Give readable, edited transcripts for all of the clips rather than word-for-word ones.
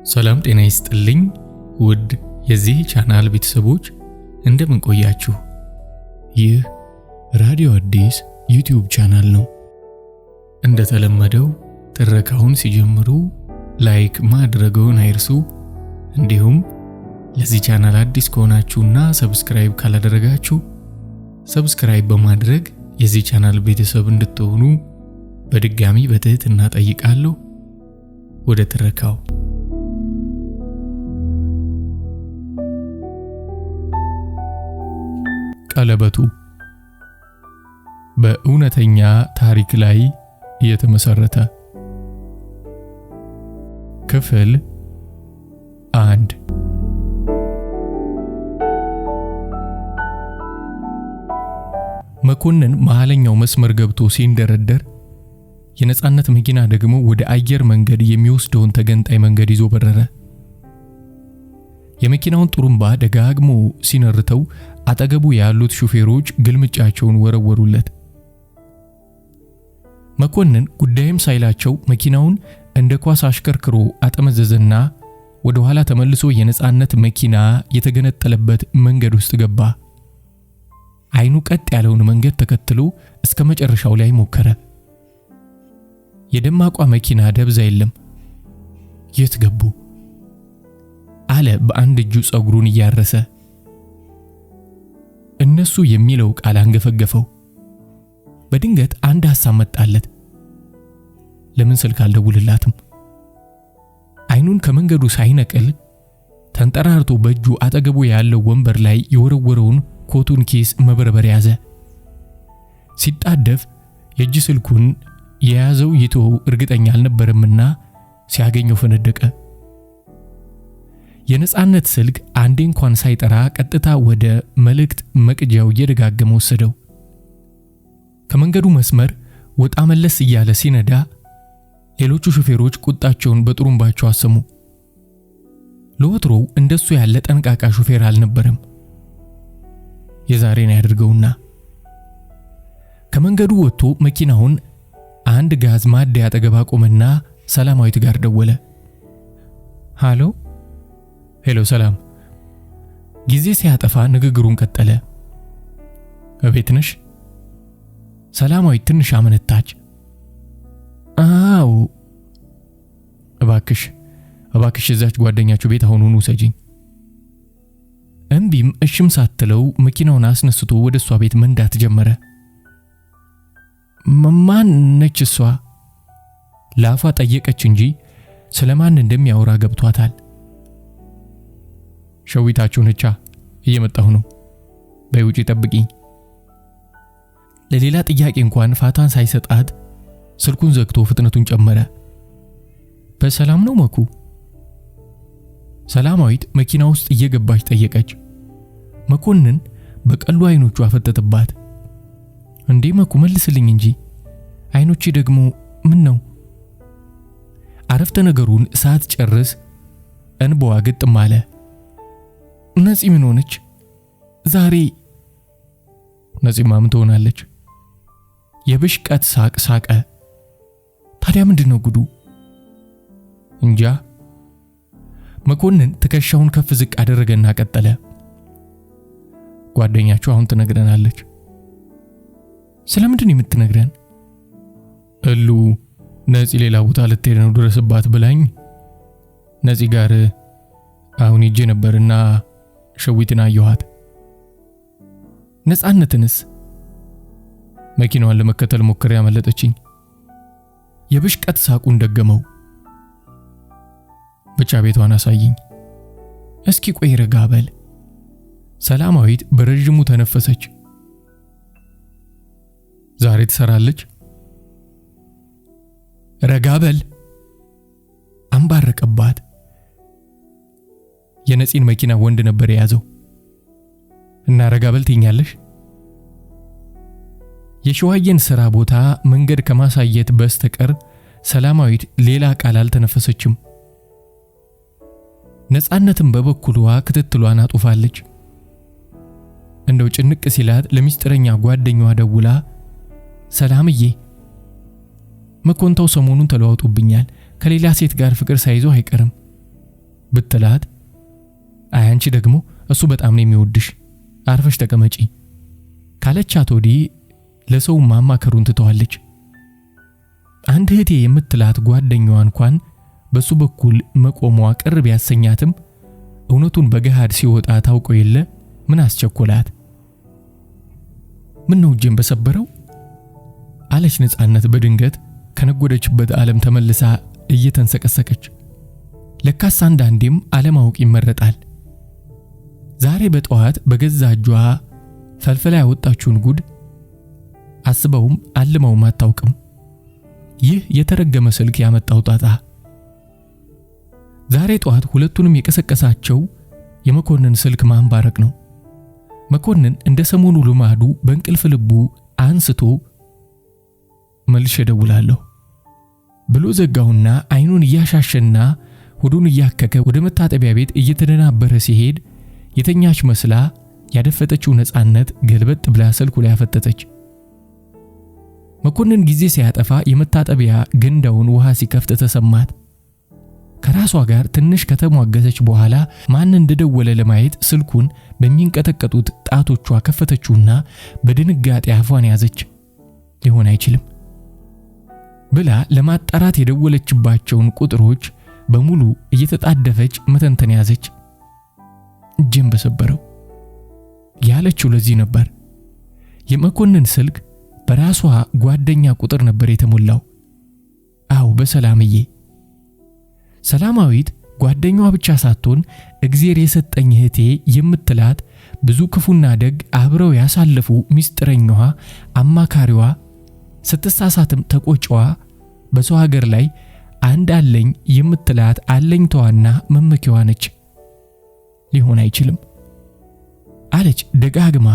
ሰላም ጤና ይስጥልኝ ውድ የዚህ ቻናል ቤተሰቦች እንደምን ቆያችሁ? ይህ ራዲዮ አዲስ ዩቲዩብ ቻናል ነው። እንደተለመደው ትረካውን ሲጀምሩ ላይክ ማድረግዎን አይርሱ። እንዲሁም ለዚህ ቻናል አዲስ ከሆናችሁና ሰብስክራይብ ካላደረጋችሁ ሰብስክራይብ በማድረግ የዚህ ቻናል ቤተሰብ እንድትሆኑ በድጋሚ በትህትና ጠይቃለሁ። ወደ ትረካው ቀለበቱ በእውነተኛ ታሪክ ላይ የተመሰረተ ክፍል 1 መኮንን መሃለኛው መስመር ገብቶ ሲንደረደር የነጻነት መኪና ደግሞ ወደ አየር መንገድ የሚወስደውን ተገንጣይ መንገድ ይዞ በረረ። የመኪናውን ጥሩምባ ደጋግሞ ሲነርተው አጠገቡ ያሉት ሹፌሮች ግልምጫቸውን ወረወሩለት። መኮንን ጉዳይም ሳይላቸው መኪናውን እንደ ኳስ አሽከርክሮ አጠመዘዘና ወደ ኋላ ተመልሶ የነጻነት መኪና የተገነጠለበት መንገድ ውስጥ ገባ። አይኑ ቀጥ ያለውን መንገድ ተከትሎ እስከ መጨረሻው ላይ ሞከረ። የደማቋ መኪና ደብዛ የለም። የት ገቡ? አለ በአንድ እጁ ጸጉሩን እያረሰ። እነሱ የሚለው ቃል አንገፈገፈው። በድንገት አንድ ሐሳብ መጣለት። ለምን ስልክ አልደውልላትም? አይኑን ከመንገዱ ሳይነቅል ተንጠራርቶ በእጁ አጠገቡ ያለው ወንበር ላይ የወረወረውን ኮቱን ኪስ መበርበር ያዘ። ሲጣደፍ የእጅ ስልኩን የያዘው ይተው እርግጠኛ አልነበረምና ሲያገኘው ፈነደቀ። የነጻነት ስልክ አንዴ እንኳን ሳይጠራ ቀጥታ ወደ መልእክት መቅጃው እየደጋገመ ወሰደው። ከመንገዱ መስመር ወጣ መለስ እያለ ሲነዳ ሌሎቹ ሹፌሮች ቁጣቸውን በጥሩምባቸው አሰሙ። ለወትሮው እንደሱ ያለ ጠንቃቃ ሹፌር አልነበረም። የዛሬን ያድርገውና ከመንገዱ ወጥቶ መኪናውን አንድ ጋዝ ማደያ አጠገብ አቆመና ሰላማዊት ጋር ደወለ። ሄሎ ሰላም። ጊዜ ሲያጠፋ ንግግሩን ቀጠለ። እቤት ነሽ? ሰላማዊት ትንሽ አመነታች። አዎ። እባክሽ እዛች ጓደኛችሁ ቤት አሁኑኑ ውሰጂኝ። እምቢም እሽም ሳትለው መኪናውን አስነስቶ ወደ እሷ ቤት መንዳት ጀመረ። ማን ነች እሷ? ላፏ ጠየቀች እንጂ ስለማን እንደሚያወራ ገብቷታል። ሸዊታችሁ ነቻ፣ እየመጣሁ ነው። በውጪ ጠብቂኝ። ለሌላ ጥያቄ እንኳን ፋታን ሳይሰጣት ስልኩን ዘግቶ ፍጥነቱን ጨመረ። በሰላም ነው መኩ? ሰላማዊት መኪና ውስጥ እየገባች ጠየቀች። መኮንን በቀሉ አይኖቹ አፈጠጠባት። እንዴ መኩ መልስልኝ እንጂ አይኖቼ ደግሞ ምን ነው? አረፍተ ነገሩን ሳትጨርስ እንባዋ ግጥም አለ። ነፂ ምን ሆነች ዛሬ? ነፂማ ምን ትሆናለች? የብሽቀት ሳቅ ሳቀ። ታዲያ ምንድነው ጉዱ? እንጃ። መኮንን ትከሻውን ከፍ ዝቅ አደረገና ቀጠለ። ጓደኛችሁ አሁን ትነግረናለች። ስለምንድን የምትነግረን? እሉ ነፂ ሌላ ቦታ ልትሄድ ነው ድረስባት ብላኝ ነፂ ጋር አሁን ሄጄ ነበርና ሸዊትን አየኋት። ነጻነትንስ? መኪናዋን ለመከተል ሞክሬ ያመለጠችኝ። የብሽቀት ሳቁን ደገመው። ብቻ ቤቷን አሳይኝ። እስኪ ቆይ ረጋ በል። ሰላማዊት በረጅሙ ተነፈሰች። ዛሬ ትሰራለች? ረጋ በል አንባረቀባት። የነፂን መኪና ወንድ ነበር የያዘው እና ረጋ በል ትኛለሽ? የሸዋየን ስራ ቦታ መንገድ ከማሳየት በስተቀር ሰላማዊት ሌላ ቃል አልተነፈሰችም። ነጻነትም በበኩሏ ክትትሏን አጡፋለች። እንደው ጭንቅ ሲላት ለሚስጥረኛ ጓደኛዋ ደውላ ሰላምዬ መኮንታው ሰሞኑን ተለዋውጦብኛል፣ ከሌላ ሴት ጋር ፍቅር ሳይዞ አይቀርም ብትላት አይ አንቺ ደግሞ እሱ በጣም ነው የሚወድሽ አርፈሽ ተቀመጪ ካለቻት ወዲህ ለሰው ማማከሩን ትተዋለች። አንድ እህቴ የምትላት ጓደኛዋ እንኳን በሱ በኩል መቆሟ ቅር ቢያሰኛትም እውነቱን በገሃድ ሲወጣ ታውቆ የለ ምን አስቸኮላት? ምን ነው እጄን በሰበረው አለች ነጻነት በድንገት ከነጎደችበት ዓለም ተመልሳ እየተንሰቀሰቀች። ለካስ አንዳንዴም አለማወቅ ይመረጣል። ዛሬ በጠዋት በገዛ እጇ ፈልፈላ ያወጣችውን ጉድ አስበውም አልመውም አታውቅም። ይህ የተረገመ ስልክ ያመጣው ጣጣ ዛሬ ጠዋት ሁለቱንም የቀሰቀሳቸው የመኮንን ስልክ ማንባረቅ ነው። መኮንን እንደ ሰሞኑ ልማዱ በእንቅልፍ ልቡ አንስቶ መልሼ እደውላለሁ ብሎ ዘጋውና አይኑን እያሻሸና ሆዱን እያከከ ወደ መታጠቢያ ቤት እየተደናበረ ሲሄድ የተኛች መስላ ያደፈጠችው ነጻነት ገልበጥ ብላ ስልኩ ላይ አፈጠጠች። መኮንን ጊዜ ሲያጠፋ የመታጠቢያ ገንዳውን ውሃ ሲከፍት ተሰማት። ከራሷ ጋር ትንሽ ከተሟገተች በኋላ ማን እንደደወለ ለማየት ስልኩን በሚንቀጠቀጡት ጣቶቿ ከፈተችውና በድንጋጤ አፏን ያዘች። ሊሆን አይችልም ብላ ለማጣራት የደወለችባቸውን ቁጥሮች በሙሉ እየተጣደፈች መተንተን ያዘች። እጄን በሰበረው ያለችው ለዚህ ነበር። የመኮንን ስልክ በራሷ ጓደኛ ቁጥር ነበር የተሞላው። አው በሰላምዬ ሰላማዊት ጓደኛዋ ብቻ ሳትሆን እግዚአብሔር የሰጠኝ እህቴ የምትላት ብዙ ክፉና ደግ አብረው ያሳለፉ ሚስጥረኛዋ አማካሪዋ ስትሳሳትም ተቆጫዋ በሰው ሀገር ላይ አንድ አለኝ የምትላት አለኝታዋና መመኪያዋ ነች። ሊሆን አይችልም አለች ደጋግማ።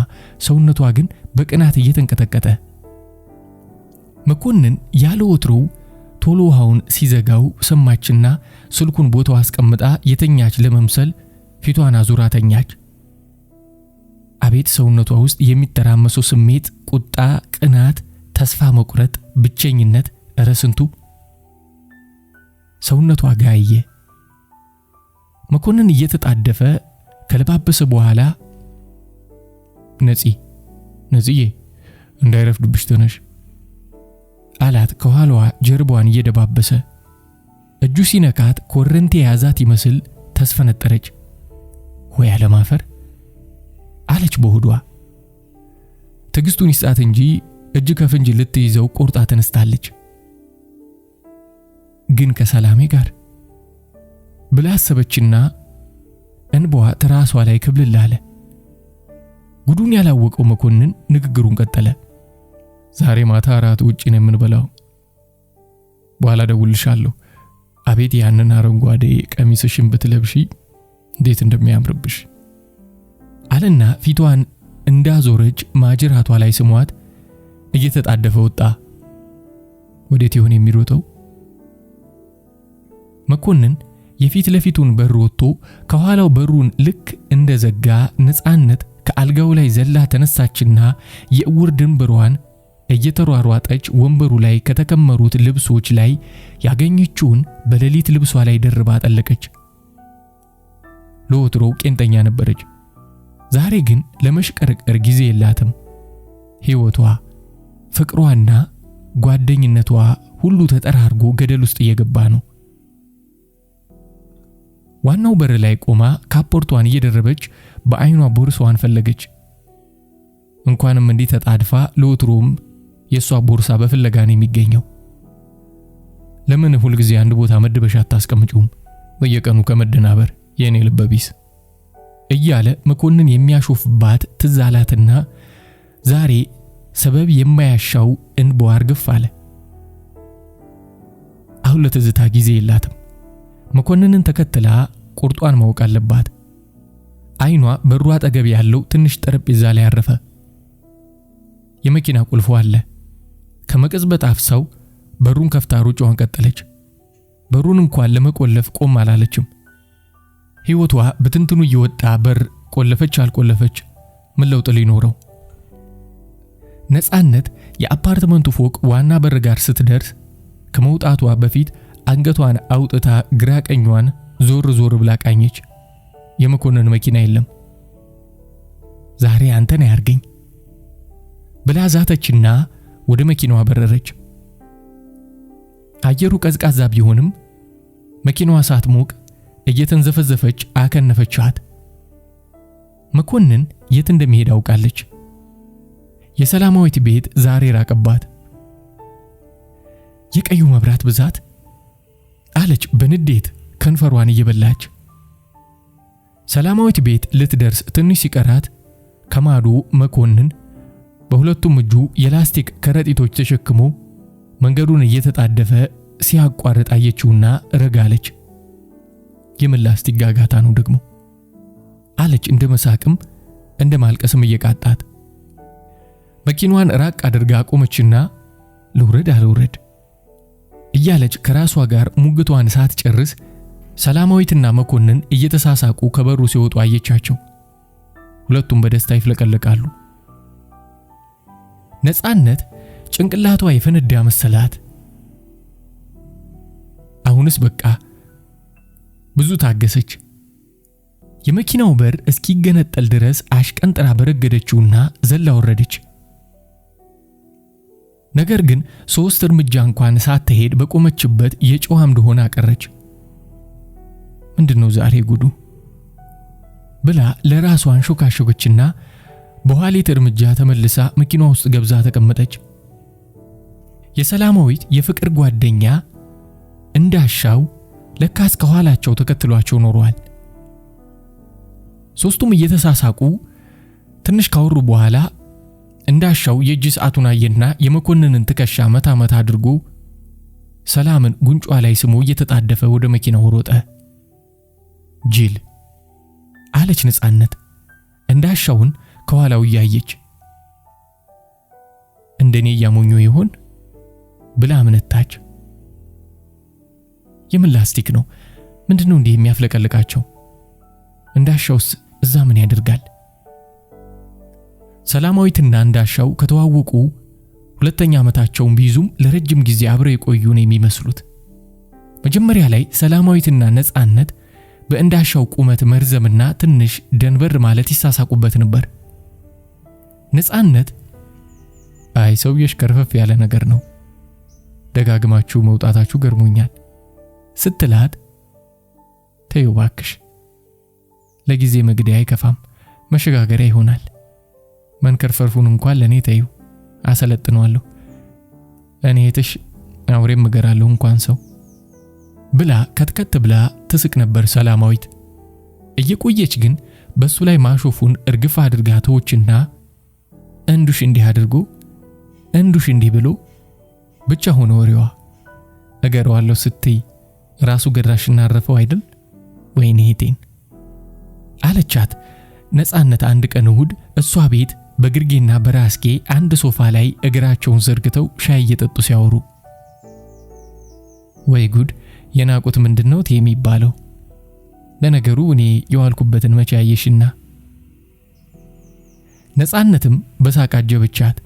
ሰውነቷ ግን በቅናት እየተንቀጠቀጠ መኮንን ያለ ወትሮው ቶሎ ውሃውን ሲዘጋው ሰማችና ስልኩን ቦታው አስቀምጣ የተኛች ለመምሰል ፊቷን አዙራ ተኛች። አቤት ሰውነቷ ውስጥ የሚተራመሰው ስሜት፣ ቁጣ፣ ቅናት፣ ተስፋ መቁረጥ፣ ብቸኝነት፣ ረስንቱ ሰውነቷ ጋየ። መኮንን እየተጣደፈ ከለባበሰ በኋላ ነጽዬ እንዳይረፍድብሽ ተነሽ አላት ከኋላዋ ጀርባዋን እየደባበሰ። እጁ ሲነካት ኮረንቴ ያዛት ይመስል ተስፈነጠረች። ሆይ አለማፈር አለች በሆዷ። ትግስቱን ይስጣት እንጂ እጅ ከፍንጅ ልትይዘው ቆርጣ ተነስታለች። ግን ከሰላሜ ጋር ብላ አሰበችና እንባዋ ተራሷ ላይ ክብልል አለ። ጉዱን ያላወቀው መኮንን ንግግሩን ቀጠለ። ዛሬ ማታ አራት ውጪ ነው የምንበላው። በኋላ ደውልሻለሁ። አቤት ያንን አረንጓዴ ቀሚስሽን ብትለብሺ እንዴት እንደሚያምርብሽ አለና ፊቷን እንዳዞረች ማጅራቷ ላይ ስሟት እየተጣደፈ ወጣ። ወዴት ይሆን የሚሮጠው? መኮንን የፊት ለፊቱን በር ወጥቶ ከኋላው በሩን ልክ እንደዘጋ ነጻነት ከአልጋው ላይ ዘላ ተነሳችና የእውር ድንብሯን እየተሯሯጠች ወንበሩ ላይ ከተከመሩት ልብሶች ላይ ያገኘችውን በሌሊት ልብሷ ላይ ደርባ ጠለቀች። ለወትሮው ቄንጠኛ ነበረች። ዛሬ ግን ለመሽቀርቀር ጊዜ የላትም። ሕይወቷ፣ ፍቅሯና ጓደኝነቷ ሁሉ ተጠራርጎ ገደል ውስጥ እየገባ ነው። ዋናው በር ላይ ቆማ ካፖርቷን እየደረበች በአይኗ ቦርሳዋን ፈለገች። እንኳንም እንዲህ ተጣድፋ ለወትሮም የሷ ቦርሳ በፍለጋ ነው የሚገኘው። ለምን ሁሉ ጊዜ አንድ ቦታ መድበሻ አታስቀምጪውም? በየቀኑ ከመደናበር የኔ ልበቢስ እያለ መኮንን የሚያሾፍባት ትዛላትና ዛሬ ሰበብ የማያሻው እንባዋ አርግፍ አለ። አሁን ለትዝታ ጊዜ የላትም። መኮንንን ተከትላ ቁርጧን ማወቅ አለባት። አይኗ በሩ አጠገብ ያለው ትንሽ ጠረጴዛ ላይ አረፈ። የመኪና ቁልፉ አለ። ከመቅጽበት አፍሳው በሩን ከፍታ ሩጫዋን ቀጠለች። በሩን እንኳን ለመቆለፍ ቆም አላለችም። ሕይወቷ በትንትኑ እየወጣ በር ቆለፈች አልቆለፈች ምን ለውጥ ሊኖረው? ነጻነት የአፓርትመንቱ ፎቅ ዋና በር ጋር ስትደርስ ከመውጣቷ በፊት አንገቷን አውጥታ ግራ ቀኟን ዞር ዞር ብላ ቃኘች። የመኮንን መኪና የለም። ዛሬ አንተን ያርገኝ ብላ ዛተችና ወደ መኪናዋ በረረች። አየሩ ቀዝቃዛ ቢሆንም መኪናዋ ሳትሞቅ እየተንዘፈዘፈች አከነፈቻት። መኮንን የት እንደሚሄድ አውቃለች። የሰላማዊት ቤት ዛሬ ራቀባት። የቀዩ መብራት ብዛት አለች በንዴት ከንፈሯን እየበላች። ሰላማዊት ቤት ልትደርስ ትንሽ ሲቀራት ከማዶ መኮንን በሁለቱም እጁ የላስቲክ ከረጢቶች ተሸክሞ መንገዱን እየተጣደፈ ሲያቋርጥ አየችውና ረጋለች። የምን ላስቲክ ጋጋታ ነው ደግሞ አለች እንደ መሳቅም እንደ ማልቀስም እየቃጣት። መኪናዋን ራቅ አድርጋ ቆመችና ልውረድ አልውረድ እያለች ከራሷ ጋር ሙግቷን ሳትጨርስ ሰላማዊትና መኮንን እየተሳሳቁ ከበሩ ሲወጡ አየቻቸው። ሁለቱም በደስታ ይፍለቀለቃሉ። ነፃነት ጭንቅላቷ የፈነዳ መሰላት። አሁንስ በቃ ብዙ ታገሰች። የመኪናው በር እስኪገነጠል ድረስ አሽቀንጥራ በረገደችውና ዘላ ወረደች። ነገር ግን 3 እርምጃ እንኳን ሳትሄድ በቆመችበት የጨው አምድ ሆና ቀረች። ምንድነው ዛሬ ጉዱ ብላ ለራሷን ሾካሾከችና በኋሊት እርምጃ ተመልሳ መኪናዋ ውስጥ ገብዛ ተቀመጠች። የሰላማዊት የፍቅር ጓደኛ እንዳሻው ለካስ ከኋላቸው ተከትሏቸው ኖሯል። ሶስቱም እየተሳሳቁ ትንሽ ካወሩ በኋላ እንዳሻው የእጅ ሰዓቱን አየና የመኮንንን ትከሻ መታ መታ አድርጎ ሰላምን ጉንጯ ላይ ስሞ እየተጣደፈ ወደ መኪናው ሮጠ። ጅል አለች ነፃነት እንዳሻውን ከኋላው እያየች። እንደኔ ያሞኙ ይሆን ብላ አመነታች። የምን ላስቲክ ነው? ምንድነው እንዲህ የሚያፍለቀልቃቸው? እንዳሻውስ እዛ ምን ያደርጋል? ሰላማዊትና እንዳሻው ከተዋወቁ ሁለተኛ ዓመታቸውን ቢይዙም ለረጅም ጊዜ አብረው የቆዩ ነው የሚመስሉት። መጀመሪያ ላይ ሰላማዊትና ነፃነት በእንዳሻው ቁመት መርዘምና ትንሽ ደንበር ማለት ይሳሳቁበት ነበር። ነፃነት አይ ሰውየሽ ከርፈፍ ያለ ነገር ነው፣ ደጋግማችሁ መውጣታችሁ ገርሞኛል ስትላት፣ ተይው ባክሽ ለጊዜ መግደያ አይከፋም፣ መሸጋገሪያ ይሆናል። መንከርፈርፉን እንኳን ለኔ ተይው አሰለጥነዋለሁ። እኔ እህትሽ አውሬም እገራለሁ እንኳን ሰው ብላ ከትከት ብላ ትስቅ ነበር ሰላማዊት። እየቆየች ግን በሱ ላይ ማሾፉን እርግፍ አድርጋ ተወችና እንዱሽ እንዲህ አድርጎ እንዱሽ እንዲህ ብሎ ብቻ ሆነ ወሬዋ። እገረዋለሁ ስትይ ራሱ ገድራሽና አረፈው አይደል? ወይኔ እህቴን አለቻት ነፃነት። አንድ ቀን እሁድ እሷ ቤት በግርጌና በራስጌ አንድ ሶፋ ላይ እግራቸውን ዘርግተው ሻይ እየጠጡ ሲያወሩ፣ ወይ ጉድ የናቁት ምንድነው የሚባለው? ለነገሩ እኔ የዋልኩበትን መቼ ያየሽና። ነፃነትም በሳቅ አጀበቻት።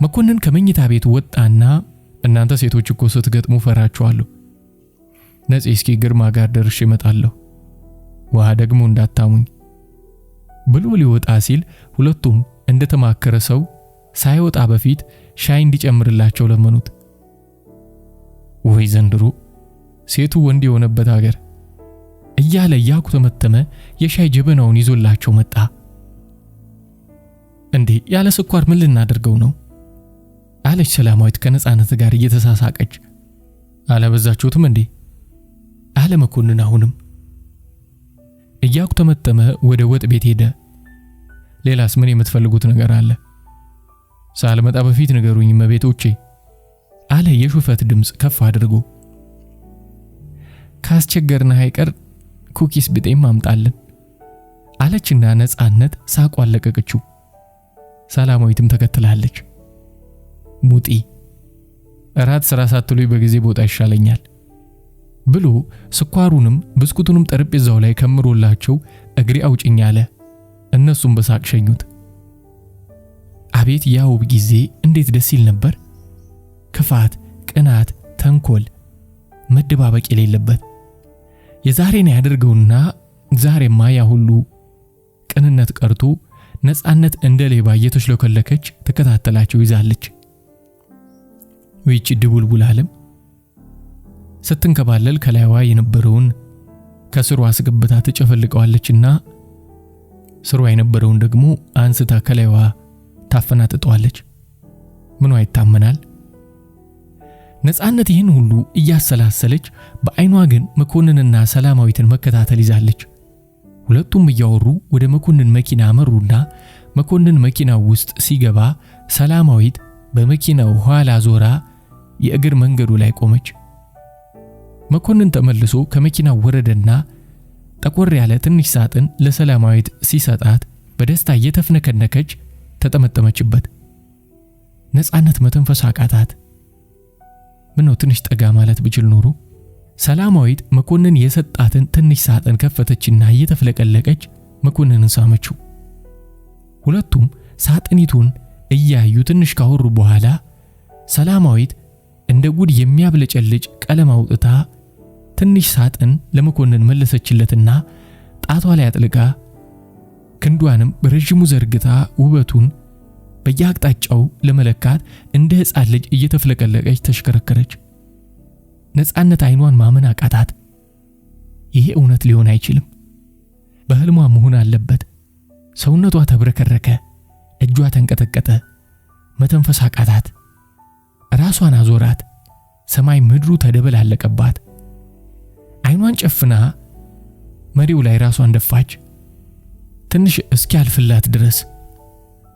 መኮንን ከመኝታ ቤት ወጣና እናንተ ሴቶች እኮ ስትገጥሙ ፈራችኋለሁ፣ ነፂ እስኪ ግርማ ጋር ደርሼ እመጣለሁ፣ ውሃ ደግሞ እንዳታሙኝ ብሎ ሊወጣ ሲል ሁለቱም እንደተማከረ ሰው ሳይወጣ በፊት ሻይ እንዲጨምርላቸው ለመኑት። ወይ ዘንድሮ ሴቱ ወንድ የሆነበት ሀገር እያለ ያኩተመተመ የሻይ ጀበናውን ይዞላቸው መጣ። እንዴ ያለ ስኳር ምን ልናደርገው ነው አለች ሰላማዊት ከነፃነት ጋር እየተሳሳቀች። አላበዛችሁትም እንዴ አለ መኮንን አሁንም። እያኩተመተመ ወደ ወጥ ቤት ሄደ። ሌላስ ምን የምትፈልጉት ነገር አለ? ሳልመጣ በፊት ንገሩኝ መቤቶቼ አለ የሹፈት ድምጽ ከፍ አድርጎ። ካስቸገርና አይቀር ኩኪስ ብጤም አምጣልን አለችና ነፃነት ሳቋን ለቀቀችው። ሰላማዊትም ተከትላለች። ሙጢ እራት ስራ ሳትሉይ በጊዜ ቦታ ይሻለኛል ብሎ ስኳሩንም ብስኩቱንም ጠረጴዛው ላይ ከምሮላቸው እግሬ አውጭኝ አለ። እነሱም በሳቅ ሸኙት። አቤት ያው ጊዜ እንዴት ደስ ይል ነበር! ክፋት፣ ቅናት፣ ተንኮል መደባበቅ የሌለበት የዛሬን ያደርገውና ዛሬማ ያ ሁሉ ቅንነት ቀርቶ ነፃነት እንደ ሌባ እየተሽለከለከች ተከታተላቸው ይዛለች። ወይቺ ድቡልቡል ዓለም ስትንከባለል ከላይዋ የነበረውን ከስሯ አስገብታ ትጨፈልቀዋለችና ስሯ የነበረውን ደግሞ አንስታ ከላይዋ ታፈናጥጠዋለች። ምኗ ይታመናል? ነፃነት ይህን ሁሉ እያሰላሰለች በአይኗ ግን መኮንንና ሰላማዊትን መከታተል ይዛለች። ሁለቱም እያወሩ ወደ መኮንን መኪና አመሩና መኮንን መኪናው ውስጥ ሲገባ ሰላማዊት በመኪናው ኋላ ዞራ የእግር መንገዱ ላይ ቆመች። መኮንን ተመልሶ ከመኪናው ወረደና ጠቆር ያለ ትንሽ ሳጥን ለሰላማዊት ሲሰጣት በደስታ እየተፍነከነከች ተጠመጠመችበት። ነፃነት መተንፈስ አቃታት። ምነው ትንሽ ጠጋ ማለት ብችል ኖሮ። ሰላማዊት መኮንን የሰጣትን ትንሽ ሳጥን ከፈተችና እየተፍለቀለቀች መኮንንን ሳመችው። ሁለቱም ሳጥኒቱን እያዩ ትንሽ ካወሩ በኋላ ሰላማዊት እንደ ጉድ የሚያብለጨልጭ ቀለም አውጥታ ትንሽ ሳጥን ለመኮንን መለሰችለትና ጣቷ ላይ አጥልቃ ክንዷንም በረጅሙ ዘርግታ ውበቱን በየአቅጣጫው ለመለካት እንደ ሕፃን ልጅ እየተፍለቀለቀች ተሽከረከረች። ነፃነት አይኗን ማመን አቃታት። ይሄ እውነት ሊሆን አይችልም። በህልሟ መሆን አለበት። ሰውነቷ ተብረከረከ፣ እጇ ተንቀጠቀጠ፣ መተንፈስ አቃታት። ራሷን አዞራት። ሰማይ ምድሩ ተደበላለቀባት። አይኗን ጨፍና መሪው ላይ ራሷን ደፋች፣ ትንሽ እስኪያልፍላት ድረስ።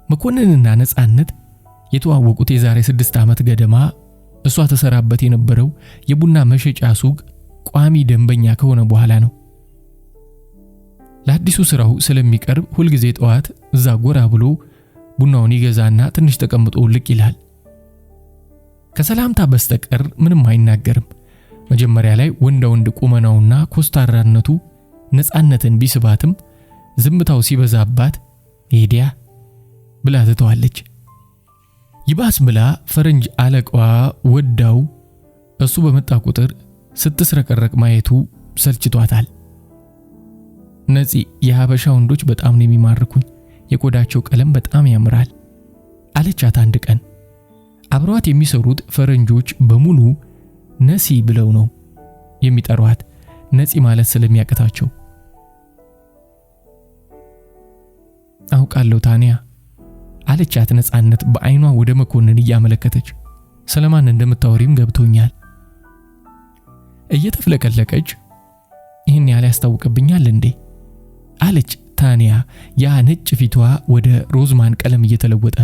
መኮንንና ነፃነት የተዋወቁት የዛሬ 6 ዓመት ገደማ እሷ ተሰራበት የነበረው የቡና መሸጫ ሱቅ ቋሚ ደንበኛ ከሆነ በኋላ ነው። ለአዲሱ ስራው ስለሚቀርብ ሁልጊዜ ጠዋት እዛ ጎራ ብሎ ቡናውን ይገዛና ትንሽ ተቀምጦ ልቅ ይላል። ከሰላምታ በስተቀር ምንም አይናገርም። መጀመሪያ ላይ ወንድ ቁመናውና ኮስታራነቱ ነፃነትን ቢስባትም ዝምታው ሲበዛባት ሄዲያ ብላ ትተዋለች። ይባስ ብላ ፈረንጅ አለቃዋ ወዳው እሱ በመጣ ቁጥር ስትስረቀረቅ ማየቱ ሰልችቷታል። ነፂ የሀበሻ ወንዶች በጣም ነው የሚማርኩኝ፣ የቆዳቸው ቀለም በጣም ያምራል አለቻት አንድ ቀን። አብረዋት የሚሰሩት ፈረንጆች በሙሉ ነሲ ብለው ነው የሚጠሯት፣ ነፂ ማለት ስለሚያቅታቸው። አውቃለሁ ታንያ አለቻት ነፃነት በአይኗ ወደ መኮንን እያመለከተች። ስለማን እንደምታወሪም ገብቶኛል። እየተፍለቀለቀች ይህን ያህል ያስታውቅብኛል እንዴ አለች ታንያ፣ ያ ነጭ ፊቷ ወደ ሮዝማን ቀለም እየተለወጠ።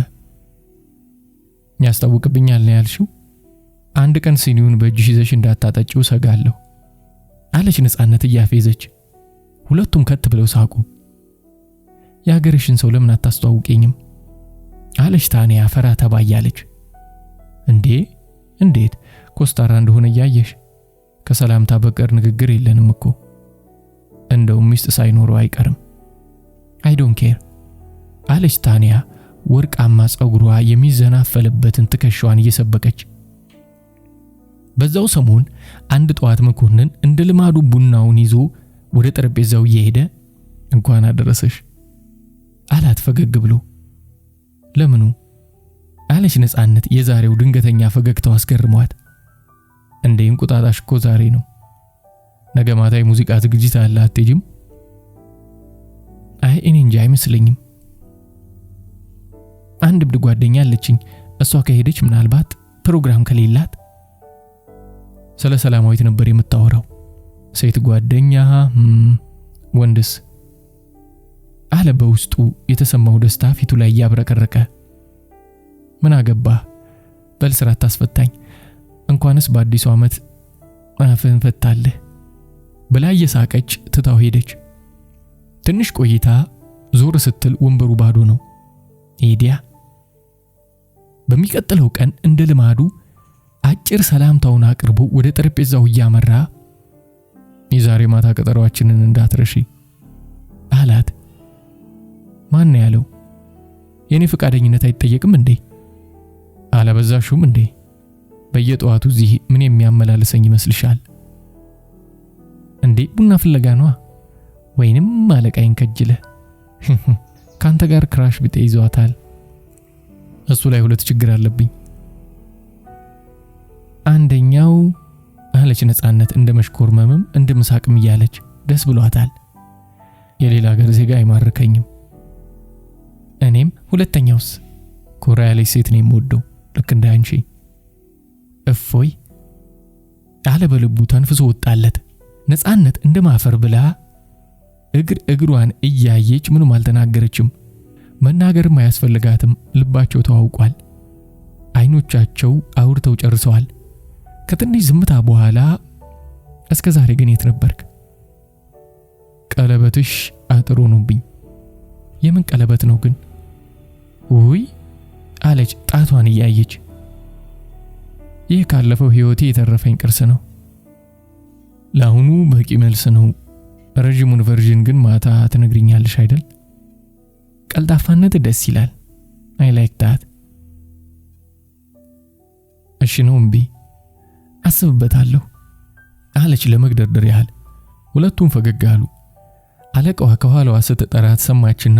ያስታውቅብኛል ነው ያልሽው? አንድ ቀን ሲኒውን በእጅሽ ይዘሽ እንዳታጠጪው ሰጋለሁ አለች ነፃነት እያፌዘች። ሁለቱም ከት ብለው ሳቁ። የሀገርሽን ሰው ለምን አታስተዋውቂኝም አለች ታንያ ፈራ ተባያለች። እንዴት ኮስታራ እንደሆነ ያየሽ? ከሰላምታ በቀር ንግግር የለንም እኮ። እንደውም ሚስት ሳይኖረው አይቀርም። አይ ዶንት ኬር አለች ታንያ ወርቃማ ጸጉሯ የሚዘናፈልበትን ትከሻዋን እየሰበቀች። በዛው ሰሞን አንድ ጠዋት መኮንን እንደ ልማዱ ቡናውን ይዞ ወደ ጠረጴዛው እየሄደ እንኳን አደረሰሽ አላት ፈገግ ብሎ። ለምኑ አለች ነፃነት የዛሬው ድንገተኛ ፈገግታው አስገርሟት። እንዴ እንቁጣጣሽ እኮ ዛሬ ነው። ነገ ማታ የሙዚቃ ዝግጅት አለ አትሄጂም? አይ እኔ እንጃ አይመስለኝም። አንድ ብድ ጓደኛ አለችኝ፣ እሷ ከሄደች ምናልባት ፕሮግራም ከሌላት። ስለ ሰላማዊት ነበር የምታወራው። ሴት ጓደኛ ወንድስ? አለ በውስጡ የተሰማው ደስታ ፊቱ ላይ ያብረቀረቀ። ምን አገባህ? በል ስራ ታስፈታኝ፣ እንኳንስ በአዲሱ ዓመት አፍህን ፈታለህ ብላ እየሳቀች ትታው ሄደች። ትንሽ ቆይታ ዞር ስትል ወንበሩ ባዶ ነው። ሄዲያ በሚቀጥለው ቀን እንደ ልማዱ አጭር ሰላምታውን አቅርቦ ወደ ጠረጴዛው እያመራ የዛሬ ማታ ቀጠሯችንን እንዳትረሺ አላት። ማን ያለው? የኔ ፈቃደኝነት አይጠየቅም እንዴ? አላበዛሹም እንዴ? በየጠዋቱ እዚህ ምን የሚያመላልሰኝ ይመስልሻል? እንዴ ቡና ፍለጋ ነው ወይንም አለቃይን ከጅለ ካንተ ጋር ክራሽ ቢጤ ይዟታል። እሱ ላይ ሁለት ችግር አለብኝ። አንደኛው አለች ነጻነት እንደ መሽኮርመምም እንደ መሳቅም እያለች ደስ ብሏታል። የሌላ ሀገር ዜጋ አይማርከኝም። እኔም ሁለተኛውስ ኮራ ያለች ሴት ነው የምወደው ልክ እንደ አንቺ። እፎይ አለ በልቡ ተንፍሶ ወጣለት። ነጻነት እንደማፈር ብላ እግሯን እያየች ምንም አልተናገረችም። መናገርም አያስፈልጋትም። ልባቸው ተዋውቋል። አይኖቻቸው አውርተው ጨርሰዋል። ከትንሽ ዝምታ በኋላ እስከ ዛሬ ግን የት ነበርክ? ቀለበትሽ አጥሮ ነውብኝ። የምን ቀለበት ነው ግን? ውይ አለች ጣቷን እያየች። ይህ ካለፈው ህይወቴ የተረፈኝ ቅርስ ነው። ለአሁኑ በቂ መልስ ነው። ረጅሙን ቨርዥን ግን ማታ ትነግሪኛለሽ አይደል? ቀልጣፋነት ደስ ይላል። አይ ላይክ ዳት። እሺ ነው እምቢ? አስብበታለሁ አለች ለመግደርደር ያህል። ሁለቱም ፈገግ አሉ። አለቃዋ ከኋላዋ ስትጠራት ሰማችና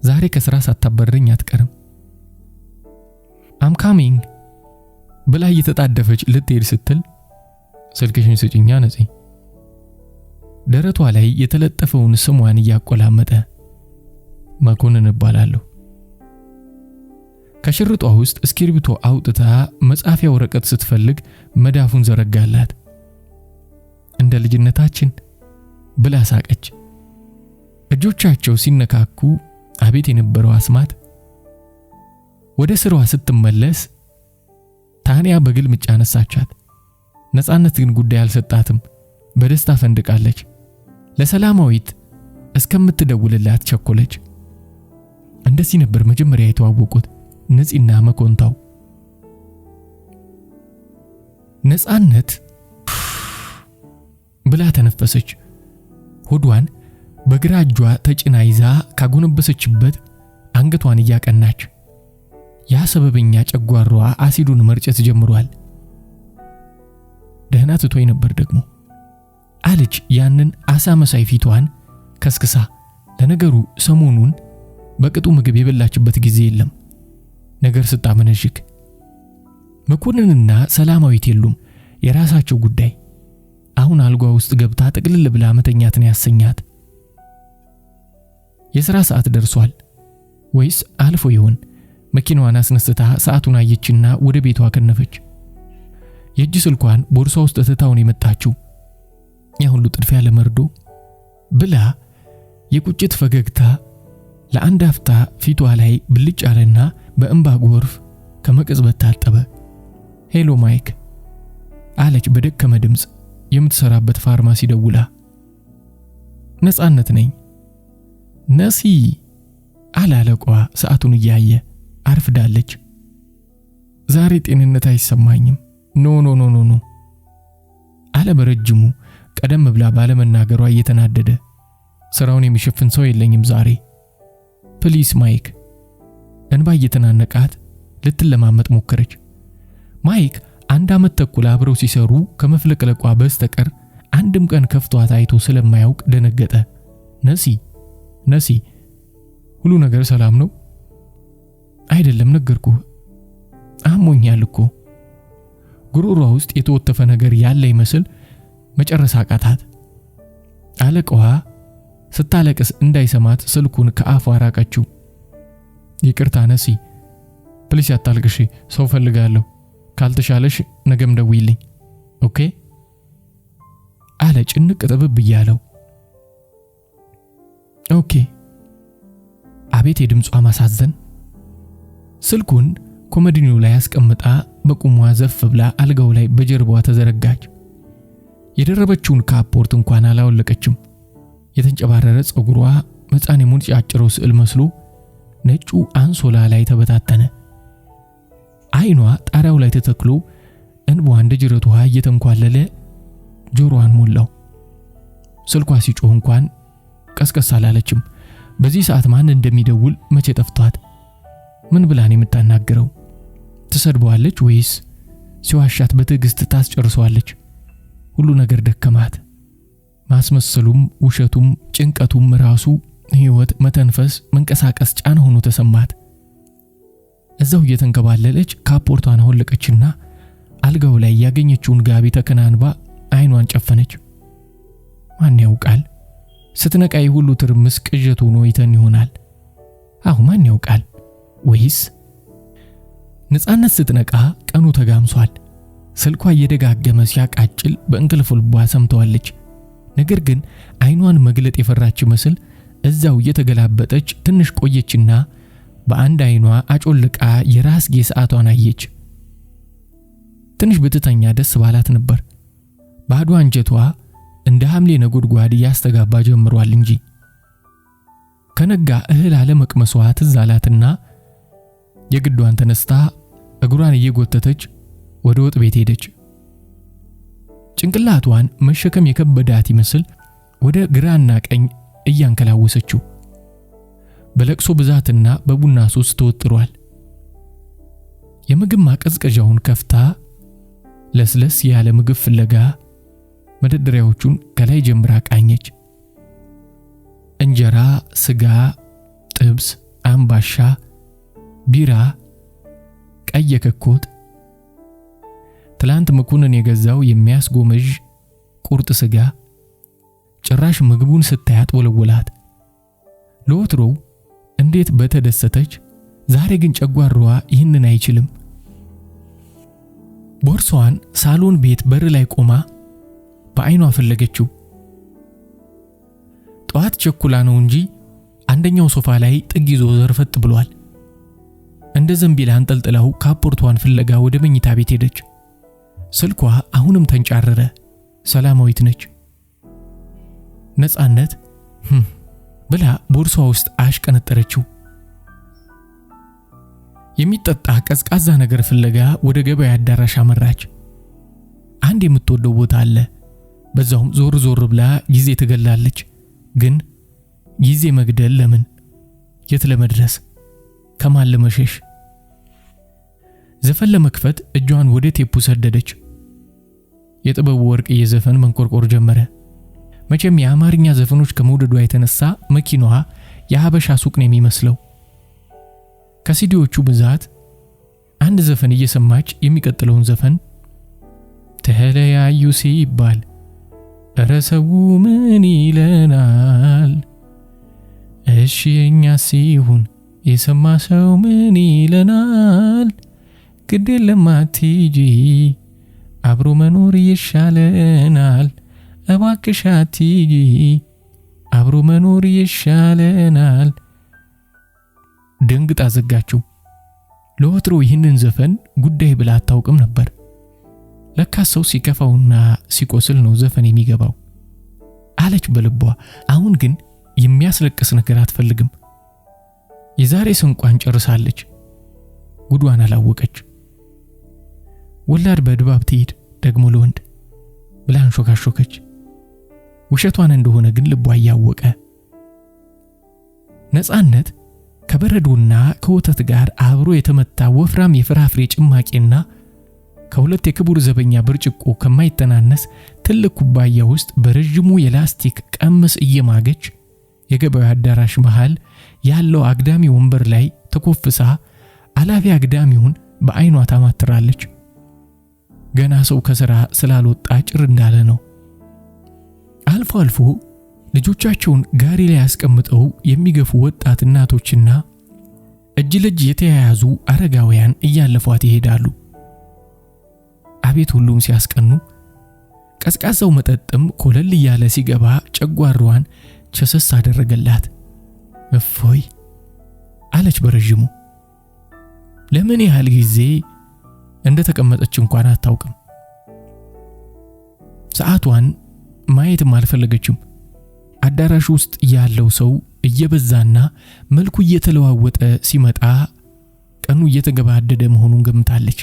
ዛሬ ከስራ ሳታበረኝ አትቀርም አም ካሚንግ ብላ እየተጣደፈች ልትሄድ ስትል ስልክሽን ስጪኛ ነፂ። ደረቷ ላይ የተለጠፈውን ስሟን እያቆላመጠ መኮንን እባላለሁ። ከሽርጧ ውስጥ እስክሪብቶ አውጥታ መጻፊያ ወረቀት ስትፈልግ መዳፉን ዘረጋላት። እንደ ልጅነታችን ብላ ሳቀች። እጆቻቸው ሲነካኩ አቤት የነበረው አስማት። ወደ ስራዋ ስትመለስ ታንያ በግልምጫ አነሳቻት። ነጻነት ግን ጉዳይ አልሰጣትም። በደስታ ፈንድቃለች። ለሰላማዊት እስከምትደውልላት ቸኮለች። እንደዚህ ነበር መጀመሪያ የተዋወቁት ነፂና መኮንታው። ነጻነት ብላ ተነፈሰች። ሆዷን በግራ እጇ ተጭና ይዛ ካጎነበሰችበት አንገቷን እያቀናች ያ ሰበበኛ ጨጓራዋ አሲዱን መርጨት ጀምሯል። ደህና ትቶይ ነበር ደግሞ አለች ያንን አሳ መሳይ ፊቷን ከስክሳ። ለነገሩ ሰሞኑን በቅጡ ምግብ የበላችበት ጊዜ የለም። ነገር ስታመነሽክ መኮንንና ሰላማዊት የሉም። የራሳቸው ጉዳይ። አሁን አልጓ ውስጥ ገብታ ጥቅልል ብላ መተኛትን ያሰኛት። የሥራ ሰዓት ደርሷል ወይስ አልፎ ይሆን? መኪናዋን አስነስታ ሰዓቱን አየችና ወደ ቤቷ ከነፈች። የእጅ ስልኳን ቦርሳ ውስጥ ተታውን የመጣችው ያሁሉ ጥድፊያ ለመርዶ ብላ የቁጭት ፈገግታ ለአንድ አፍታ ፊቷ ላይ ብልጭ አለና በእንባ ጎርፍ ከመቅጽበት ታጠበ። ሄሎ ማይክ አለች በደከመ ድምጽ የምትሰራበት ፋርማሲ ደውላ። ነጻነት ነኝ። ነሲ አላለቋ ሰዓቱን እያየ አርፍዳለች። ዛሬ ጤንነት አይሰማኝም። ኖ አለ በረጅሙ ቀደም ብላ ባለመናገሯ እየተናደደ። ስራውን የሚሸፍን ሰው የለኝም ዛሬ ፕሊስ ማይክ። እንባ እየተናነቃት ልትለማመጥ ሞከረች። ማይክ 1 ዓመት ተኩል አብረው ሲሰሩ ከመፍለቅለቋ በስተቀር አንድም ቀን ከፍቷት አይቶ ስለማያውቅ ደነገጠ። ነሲ ሁሉ ነገር ሰላም ነው? አይደለም ነገርኩህ፣ አሞኛል እኮ። ጉሮሯ ውስጥ የተወተፈ ነገር ያለ ይመስል መጨረሻ አቃታት። አለቃዋ ስታለቅስ እንዳይሰማት ስልኩን ከአፏ አራቀችው። ይቅርታ ነሲ፣ ፕሊስ አታልቅሺ፣ ሰው ፈልጋለሁ። ካልተሻለሽ ነገም ደውይልኝ ኦኬ አለ ጭንቅ ጥብብ እያለው። ኦኬ። አቤት የድምጿ ማሳዘን። ስልኩን ኮመዲኖው ላይ አስቀምጣ በቁሟ ዘፍ ብላ አልጋው ላይ በጀርባዋ ተዘረጋች። የደረበችውን ካፖርት እንኳን አላወለቀችም። የተንጨባረረ ጸጉሯ መጻኔ ሙንጫጭሮ ስዕል መስሎ ነጩ አንሶላ ላይ ተበታተነ። አይኗ ጣሪያው ላይ ተተክሎ እንባዋ እንደ ጅረቷ እየተንኳለለ ጆሮዋን ሞላው። ስልኳ ሲጮህ እንኳን ቀስቀስ አላለችም። በዚህ ሰዓት ማን እንደሚደውል መቼ ጠፍቷት? ምን ብላን የምታናገረው? ትሰድበዋለች ወይስ ሲዋሻት በትዕግስት ታስጨርሰዋለች? ሁሉ ነገር ደከማት። ማስመሰሉም ውሸቱም ጭንቀቱም ራሱ ህይወት መተንፈስ መንቀሳቀስ ጫና ሆኖ ተሰማት። እዛው እየተንከባለለች ካፖርቷን አወለቀችና አልጋው ላይ ያገኘችውን ጋቢ ተከናንባ አይኗን ጨፈነች። ማን ያውቃል ስትነቃ ሁሉ ትርምስ ቅዠት ሆኖ ይተን ይሆናል። ማን ያውቃል? ወይስ ነፃነት ስትነቃ ቀኑ ተጋምሷል። ስልኳ እየደጋገመ ሲያቃጭል በእንቅልፍ ልቧ ሰምተዋለች። ነገር ግን አይኗን መግለጥ የፈራች መስል እዛው እየተገላበጠች ትንሽ ቆየችና በአንድ አይኗ አጮልቃ የራስጌ ሰዓቷን አየች። ትንሽ ብትተኛ ደስ ባላት ነበር። ባዶ አንጀቷ እንደ ሐምሌ ነጎድጓድ ያስተጋባ ጀምሯል እንጂ ከነጋ እህል አለመቅመሷ ትዝ አላትና የግዷን ተነስታ እግሯን እየጎተተች ወደ ወጥ ቤት ሄደች። ጭንቅላቷን መሸከም የከበዳት ይመስል ወደ ግራና ቀኝ እያንከላወሰችው በለቅሶ ብዛትና በቡና ሱስ ተወጥሯል። የምግብ ማቀዝቀዣውን ከፍታ ለስለስ ያለ ምግብ ፍለጋ መደርደሪያዎቹን ከላይ ጀምራ ቃኘች። እንጀራ፣ ስጋ፣ ጥብስ፣ አምባሻ፣ ቢራ፣ ቀይ ከኮት፣ ትላንት መኩንን የገዛው የሚያስጎመዥ ቁርጥ ስጋ። ጭራሽ ምግቡን ስታያት ወለወላት። ለወትሮው እንዴት በተደሰተች፣ ዛሬ ግን ጨጓራዋ ይህንን አይችልም። ቦርሳዋን ሳሎን ቤት በር ላይ ቆማ በአይኗ ፈለገችው። ጧት ቸኩላ ነው እንጂ አንደኛው ሶፋ ላይ ጥግ ይዞ ዘርፈጥ ብሏል። እንደ ዘንቢል አንጠልጥላው ካፖርቷን ፍለጋ ወደ መኝታ ቤት ሄደች። ስልኳ አሁንም ተንጫረረ። ሰላማዊት ነች። ነፃነት ብላ ቦርሳዋ ውስጥ አሽቀነጠረችው። የሚጠጣ ቀዝቃዛ ነገር ፍለጋ ወደ ገበያ አዳራሽ አመራች። አንድ የምትወደው ቦታ አለ። በዛውም ዞር ዞር ብላ ጊዜ ትገላለች። ግን ጊዜ መግደል ለምን? የት ለመድረስ? ከማን ለመሸሽ? ዘፈን ለመክፈት እጇን ወደ ቴፑ ሰደደች። የጥበቡ ወርቅ የዘፈን መንቆርቆር ጀመረ። መቼም የአማርኛ ዘፈኖች ከመውደዷ የተነሳ መኪናዋ የሀበሻ ሱቅ ነው የሚመስለው። ከሲዲዎቹ ብዛት አንድ ዘፈን እየሰማች የሚቀጥለውን ዘፈን ተለያዩ ሲባል ረሰው ምን ይለናል? እሺ የኛ ሲሆን የሰማ ሰው ምን ይለናል? ግዴለም አትሂጂ አብሮ መኖር ይሻለናል። እባክሽ አትሂጂ አብሮ መኖር ይሻለናል። ደንግጣ ዘጋችው። ለወትሮ ይህንን ዘፈን ጉዳይ ብላ አታውቅም ነበር። ለካ ሰው ሲከፋውና ሲቆስል ነው ዘፈን የሚገባው አለች በልቧ። አሁን ግን የሚያስለቅስ ነገር አትፈልግም። የዛሬ ስንቋን ጨርሳለች። ጉዷን አላወቀች። ወላድ በድባብ ትሄድ ደግሞ ለወንድ ብላ አንሾካሾከች። ውሸቷን እንደሆነ ግን ልቧ ያወቀ። ነፃነት ከበረዶና ከወተት ጋር አብሮ የተመታ ወፍራም የፍራፍሬ ጭማቂና ከሁለት የክቡር ዘበኛ ብርጭቆ ከማይተናነስ ትልቅ ኩባያ ውስጥ በረጅሙ የላስቲክ ቀምስ እየማገች የገበያ አዳራሽ መሃል ያለው አግዳሚ ወንበር ላይ ተኮፍሳ አላፊ አግዳሚውን በአይኗ ታማትራለች። ገና ሰው ከሥራ ስላልወጣ ጭር እንዳለ ነው። አልፎ አልፎ ልጆቻቸውን ጋሪ ላይ ያስቀምጠው የሚገፉ ወጣት እናቶችና እጅ ለእጅ የተያያዙ አረጋውያን እያለፏት ይሄዳሉ። አቤት ሁሉም ሲያስቀኑ! ቀዝቃዛው መጠጥም ኮለል እያለ ሲገባ ጨጓራዋን ቸሰስ አደረገላት። እፎይ አለች በረጅሙ። ለምን ያህል ጊዜ እንደተቀመጠች እንኳን አታውቅም። ሰዓቷን ማየትም አልፈለገችም። አዳራሹ ውስጥ ያለው ሰው እየበዛና መልኩ እየተለዋወጠ ሲመጣ ቀኑ እየተገባደደ መሆኑን ገምታለች።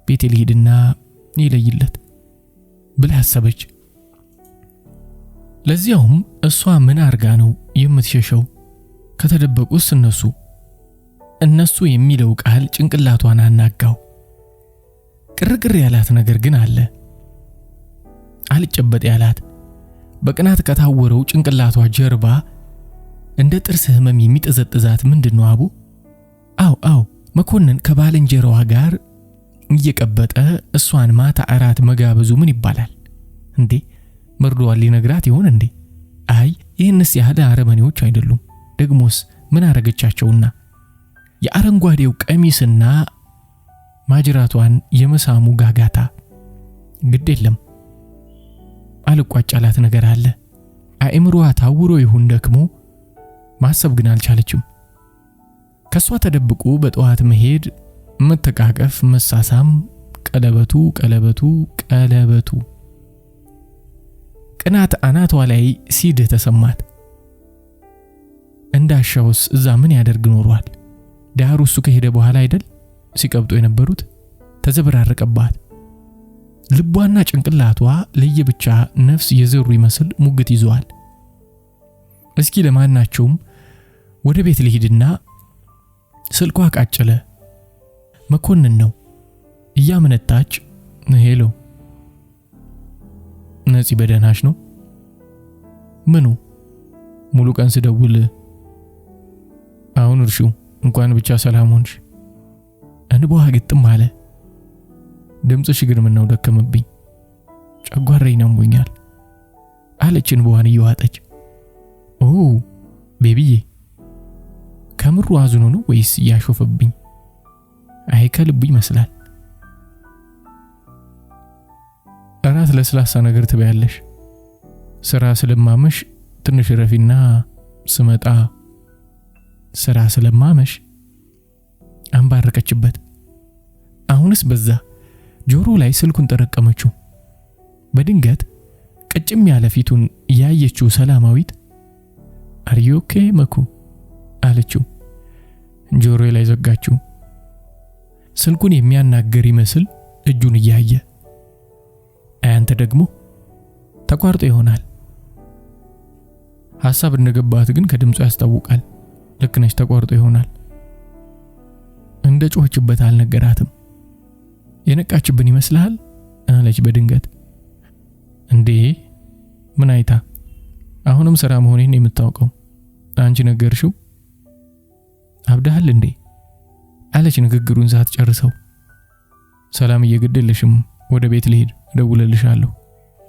ቤት ልሂድና ይለይለት ብላ አሰበች። ለዚያውም እሷ ምን አርጋ ነው የምትሸሸው? ከተደበቁስ እነሱ የሚለው ቃል ጭንቅላቷን አናጋው። ቅርቅር ያላት ነገር ግን አለ። አልጨበጥ ያላት በቅናት ከታወረው ጭንቅላቷ ጀርባ እንደ ጥርስ ህመም የሚጠዘጥዛት ምንድነው አቡ? አው መኮንን ከባልንጀራዋ ጋር እየቀበጠ እሷን ማታ እራት መጋበዙ ምን ይባላል እንዴ? መርዶዋል ሊነግራት ይሆን እንዴ? አይ ይህንስ ያህል አረመኔዎች አይደሉም። ደግሞስ ምን አረገቻቸውና? የአረንጓዴው ቀሚስና ማጅራቷን የመሳሙ ጋጋታ ግድ የለም አልቋጫላት ነገር አለ። አእምሮዋ ታውሮ ይሁን ደክሞ ማሰብ ግን አልቻለችም። ከሷ ተደብቆ በጠዋት መሄድ፣ መተቃቀፍ፣ መሳሳም፣ ቀለበቱ ቅናት አናቷ ላይ ሲድህ ተሰማት። እንዳሻውስ እዛ ምን ያደርግ ኖሯል? ዳሩ እሱ ከሄደ በኋላ አይደል ሲቀብጡ የነበሩት? ተዘበራረቀባት። ልቧና ጭንቅላቷ ለየብቻ ነፍስ የዘሩ ይመስል ሙግት ይዘዋል። እስኪ ለማናቸውም ወደ ቤት ልሂድና ስልኳ ቃጨለ። መኮንን ነው። እያመነታች ሄሎ ነፂ በደህናሽ ነው? ምኑ? ሙሉ ቀን ስደውል አሁን እርሹ እንኳን ብቻ ሰላም ሆንሽ። እንባዋ ግጥም አለ። ድምፅሽ ግን ምነው ደከመብኝ፣ ጨጓራዬን አሞኛል አለች እንባዋን እየዋጠች። ኦ ቤቢዬ ከምሩ አዝኖ ነው ወይስ ያሾፈብኝ? አይከልብ ይመስላል። እራት ለስላሳ ነገር ትበያለሽ። ስራ ስለማመሽ ትንሽ ረፊና ስመጣ ስራ ስለማመሽ አንባረከችበት። አሁንስ በዛ። ጆሮ ላይ ስልኩን ተረቀመችው። በድንገት ቅጭም ያለ ፊቱን ያየችው ሰላማዊት አርዮኬ መኩ አለችው። ጆሮ ላይ ዘጋችው። ስልኩን የሚያናገር ይመስል እጁን እያየ አንተ ደግሞ ተቋርጦ ይሆናል። ሐሳብ እንደገባት ግን ከድምፁ ያስታውቃል። ልክ ነሽ፣ ተቋርጦ ይሆናል። እንደ ጮህችበት አልነገራትም። የነቃችብን ይመስልሃል አለች በድንገት። እንዴ ምን አይታ? አሁንም ስራ መሆኔን የምታውቀው አንቺ ነገርሽው? አብዳሃል እንዴ አለች ንግግሩን ሳትጨርሰው። ሰላም እየገደልሽም ወደ ቤት ልሄድ ደውልልሻለሁ።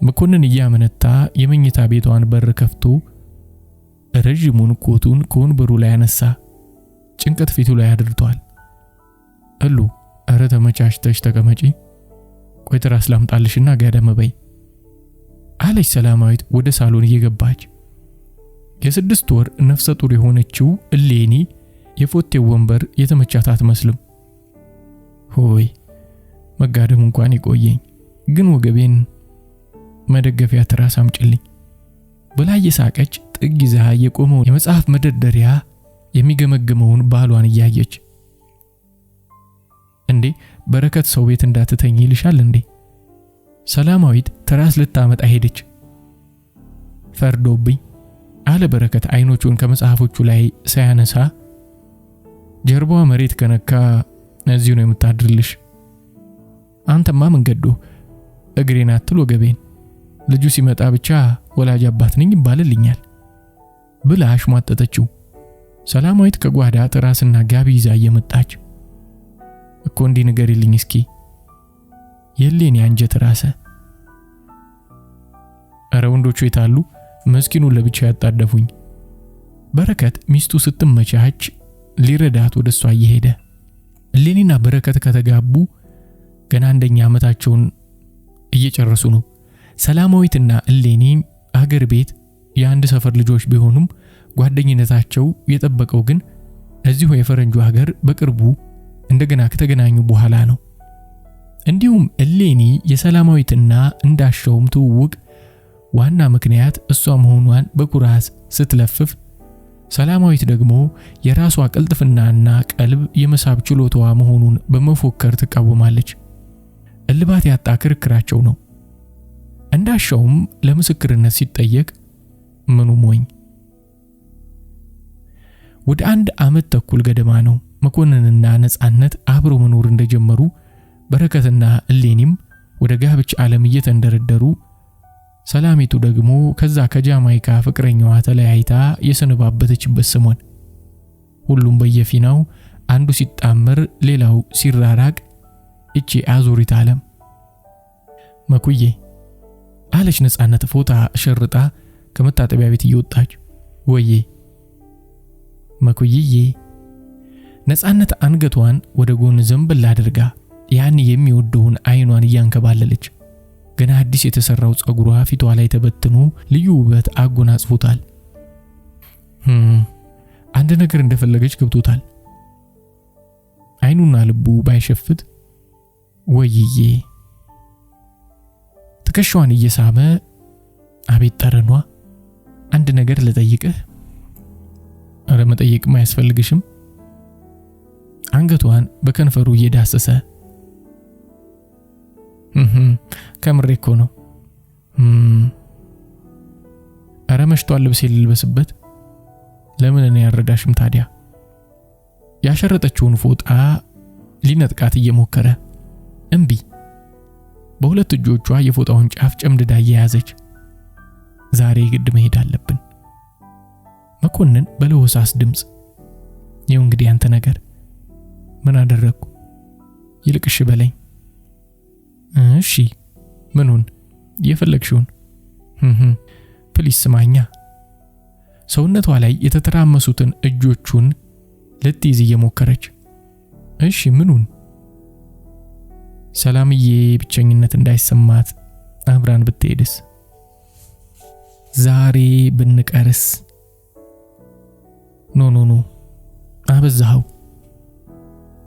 መኮንን እያመነታ የመኝታ ቤቷን በር ከፍቶ ረጅሙን ኮቱን ከወንበሩ ላይ አነሳ። ጭንቀት ፊቱ ላይ አድርቷል። እሉ አረ ተመቻችተሽ ተቀመጪ፣ ቆይ ትራስ ላምጣልሽና ጋደም በይ አለች ሰላማዊት ወደ ሳሎን እየገባች። የ6 ወር ነፍሰ ጡር የሆነችው እሌኒ የፎቴው ወንበር የተመቻት አትመስልም። ሆይ መጋደም እንኳን ይቆየኝ፣ ግን ወገቤን መደገፊያ ትራስ አምጪልኝ ብላ እየሳቀች ጥግ ይዛ የቆመው የመጽሐፍ መደርደሪያ የሚገመግመውን ባሏን እያየች እንዴ በረከት ሰው ቤት እንዳትተኝ ይልሻል እንዴ? ሰላማዊት ትራስ ልታመጣ ሄደች። ፈርዶብኝ አለ በረከት አይኖቹን ከመጽሐፎቹ ላይ ሳያነሳ። ጀርባዋ መሬት ከነካ እዚሁ ነው የምታድርልሽ። አንተማ መንገዶ እግሬን አትል ወገቤን፣ ልጁ ሲመጣ ብቻ ወላጅ አባት ነኝ ይባልልኛል ብላ አሽሟጠጠችው። ሰላማዊት ከጓዳ ትራስና ጋቢ ይዛ እየመጣች እኮ እንዲህ ንገሪልኝ እስኪ የሌኒ አንጀት ራሰ። አረ ወንዶቹ የታሉ? መስኪኑን ለብቻ ያጣደፉኝ። በረከት ሚስቱ ስትመቻች ሊረዳት ወደሷ እየሄደ። እሌኒና በረከት ከተጋቡ ገና አንደኛ ዓመታቸውን እየጨረሱ ነው። ሰላማዊትና እሌኒ አገር ቤት የአንድ ሰፈር ልጆች ቢሆኑም ጓደኝነታቸው የጠበቀው ግን እዚሁ የፈረንጁ ሀገር በቅርቡ እንደገና ከተገናኙ በኋላ ነው። እንዲሁም እሌኒ የሰላማዊትና እንዳሻውም ትውውቅ ዋና ምክንያት እሷ መሆኗን በኩራት ስትለፍፍ፣ ሰላማዊት ደግሞ የራሷ ቅልጥፍናና ቀልብ የመሳብ ችሎታዋ መሆኑን በመፎከር ትቃወማለች። እልባት ያጣ ክርክራቸው ነው። እንዳሻውም ለምስክርነት ሲጠየቅ ምኑ ሞኝ። ወደ 1 ዓመት ተኩል ገደማ ነው መኮንንና ነጻነት አብረው መኖር እንደጀመሩ በረከትና እሌኒም ወደ ጋብቻ ዓለም እየተንደረደሩ ሰላሚቱ ደግሞ ከዛ ከጃማይካ ፍቅረኛዋ ተለያይታ የሰነባበተችበት ሰሞን ሁሉም በየፊናው አንዱ ሲጣመር ሌላው ሲራራቅ እቺ አዙሪት ዓለም መኩዬ አለች ነጻነት ፎታ ሸርጣ ከመታጠቢያ ቤት እየወጣች። ወዬ መኩዬ ነጻነት አንገቷን ወደ ጎን ዘንበል አድርጋ ያን የሚወደውን አይኗን እያንከባለለች ገና አዲስ የተሰራው ጸጉሯ ፊቷ ላይ ተበትኖ ልዩ ውበት አጎናጽፎታል። አንድ ነገር እንደፈለገች ገብቶታል። አይኑና ልቡ ባይሸፍት ወይዬ ትከሻዋን እየሳመ አቤት ጠረኗ። አንድ ነገር ልጠይቅህ። አረ መጠየቅም አያስፈልግሽም። አንገቷን በከንፈሩ እየዳሰሰ ከምሬ እኮ ነው። አረ መሽቷል፣ ልብስ ልልበስበት። ለምን እኔ ያረዳሽም ታዲያ? ያሸረጠችውን ፎጣ ሊነጥቃት እየሞከረ እምቢ። በሁለት እጆቿ የፎጣውን ጫፍ ጨምድዳ እየያዘች ዛሬ ግድ መሄድ አለብን። መኮንን በለሆሳስ ድምጽ ይኸው እንግዲህ አንተ ነገር ምን አደረግኩ? ይልቅሽ በለኝ። እሺ ምኑን? የፈለግሽውን። ፕሊስ ስማኛ። ሰውነቷ ላይ የተተራመሱትን እጆቹን ልትይዝ እየሞከረች እሺ ምኑን? ሰላምዬ ብቸኝነት እንዳይሰማት አብራን ብትሄድስ? ዛሬ ብንቀርስ? ኖ አበዛኸው።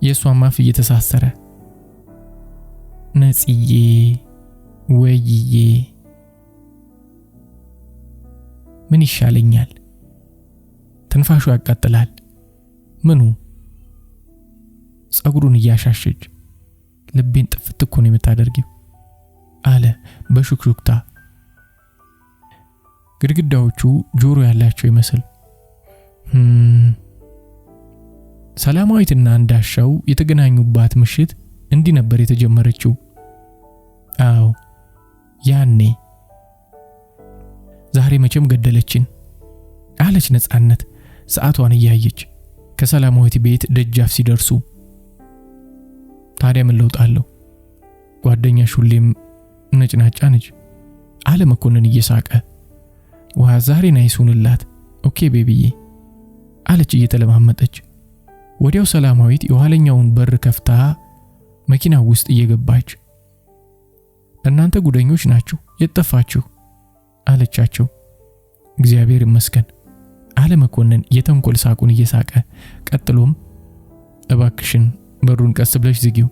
የሷም አፍ እየተሳሰረ ነጽዬ ወይዬ ምን ይሻለኛል? ትንፋሹ ያቃጥላል። ምኑ? ጸጉሩን እያሻሸች ልቤን ጥፍት እኮ ነው የምታደርጊው አለ በሹክሹክታ። ግድግዳዎቹ ጆሮ ያላቸው ይመስል ሰላማዊትና እንዳሻው የተገናኙባት ምሽት እንዲህ ነበር የተጀመረችው። አዎ ያኔ። ዛሬ መቼም ገደለችን አለች ነጻነት ሰዓቷን እያየች ከሰላማዊት ቤት ደጃፍ ሲደርሱ። ታዲያ ምን ለውጥ አለው? ጓደኛሽ ሁሌም ነጭናጫ ነች አለ መኮንን እየሳቀ። ዋ ዛሬ ናይሱንላት። ኦኬ ቤቢዬ አለች እየተለማመጠች። ወዲያው ሰላማዊት የኋለኛውን በር ከፍታ መኪናው ውስጥ እየገባች እናንተ ጉደኞች ናችሁ የጠፋችሁ አለቻቸው። እግዚአብሔር ይመስገን አለ መኮንን የተንኮል ሳቁን እየሳቀ። ቀጥሎም እባክሽን በሩን ቀስ ብለሽ ዝጊው።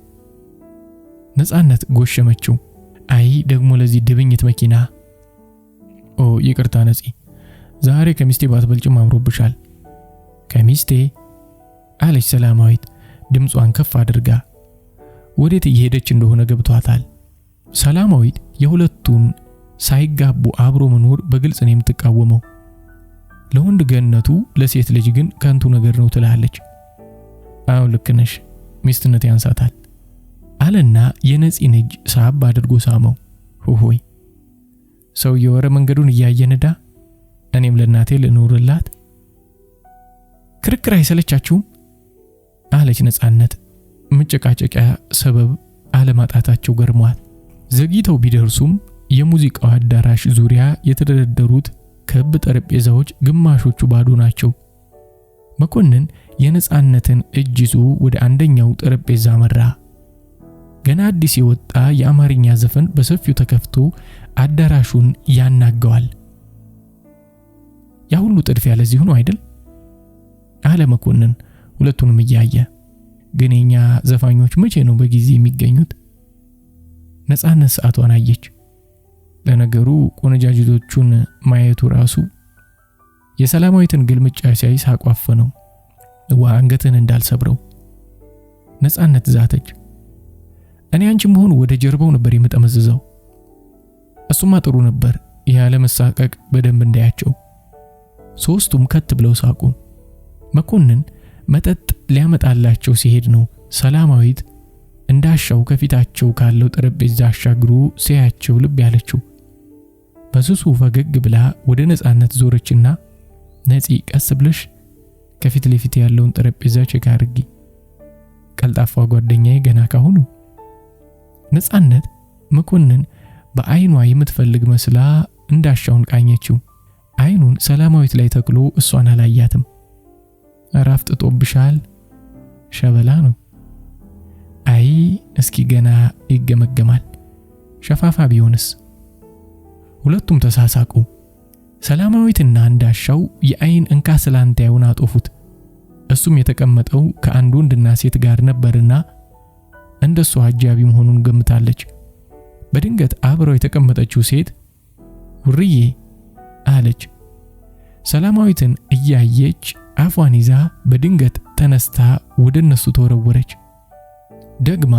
ነጻነት ጎሸመችው። አይ ደግሞ ለዚህ ድብኝት መኪና። ኦ ይቅርታ ነፂ፣ ዛሬ ከሚስቴ ባትበልጭም አምሮብሻል። ከሚስቴ አለች ሰላማዊት ድምጿን ከፍ አድርጋ። ወዴት እየሄደች እንደሆነ ገብቷታል። ሰላማዊት የሁለቱን ሳይጋቡ አብሮ መኖር በግልጽ ነው የምትቃወመው። ለወንድ ገነቱ ለሴት ልጅ ግን ከንቱ ነገር ነው ትላለች። አው ልክ ነሽ፣ ሚስትነት ያንሳታል አለና የነፂን እጅ ሳብ አድርጎ ሳመው። ሆይ ሰው የወረ መንገዱን እያየነዳ እኔም ለናቴ ልኖርላት። ክርክር አይሰለቻችሁም አለች ነጻነት መጨቃጨቂያ ሰበብ አለማጣታቸው ገርሟት። ዘግይተው ቢደርሱም የሙዚቃው አዳራሽ ዙሪያ የተደረደሩት ክብ ጠረጴዛዎች ግማሾቹ ባዶ ናቸው። መኮንን የነጻነትን እጅ ይዞ ወደ አንደኛው ጠረጴዛ መራ። ገና አዲስ የወጣ የአማርኛ ዘፈን በሰፊው ተከፍቶ አዳራሹን ያናጋዋል። ያ ሁሉ ጥድፊያ ለዚህ ሆኖ አይደል አለ መኮንን ሁለቱንም እያየ። ግን የኛ ዘፋኞች መቼ ነው በጊዜ የሚገኙት? ነጻነት ሰዓቷን አየች። ለነገሩ ቆነጃጅቶቹን ማየቱ ራሱ የሰላማዊትን ግልምጫ ሲያይ ሳቋፈነው። አንገትን እንዳልሰብረው ነጻነት ዛተች። እኔ አንቺም ሆነ ወደ ጀርባው ነበር የምጠመዝዘው። እሱማ ጥሩ ነበር ያለ መሳቀቅ በደንብ እንዳያቸው። ሶስቱም ከት ብለው ሳቁ። መኮንን መጠጥ ሊያመጣላቸው ሲሄድ ነው ሰላማዊት እንዳሻው ከፊታቸው ካለው ጠረጴዛ አሻግሮ ሲያያቸው ልብ ያለችው። በሱሱ ፈገግ ብላ ወደ ነጻነት ዞረችና ነፂ ቀስ ብለሽ ከፊት ለፊት ያለውን ጠረጴዛ ቼክ አድርጊ፣ ቀልጣፋ ጓደኛዬ ገና ካሁኑ። ነጻነት መኮንን በአይኗ የምትፈልግ መስላ እንዳሻውን ቃኘችው። አይኑን ሰላማዊት ላይ ተክሎ እሷን አላያትም። አራፍ ጥጦብሻል፣ ሸበላ ነው። አይ እስኪ ገና ይገመገማል፣ ሸፋፋ ቢሆንስ? ሁለቱም ተሳሳቁ። ሰላማዊትና እንዳሻው የአይን እንካ ስላንታዩን አጦፉት። እሱም የተቀመጠው ከአንድ ወንድና ሴት ጋር ነበርና እንደሱ አጃቢ መሆኑን ገምታለች። በድንገት አብረው የተቀመጠችው ሴት ውርዬ አለች። ሰላማዊትን እያየች አፏን ይዛ በድንገት ተነስታ ወደ እነሱ ተወረወረች። ደግማ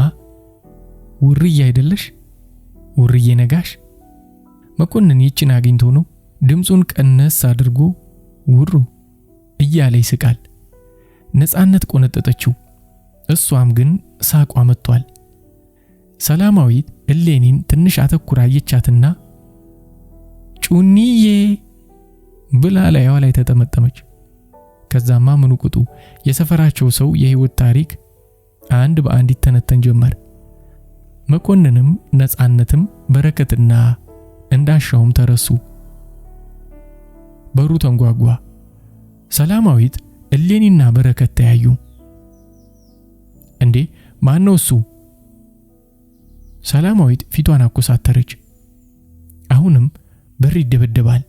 ውርዬ አይደለሽ? ውርዬ ነጋሽ? መኮንን ይችን አግኝቶ ነው ድምጹን ቀነስ አድርጎ ውሩ እያለ ይስቃል። ነጻነት ቆነጠጠችው። እሷም ግን ሳቋ መጥቷል። ሰላማዊት እሌኒን ትንሽ አተኩራ አየቻትና ጩኒዬ ብላ ላይዋ ላይ ተጠመጠመች። ከዛማ ምኑ ቁጡ የሰፈራቸው ሰው የህይወት ታሪክ አንድ በአንድ ይተነተን ጀመር። መኮንንም ነጻነትም በረከትና እንዳሻውም ተረሱ። በሩ ተንጓጓ። ሰላማዊት እሌኒና በረከት ተያዩ። እንዴ ማን ነው እሱ? ሰላማዊት ፊቷን አኮሳተረች። አሁንም በር ይደበደባል።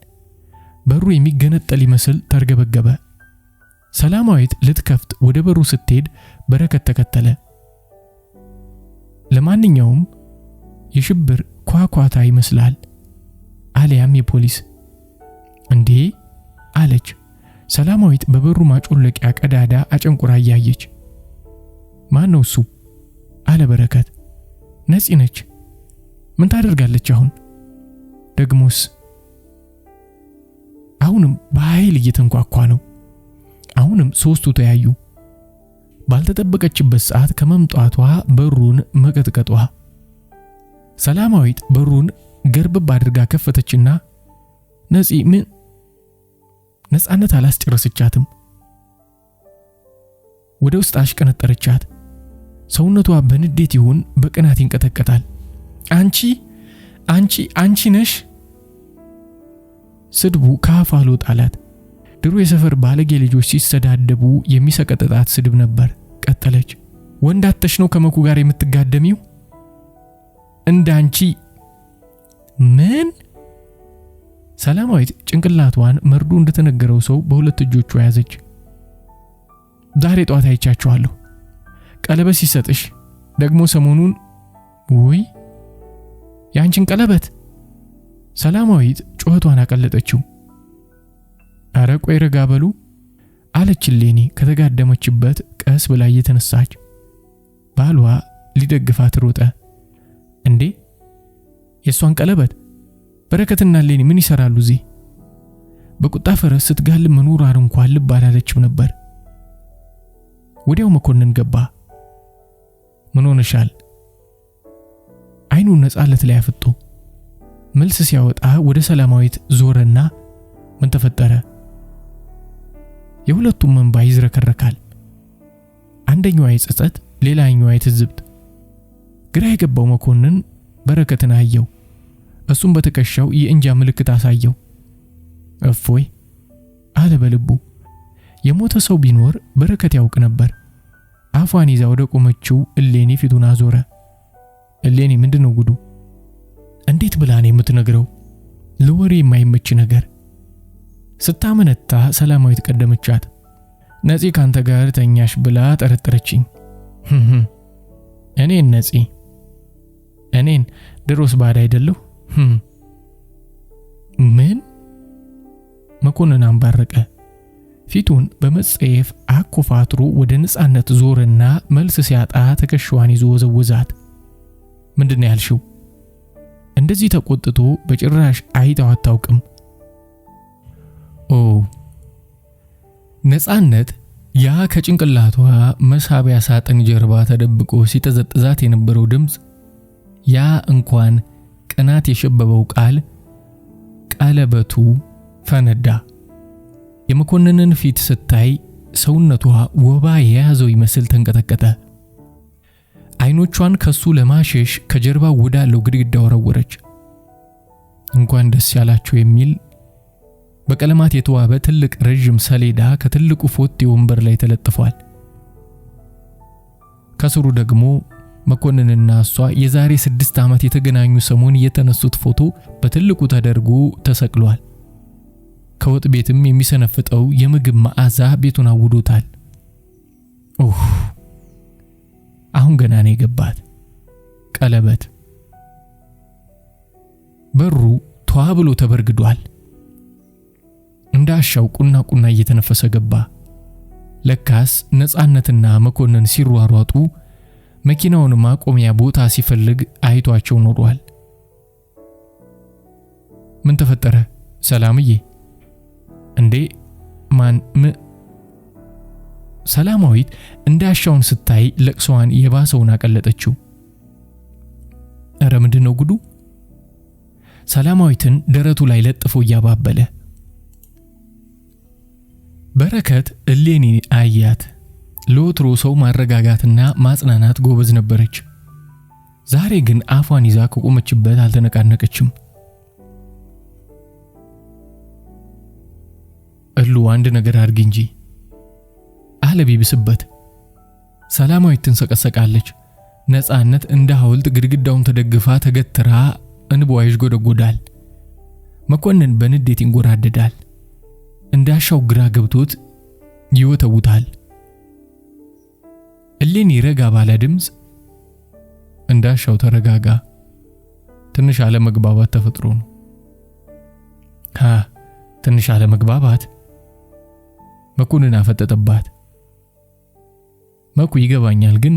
በሩ የሚገነጠል ይመስል ተርገበገበ። ሰላማዊት ልትከፍት ወደ በሩ ስትሄድ በረከት ተከተለ። ለማንኛውም የሽብር ኳኳታ ይመስላል፣ አሊያም የፖሊስ። እንዴ አለች ሰላማዊት በበሩ ማጮለቂያ ቀዳዳ አጨንቁራ እያየች። ማን ነው እሱ? አለ በረከት። ነፂ ነች። ምን ታደርጋለች አሁን? ደግሞስ? አሁንም በኃይል እየተንኳኳ ነው። አሁንም ሶስቱ ተያዩ። ባልተጠበቀችበት ሰዓት ከመምጣቷ በሩን መቀጥቀጧ። ሰላማዊት በሩን ገርበብ አድርጋ ከፈተችና ነፂ ምን? ነጻነት አላስጨረሰቻትም። ወደ ውስጥ አሽቀነጠረቻት። ሰውነቷ በንዴት ይሁን በቅናት ይንቀጠቀጣል። አንቺ ነሽ? ስድቡ ካፋ ጣላት። ድሮ የሰፈር ባለጌ ልጆች ሲሰዳደቡ የሚሰቀጥጣት ስድብ ነበር። ቀጠለች። ወንዳተሽ ነው ከመኩ ጋር የምትጋደሚው? እንዳንቺ ምን? ሰላማዊት ጭንቅላቷን መርዶ እንደተነገረው ሰው በሁለት እጆቿ ያዘች። ዛሬ ጧት አይቻችኋለሁ ቀለበት ሲሰጥሽ፣ ደግሞ ሰሞኑን ወይ ያንቺን ቀለበት። ሰላማዊት ጮህቷን አቀለጠችው። አረ ቆይ ረጋ በሉ አለች እሌኒ ከተጋደመችበት ቀስ ብላ እየተነሳች። ባሏ ሊደግፋት ሮጠ። እንዴ የሷን ቀለበት በረከትና እሌኒ ምን ይሰራሉ እዚህ? በቁጣ ፈረስ ስትጋልብ መኖሯን እንኳን ልብ አላለችም ነበር። ወዲያው መኮንን ገባ። ምን ሆነሻል? አይኑን ነጻነት ላይ አፍጦ መልስ ሲያወጣ ወደ ሰላማዊት ዞረና ምን ተፈጠረ? የሁለቱም እንባ ይዝረከረካል። አንደኛው የጸጸት ሌላኛው የትዝብት። ግራ የገባው መኮንን በረከትን አየው። እሱም በተከሻው የእንጃ ምልክት አሳየው። እፎይ አለ በልቡ። የሞተ ሰው ቢኖር በረከት ያውቅ ነበር። አፏን ይዛ ወደ ቆመችው እሌኒ ፊቱን አዞረ። እሌኒ ምንድነው ጉዱ? እንዴት ብላ ነው የምትነግረው? ለወሬ የማይመች ነገር። ስታመነታ ሰላማዊት ቀደመቻት። ነፂ ካንተ ጋር ተኛሽ ብላ ጠረጠረችኝ። እኔን ነፂ? እኔን ድሮስ ባዳ አይደለሁ? ምን? መኮንን አንባረቀ። ፊቱን በመጸየፍ አኮፋትሮ ወደ ነጻነት ዞረና መልስ ሲያጣ ተከሻዋን ይዞ ወዘወዛት። ምንድነው ያልሽው? እንደዚህ ተቆጥቶ በጭራሽ አይታው አታውቅም። ኦ ነጻነት ያ ከጭንቅላቷ መሳቢያ ሳጥን ጀርባ ተደብቆ ሲተዘጥዛት የነበረው ድምጽ፣ ያ እንኳን ቅናት የሸበበው ቃል ቀለበቱ ፈነዳ። የመኮንንን ፊት ስታይ ሰውነቷ ወባ የያዘው ይመስል ተንቀጠቀጠ። አይኖቿን ከሱ ለማሸሽ ከጀርባ ወዳለው ግድግዳ ወረወረች። እንኳን ደስ ያላችሁ የሚል በቀለማት የተዋበ ትልቅ ረጅም ሰሌዳ ከትልቁ ፎቴ ወንበር ላይ ተለጥፏል። ከስሩ ደግሞ መኮንንና እሷ የዛሬ 6 ዓመት የተገናኙ ሰሞን የተነሱት ፎቶ በትልቁ ተደርጎ ተሰቅሏል። ከወጥ ቤትም የሚሰነፍጠው የምግብ መዓዛ ቤቱን አውዶታል። አሁን ገና ነው የገባት ቀለበት። በሩ ቷ ብሎ ተበርግዷል። እንዳሻው ቁና እየተነፈሰ ገባ። ለካስ ነፃነትና መኮንን ሲሯሯጡ መኪናውን ማቆሚያ ቦታ ሲፈልግ አይቷቸው ኖሯል። ምን ተፈጠረ ሰላምዬ? እንዴ ማን ሰላማዊት እንዳሻውን ስታይ ለቅሷን የባሰውን አቀለጠችው። ኧረ ምንድነው ጉዱ? ሰላማዊትን ደረቱ ላይ ለጥፎ ያባበለ በረከት እሌኒ አያት። ለወትሮ ሰው ማረጋጋትና ማጽናናት ጎበዝ ነበረች። ዛሬ ግን አፏን ይዛ ከቆመችበት አልተነቃነቀችም። እሉ አንድ ነገር አድርግ እንጂ አለ ቢብስበት። ሰላማዊት ትንሰቀሰቃለች። ነፃነት እንደ ሐውልት ግድግዳውን ተደግፋ ተገትራ እንባዋ ይጎደጎዳል። መኮንን በንዴት ይንጎራደዳል። እንዳሻው ግራ ገብቶት ይወተውታል። እሌኒ ረጋ ባለ ድምፅ እንዳሻው ተረጋጋ፣ ትንሽ አለመግባባት ተፈጥሮ ነው። ትንሽ አለመግባባት? መኮንን አፈጠጠባት። መኩ ይገባኛል፣ ግን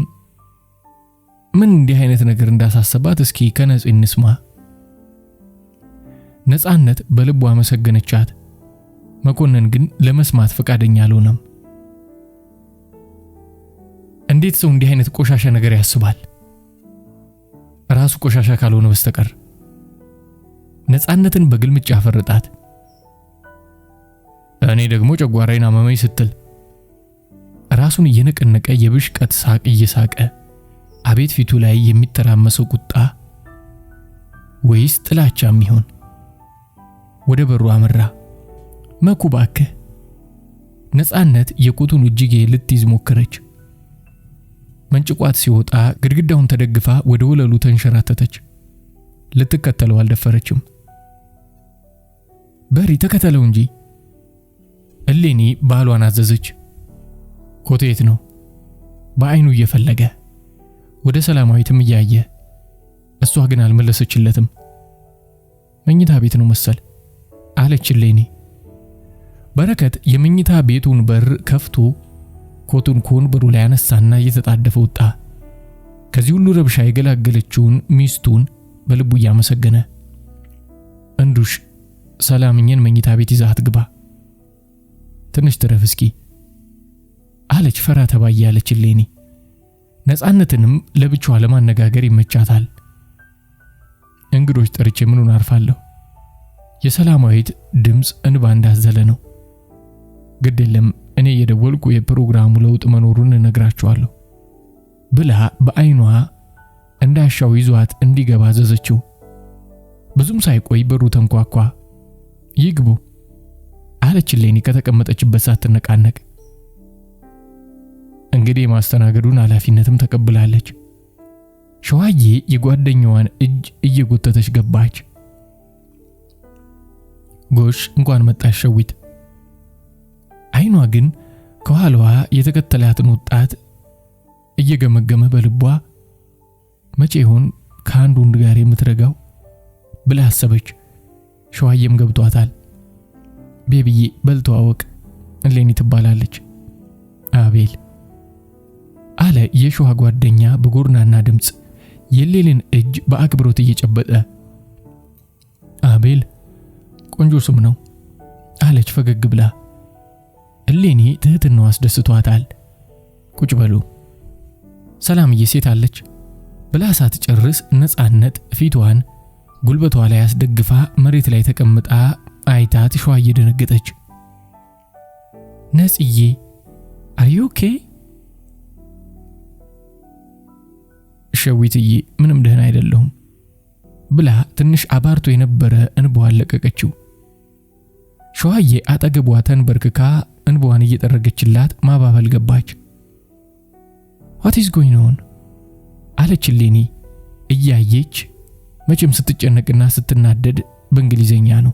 ምን እንዲህ አይነት ነገር እንዳሳሰባት እስኪ ከነጽ እንስማ። ነፃነት በልቧ አመሰገነቻት። መኮንን ግን ለመስማት ፈቃደኛ አልሆነም። እንዴት ሰው እንዲህ አይነት ቆሻሻ ነገር ያስባል? ራሱ ቆሻሻ ካልሆነ በስተቀር። ነፃነትን በግልምጫ አፈረጣት። እኔ ደግሞ ጨጓራዬን አመመኝ ስትል ራሱን እየነቀነቀ የብሽቀት ሳቅ እየሳቀ አቤት ፊቱ ላይ የሚተራመሰው ቁጣ ወይስ ጥላቻም ይሆን? ወደ በሩ አመራ። መኩ ባክህ። ነፃነት የቁቱን እጅጌ ልትይዝ ሞከረች። መንጭቋት ሲወጣ ግድግዳውን ተደግፋ ወደ ወለሉ ተንሸራተተች። ልትከተለው አልደፈረችም። በሪ ተከተለው እንጂ እሌኒ ባሏን አዘዘች። ኮቴት ነው በአይኑ እየፈለገ ወደ ሰላማዊትም እያየ። እሷ ግን አልመለሰችለትም። መኝታ ቤት ነው መሰል አለች እሌኒ። በረከት የመኝታ ቤቱን በር ከፍቶ ኮቱን ከወንበሩ ላይ አነሳና እየተጣደፈ ወጣ። ከዚህ ሁሉ ረብሻ የገላገለችውን ሚስቱን በልቡ እያመሰገነ እንዱሽ ሰላምኝን መኝታ ቤት ይዛት ግባ፣ ትንሽ ትረፍ እስኪ አለች ፈራ ተባ ያለች እሌኒ። ነፃነትንም ለብቻዋ ለማነጋገር ይመቻታል። እንግዶች ጠርቼ ምኑን አርፋለሁ? የሰላማዊት ድምፅ እንባ እንዳዘለ ነው። ግድ የለም እኔ የደወልኩ የፕሮግራሙ ለውጥ መኖሩን እነግራቸዋለሁ ብላ በአይኗ እንዳሻው ይዟት እንዲገባ አዘዘችው። ብዙም ሳይቆይ በሩ ተንኳኳ። ይግቡ አለች እሌኒ ከተቀመጠችበት ሳትነቃነቅ። እንግዲህ ማስተናገዱን ኃላፊነትም ተቀብላለች። ሸዋዬ የጓደኛዋን እጅ እየጎተተች ገባች። ጎሽ እንኳን መጣሽ ሸዊት። አይኗ ግን ከኋላዋ የተከተላትን ወጣት እየገመገመ በልቧ መቼ ይሆን ከአንዱ ወንድ ጋር የምትረጋው ብላ አሰበች። ሸዋዬም ገብቷታል። ቤቢዬ በልተዋወቅ እሌኒ ትባላለች። አቤል አለ የሸዋ ጓደኛ በጎርናና ድምፅ የሌሊን እጅ በአክብሮት እየጨበጠ። አቤል ቆንጆ ስም ነው አለች ፈገግ ብላ። እሌኒ ትህትናው አስደስቷታል። ቁጭ በሉ። ሰላምዬ ሴት አለች ብላ ሳትጨርስ ነፃነት ፊቷን ጉልበቷ ላይ አስደግፋ መሬት ላይ ተቀምጣ አይታት ሸዋዬ ደነገጠች። ነጽዬ አር ዩ ኦኬ? ሸዊትዬ ምንም ደህና አይደለሁም ብላ ትንሽ አባርቶ የነበረ እንባዋን ለቀቀችው። ሸዋዬ አጠገቧ ተንበርክካ እንባዋን እየጠረገችላት ማባበል ገባች። What is going on? አለች ሌኒ እያየች። መቼም ስትጨነቅና ስትናደድ በእንግሊዘኛ ነው።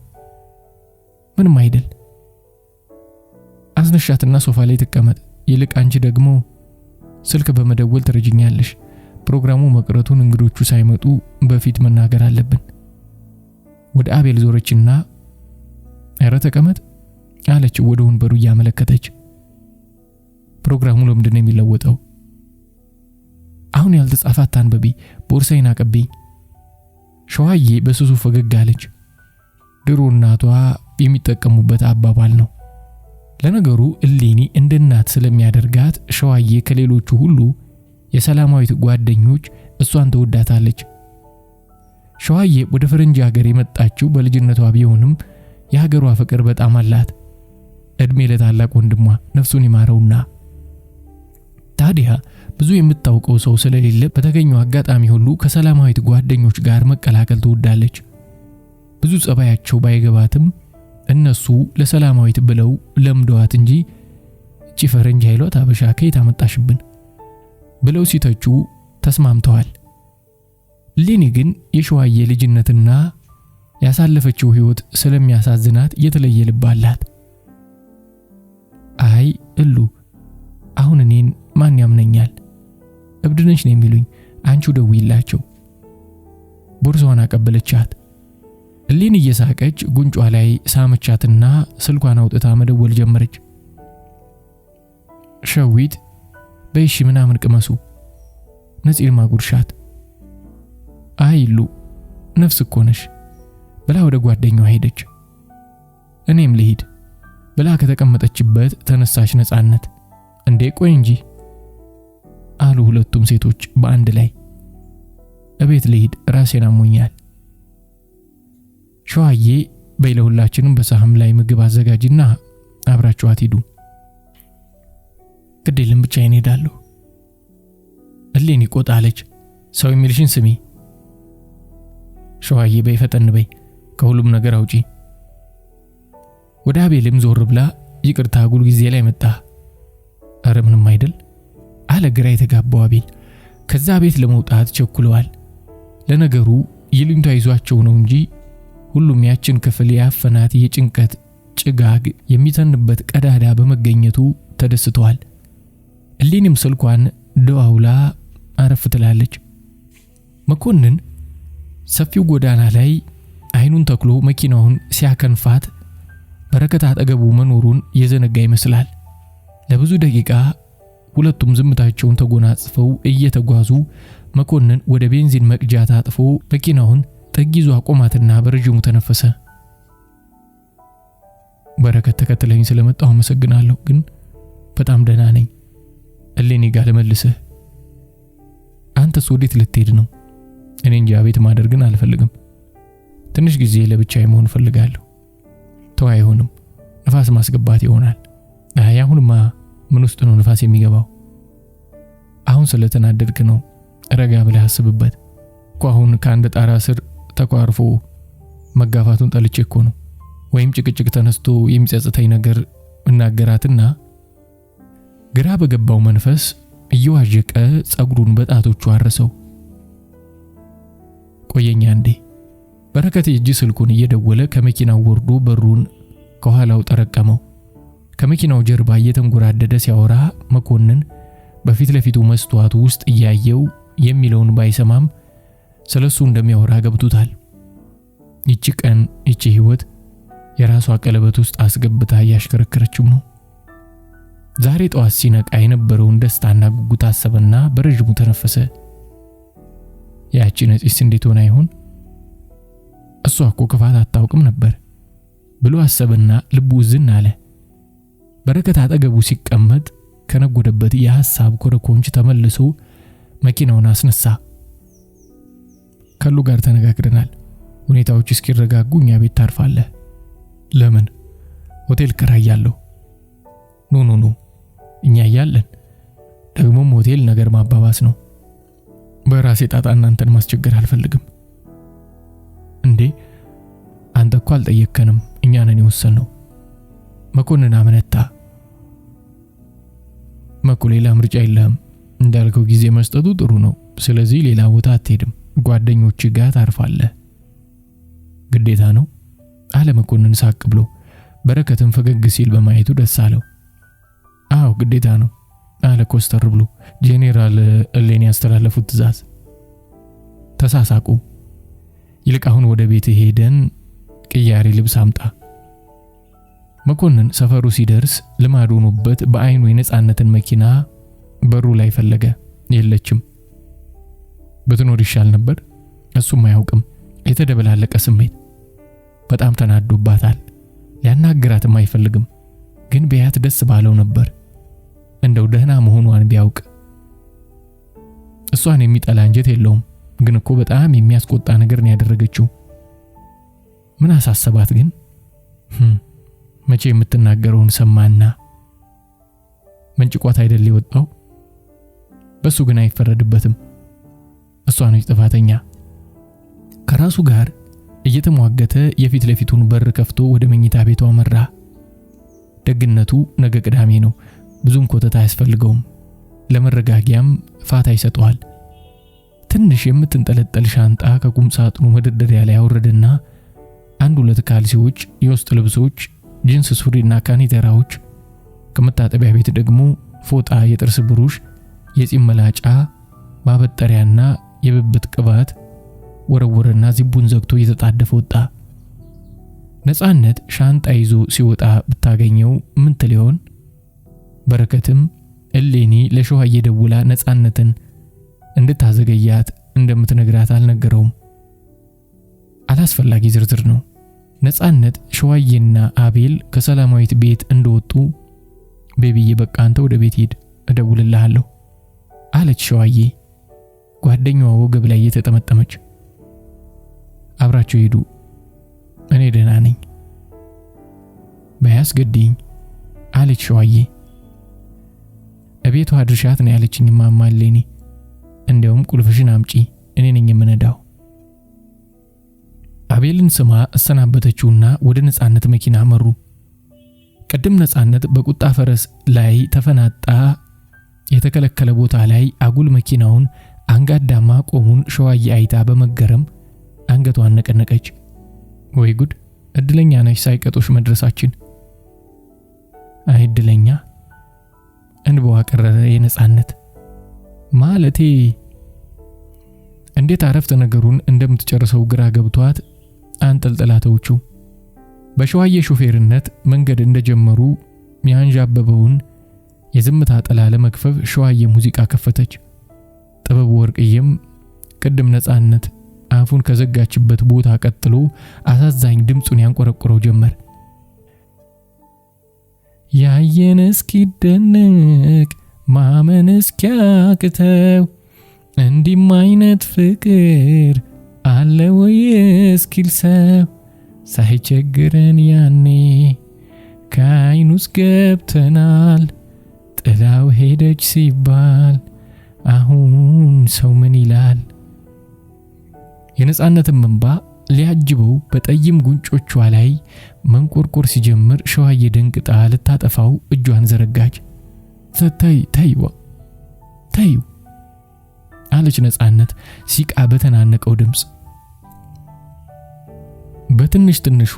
ምንም አይደል። አዝነሻትና ሶፋ ላይ ተቀመጥ። ይልቅ አንቺ ደግሞ ስልክ በመደወል ትረጅኛለሽ። ፕሮግራሙ መቅረቱን እንግዶቹ ሳይመጡ በፊት መናገር አለብን። ወደ አቤል ዞረችና አረ ተቀመጥ አለች ወደ ወንበሩ እያመለከተች። ፕሮግራሙ ለምንድን ነው የሚለወጠው? አሁን ያልተጻፋት አንብቢ፣ ቦርሳዬን አቀብኝ። ሸዋዬ በስሱ ፈገግ አለች። ድሮ እናቷ የሚጠቀሙበት አባባል ነው። ለነገሩ እሌኒ እንደ እናት ስለሚያደርጋት ሸዋዬ ከሌሎቹ ሁሉ የሰላማዊት ጓደኞች እሷን ተወዳታለች። ሸዋዬ ወደ ፈረንጅ ሀገር የመጣችው በልጅነቷ ቢሆንም የሀገሯ ፍቅር በጣም አላት። እድሜ ለታላቅ ወንድሟ ነፍሱን ይማረውና። ታዲያ ብዙ የምታውቀው ሰው ስለሌለ በተገኘው አጋጣሚ ሁሉ ከሰላማዊት ጓደኞች ጋር መቀላቀል ትወዳለች። ብዙ ጸባያቸው ባይገባትም እነሱ ለሰላማዊት ብለው ለምደዋት እንጂ እቺ ፈረንጅ ኃይሏት አበሻ ከየት አመጣሽብን ብለው ሲተቹ ተስማምተዋል። ሌኒ ግን የሸዋዬ ልጅነትና ያሳለፈችው ህይወት ስለሚያሳዝናት የተለየ ልብ አላት። አይ እሉ አሁን እኔን ማን ያምነኛል? እብድነሽ ነው የሚሉኝ። አንቺው ደውይላቸው። ቦርሳዋን አቀበለቻት። ሌኒ እየሳቀች ጉንጯ ላይ ሳመቻትና ስልኳን አውጥታ መደወል ጀመረች። ሸዊት በይሽ ምናምን ቅመሱ ነጽር ማጉርሻት። አይሉ ነፍስ እኮ ነሽ ብላ ወደ ጓደኛዋ ሄደች። እኔም ልሂድ ብላ ከተቀመጠችበት ተነሳች ነጻነት። እንዴ ቆይ እንጂ አሉ ሁለቱም ሴቶች በአንድ ላይ። እቤት ልሂድ ራሴን አሞኛል። ሸዋዬ በይለሁላችንም በሳህም ላይ ምግብ አዘጋጅና አብራችኋት ሂዱ። ግዴለም ብቻዬን ሄዳለሁ። እሌኒ ቆጣለች። ሰው የሚልሽን ስሚ። ሸዋዬ በይፈጠን በይ፣ ከሁሉም ነገር አውጪ። ወደ አቤልም ዞር ብላ ይቅርታ ጉል ጊዜ ላይ መጣ። አረ ምንም አይደል አለ ግራ የተጋባው አቤል። ከዛ ቤት ለመውጣት ቸኩለዋል። ለነገሩ ይልንታ ይዟቸው ነው እንጂ ሁሉም ያችን ክፍል ያፈናት የጭንቀት ጭጋግ የሚተንበት ቀዳዳ በመገኘቱ ተደስተዋል። እሌኒም ስልኳን ደዋውላ አረፍ ትላለች። መኮንን ሰፊው ጎዳና ላይ አይኑን ተክሎ መኪናውን ሲያከንፋት በረከት አጠገቡ መኖሩን የዘነጋ ይመስላል። ለብዙ ደቂቃ ሁለቱም ዝምታቸውን ተጎናጽፈው እየተጓዙ መኮንን ወደ ቤንዚን መቅጃ ታጥፎ መኪናውን ጠጊዞ አቆማትና በረጅሙ ተነፈሰ። በረከት ተከትለኝ ስለመጣው አመሰግናለሁ፣ ግን በጣም ደህና ነኝ። እሌኒ ጋር ልመልስህ። አንተስ ወዴት ልትሄድ ነው? እኔ እንጃ፣ ቤት ማደርግን አልፈልግም። ትንሽ ጊዜ ለብቻዬ መሆን ፈልጋለሁ። ተው አይሆንም፣ ንፋስ ማስገባት ይሆናል። አይ አሁንማ ምን ውስጥ ነው ንፋስ የሚገባው? አሁን ስለተናደድክ ነው። ረጋ ብለህ አስብበት እኮ። አሁን ከአንድ ጣራ ስር ተቋርፎ መጋፋቱን ጠልቼ እኮ ነው። ወይም ጭቅጭቅ ተነስቶ የሚጸጽተኝ ነገር እናገራትና ግራ በገባው መንፈስ እየዋዠቀ ጸጉሩን በጣቶቹ አረሰው። ቆየኛ እንዴ። በረከት እጅ ስልኩን እየደወለ ከመኪናው ወርዶ በሩን ከኋላው ጠረቀመው። ከመኪናው ጀርባ እየተንጎራደደ ሲያወራ መኮንን በፊት ለፊቱ መስተዋቱ ውስጥ እያየው የሚለውን ባይሰማም ስለሱ እንደሚያወራ ገብቶታል። ይቺ ቀን ይቺ ህይወት የራሷ ቀለበት ውስጥ አስገብታ ያሽከረከረችው ነው። ዛሬ ጠዋት ሲነቃ የነበረውን ደስታና ጉጉት አሰበና በረጅሙ ተነፈሰ። ያቺ ነጽስ እንዴት ሆና ይሆን? እሷ እኮ ክፋት አታውቅም ነበር ብሎ አሰበና ልቡ ዝን አለ። በረከት አጠገቡ ሲቀመጥ ከነጎደበት የሐሳብ ኮረኮንች ተመልሶ መኪናውን አስነሳ። ከሉ ጋር ተነጋግረናል። ሁኔታዎች እስኪረጋጉ እኛ ቤት ታርፋለህ። ለምን? ሆቴል ከራያለሁ። ኖ እኛ ያለን ደግሞም ሆቴል ነገር ማባባስ ነው። በራሴ ጣጣ እናንተን ማስቸገር አልፈልግም። እንዴ አንተ እኮ አልጠየከንም፣ እኛ ነን የወሰንነው። መኮንን አመነታ። ሌላ ምርጫ የለህም። እንዳልከው ጊዜ መስጠቱ ጥሩ ነው። ስለዚህ ሌላ ቦታ አትሄድም፣ ጓደኞች ጋር ታርፋለህ። ግዴታ ነው አለ መኮንን ሳቅ ብሎ። በረከትን ፈገግ ሲል በማየቱ ደስ አለው። አዎ ግዴታ ነው አለ ኮስተር ብሎ። ጄኔራል እሌኒ ያስተላለፉት ትዕዛዝ። ተሳሳቁ። ይልቅ አሁን ወደ ቤት ሄደን ቅያሪ ልብስ አምጣ። መኮንን ሰፈሩ ሲደርስ ልማዱ ሆኖበት በአይኑ የነጻነትን መኪና በሩ ላይ ፈለገ። የለችም። በትኖር ይሻል ነበር። እሱም አያውቅም። የተደበላለቀ ስሜት። በጣም ተናዶባታል። ሊያናግራትም አይፈልግም። ግን ቢያት ደስ ባለው ነበር። እንደው ደህና መሆኗን ቢያውቅ። እሷን የሚጠላ እንጀት የለውም። ግን እኮ በጣም የሚያስቆጣ ነገር ነው ያደረገችው። ምን አሳሰባት ግን? መቼ የምትናገረውን ሰማና መንጭቋት አይደል የወጣው? በሱ ግን አይፈረድበትም። እሷ ነች ጥፋተኛ። ከራሱ ጋር እየተሟገተ የፊት ለፊቱን በር ከፍቶ ወደ መኝታ ቤቷ መራ። ደግነቱ ነገ ቅዳሜ ነው። ብዙም ኮተታ አያስፈልገውም። ለመረጋጊያም ፋታ ይሰጠዋል። ትንሽ የምትንጠለጠል ሻንጣ ከቁም ሳጥኑ መደርደሪያ ላይ አወረደና አንድ ሁለት ካልሲዎች፣ የውስጥ ልብሶች፣ ጂንስ ሱሪና ካኒተራዎች፣ ከመታጠቢያ ቤት ደግሞ ፎጣ፣ የጥርስ ብሩሽ፣ የጺም መላጫ፣ ማበጠሪያና የብብት ቅባት ወረወረና ዚቡን ዘግቶ እየተጣደፈ ወጣ። ነጻነት ሻንጣ ይዞ ሲወጣ ብታገኘው ምን ትል ይሆን? በረከትም እሌኒ ለሸዋዬ ደውላ ነጻነትን እንድታዘገያት እንደምትነግራት አልነገረውም። አላስፈላጊ ዝርዝር ነው። ነጻነት ሸዋዬና አቤል ከሰላማዊት ቤት እንደወጡ ቤቢዬ በቃ አንተ ወደ ቤት ሂድ፣ እደውልልሃለሁ አለች ሸዋዬ ጓደኛዋ ወገብ ላይ እየተጠመጠመች። አብራቸው ሄዱ። እኔ ደህና ነኝ። ባያስገድኝ አለች ሸዋዬ። እቤቷ አድርሻት ነው ያለችኝ ማማ እሌኒ። እንደውም ቁልፍሽን አምጪ፣ እኔ ነኝ የምነዳው። አቤልን ስማ አሰናበተችውና ወደ ነጻነት መኪና መሩ። ቀደም ነጻነት በቁጣ ፈረስ ላይ ተፈናጣ የተከለከለ ቦታ ላይ አጉል መኪናውን አንጋዳማ ቆሙን ሸዋዬ አይታ በመገረም አንገቷን ነቀነቀች። ወይ ጉድ! እድለኛ ነሽ ሳይቀጦሽ መድረሳችን። አይ እድለኛ! እንባዋ ቀረረ የነጻነት። ማለቴ እንዴት አረፍተ ነገሩን እንደምትጨርሰው ግራ ገብቷት አንጠልጥላተውቹ። በሸዋዬ ሹፌርነት መንገድ እንደጀመሩ ያንዣበበውን የዝምታ ጥላ ለመክፈፍ ሸዋዬ ሙዚቃ ከፈተች። ጥበብ ወርቅዬም ቅድም ነጻነት አፉን ከዘጋችበት ቦታ ቀጥሎ አሳዛኝ ድምጹን ያንቆረቆረው ጀመር። ያየን እስኪደነቅ ማመን እስኪያቅተው እንዲህም አይነት ፍቅር አለ ወይ እስኪል ሰው ሳይቸግረን ያኔ ከዓይኑስ ገብተናል ጥላው ሄደች ሲባል አሁን ሰው ምን ይላል? የነጻነትን እንባ ሊያጅበው በጠይም ጉንጮቿ ላይ መንቆርቆር ሲጀምር ሸዋዬ ደንቅጣ ልታጠፋው እጇን ዘረጋች። ተይው አለች ነጻነት ሲቃ በተናነቀው ድምጽ። በትንሽ ትንሹ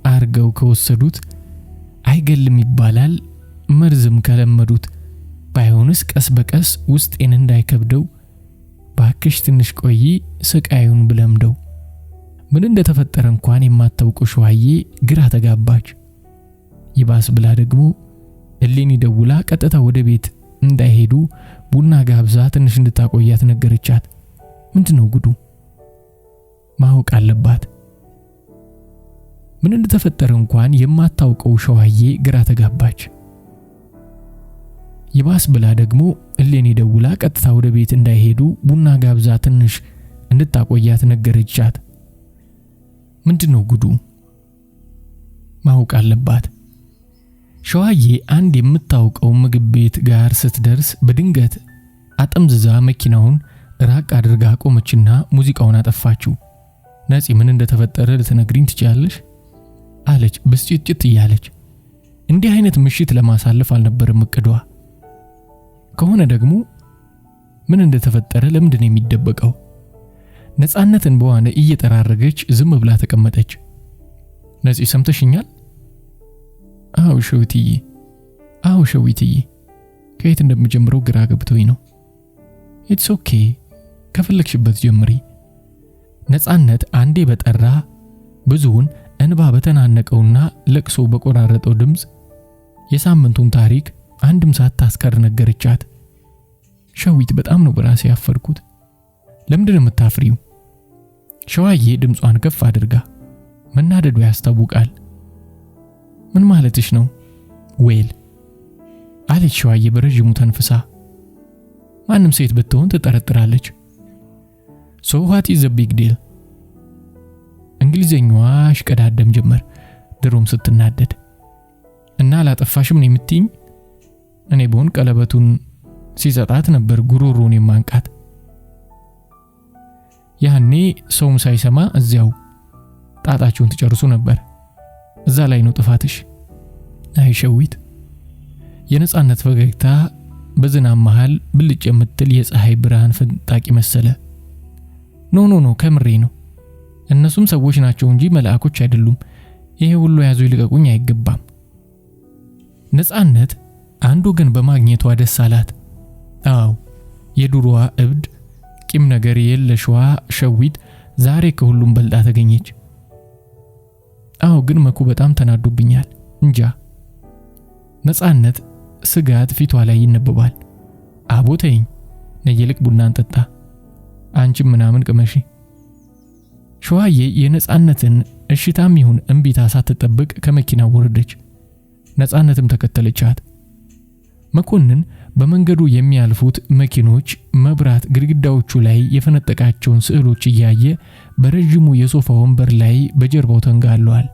አርገው ከወሰዱት አይገልም ይባላል፣ መርዝም ከለመዱት። ባይሆንስ ቀስ በቀስ ውስጤን እንዳይከብደው ባክሽ ትንሽ ቆይ ስቃዩን ብለምደው። ምን እንደተፈጠረ እንኳን የማታውቀው ሸዋዬ ግራ ተጋባች። ይባስ ብላ ደግሞ እሌኒ ደውላ ቀጥታ ወደ ቤት እንዳይሄዱ ቡና ጋብዛ ትንሽ እንድታቆያት ነገረቻት። ምንድነው ጉዱ? ማወቅ አለባት። ምን እንደተፈጠረ እንኳን የማታውቀው ሸዋዬ ግራ ተጋባች። ይባስ ብላ ደግሞ እሌኒ ደውላ ቀጥታ ወደ ቤት እንዳይሄዱ ቡና ጋብዛ ትንሽ እንድታቆያት ነገረቻት። ምንድነው ጉዱ? ማወቅ አለባት። ሸዋዬ አንድ የምታውቀው ምግብ ቤት ጋር ስትደርስ በድንገት አጠምዝዛ መኪናውን ራቅ አድርጋ ቆመችና ሙዚቃውን አጠፋችው። ነፂ ምን እንደተፈጠረ ልትነግሪኝ ትችያለሽ? አለች ብስጭት እያለች። እንዲህ አይነት ምሽት ለማሳለፍ አልነበረም እቅዷ። ከሆነ ደግሞ ምን እንደተፈጠረ ለምንድን የሚደበቀው? ነፃነትን በዋነ እየጠራረገች ዝም ብላ ተቀመጠች። ነፂ ሰምተሽኛል? አዎ ሸዊትዬ፣ ከየት እንደምጀምረው ግራ ገብቶኝ ነው። ኢትስ ኦኬ፣ ከፈለግሽበት ጀምሪ። ነፃነት አንዴ በጠራ ብዙውን እንባ በተናነቀውና ለቅሶ በቆራረጠው ድምፅ የሳምንቱን ታሪክ አንድም ሳታስቀር ነገረቻት። ሸዊት በጣም ነው በራሴ ያፈርኩት። ለምንድን ነው የምታፍሪው? ሸዋዬ ድምጿን ከፍ አድርጋ። መናደዱ ያስታውቃል። ምን ማለትሽ ነው? ዌል አለች ሸዋዬ በረጅሙ ተንፍሳ። ማንም ሴት ብትሆን ትጠረጥራለች። So what is the big deal? እንግሊዘኛዋ ሽቀዳደም ጀመር ድሮም ስትናደድ። እና ላጠፋሽም ነው የምትይኝ? እኔ በሆን ቀለበቱን ሲሰጣት ነበር ጉሮሮን የማንቃት። ያኔ ሰውም ሳይሰማ እዚያው ጣጣችሁን ትጨርሱ ነበር። እዛ ላይ ነው ጥፋትሽ። አይ ሸዊት። የነፃነት ፈገግታ በዝናብ መሃል ብልጭ የምትል የፀሐይ ብርሃን ፍንጣቂ መሰለ። ኖ ከምሬ ነው። እነሱም ሰዎች ናቸው እንጂ መላእክቶች አይደሉም። ይሄ ሁሉ ያዙ ይልቀቁኝ አይገባም። ነፃነት አንዱ ግን በማግኘቷ ደስ አላት። አዎ የዱሮዋ እብድ ቂም ነገር የለሽዋ ሸዊት ዛሬ ከሁሉም በልጣ ተገኘች። አዎ ግን መኩ በጣም ተናዶብኛል እንጃ። ነፃነት ስጋት ፊቷ ላይ ይነበባል። አቦተኝ ነይልቅ ቡና እንጠጣ፣ አንቺም ምናምን ቅመሺ። ሸዋዬ የነፃነትን እሽታም ይሁን እንቢታ ሳትጠብቅ ከመኪናው ወረደች። ነፃነትም ተከተለቻት። መኮንን በመንገዱ የሚያልፉት መኪኖች መብራት ግድግዳዎቹ ላይ የፈነጠቃቸውን ስዕሎች እያየ በረጅሙ የሶፋ ወንበር ላይ በጀርባው ተንጋሏል።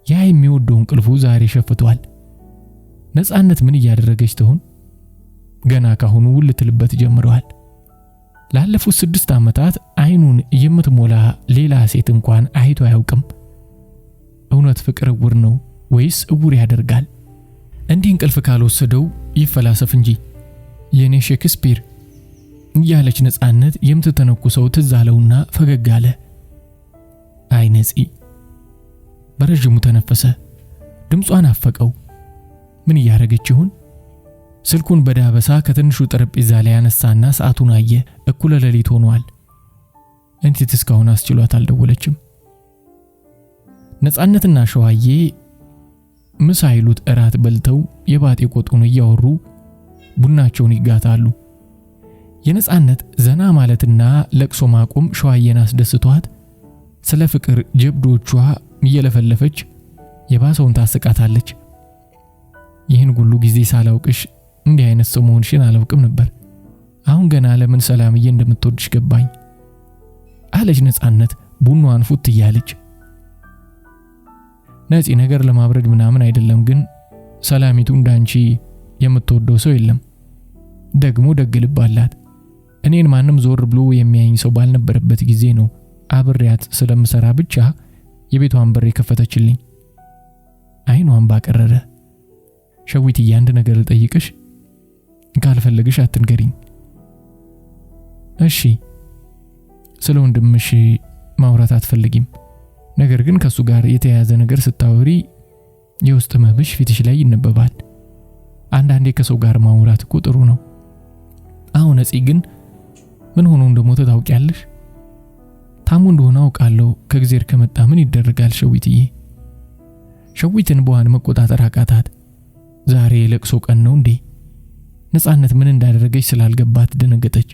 ያ የሚወደው እንቅልፉ ዛሬ ሸፍቷል። ነፃነት ምን እያደረገች ትሆን? ገና ካሁኑ ልትልበት ጀምሯል። ላለፉት 6 ዓመታት አይኑን የምትሞላ ሌላ ሴት እንኳን አይቶ አያውቅም። እውነት ፍቅር ዕውር ነው ወይስ ዕውር ያደርጋል? እንዲህ እንቅልፍ ካልወሰደው ይፈላሰፍ እንጂ የኔ ሼክስፒር ያለች ነፃነት የምትተነኩሰው ትዝ አለውና ፈገግ አለ። አይ ነፂ። በረጅሙ ተነፈሰ። ድምጿን አፈቀው። ምን እያደረገች ይሆን? ስልኩን በዳበሳ ከትንሹ ጠረጴዛ ላይ ያነሳና ሰዓቱን አየ። እኩለ ሌሊት ሆኗል። እንዴት እስካሁን አስችሏት አልደወለችም? ነፃነትና ሸዋዬ ምሳ ይሉት እራት በልተው የባጤ ቆጡን እያወሩ ቡናቸውን ይጋታሉ። የነፃነት ዘና ማለትና ለቅሶ ማቆም ሸዋዬን አስደስቷት ስለ ፍቅር ጀብዶቿ እየለፈለፈች የባሰውን ታስቃታለች። ይህን ሁሉ ጊዜ ሳላውቅሽ እንዲህ አይነት ሰው መሆንሽን አላውቅም ነበር። አሁን ገና ለምን ሰላምዬ እንደምትወድሽ ገባኝ አለች ነፃነት ቡናዋን ፉት እያለች። ነፂ ነገር ለማብረድ ምናምን አይደለም፣ ግን ሰላሚቱ እንዳንቺ የምትወደው ሰው የለም። ደግሞ ደግ ልብ አላት። እኔን ማንም ዞር ብሎ የሚያየኝ ሰው ባልነበረበት ጊዜ ነው አብሬያት ስለምሰራ ብቻ የቤቷን በር የከፈተችልኝ። አይኗን ባቀረረ። ሸዊትዬ አንድ ነገር ልጠይቅሽ፣ ካልፈለግሽ አትንገሪኝ። እሺ። ስለ ወንድምሽ ማውራት አትፈልጊም? ነገር ግን ከሱ ጋር የተያያዘ ነገር ስታወሪ የውስጥ መብሽ ፊትሽ ላይ ይነበባል። አንዳንዴ ከሰው ጋር ማውራት እኮ ጥሩ ነው። አሁን ነፂ ግን ምን ሆኖ እንደሞተ ታውቂያለሽ? ታሙ እንደሆነ አውቃለሁ። ከጊዜር ከመጣ ምን ይደረጋል ሸዊትዬ? ሸዊትን በዋን መቆጣጠር አቃታት። ዛሬ ለቅሶ ቀን ነው እንዴ? ነፃነት ምን እንዳደረገች ስላልገባት ደነገጠች።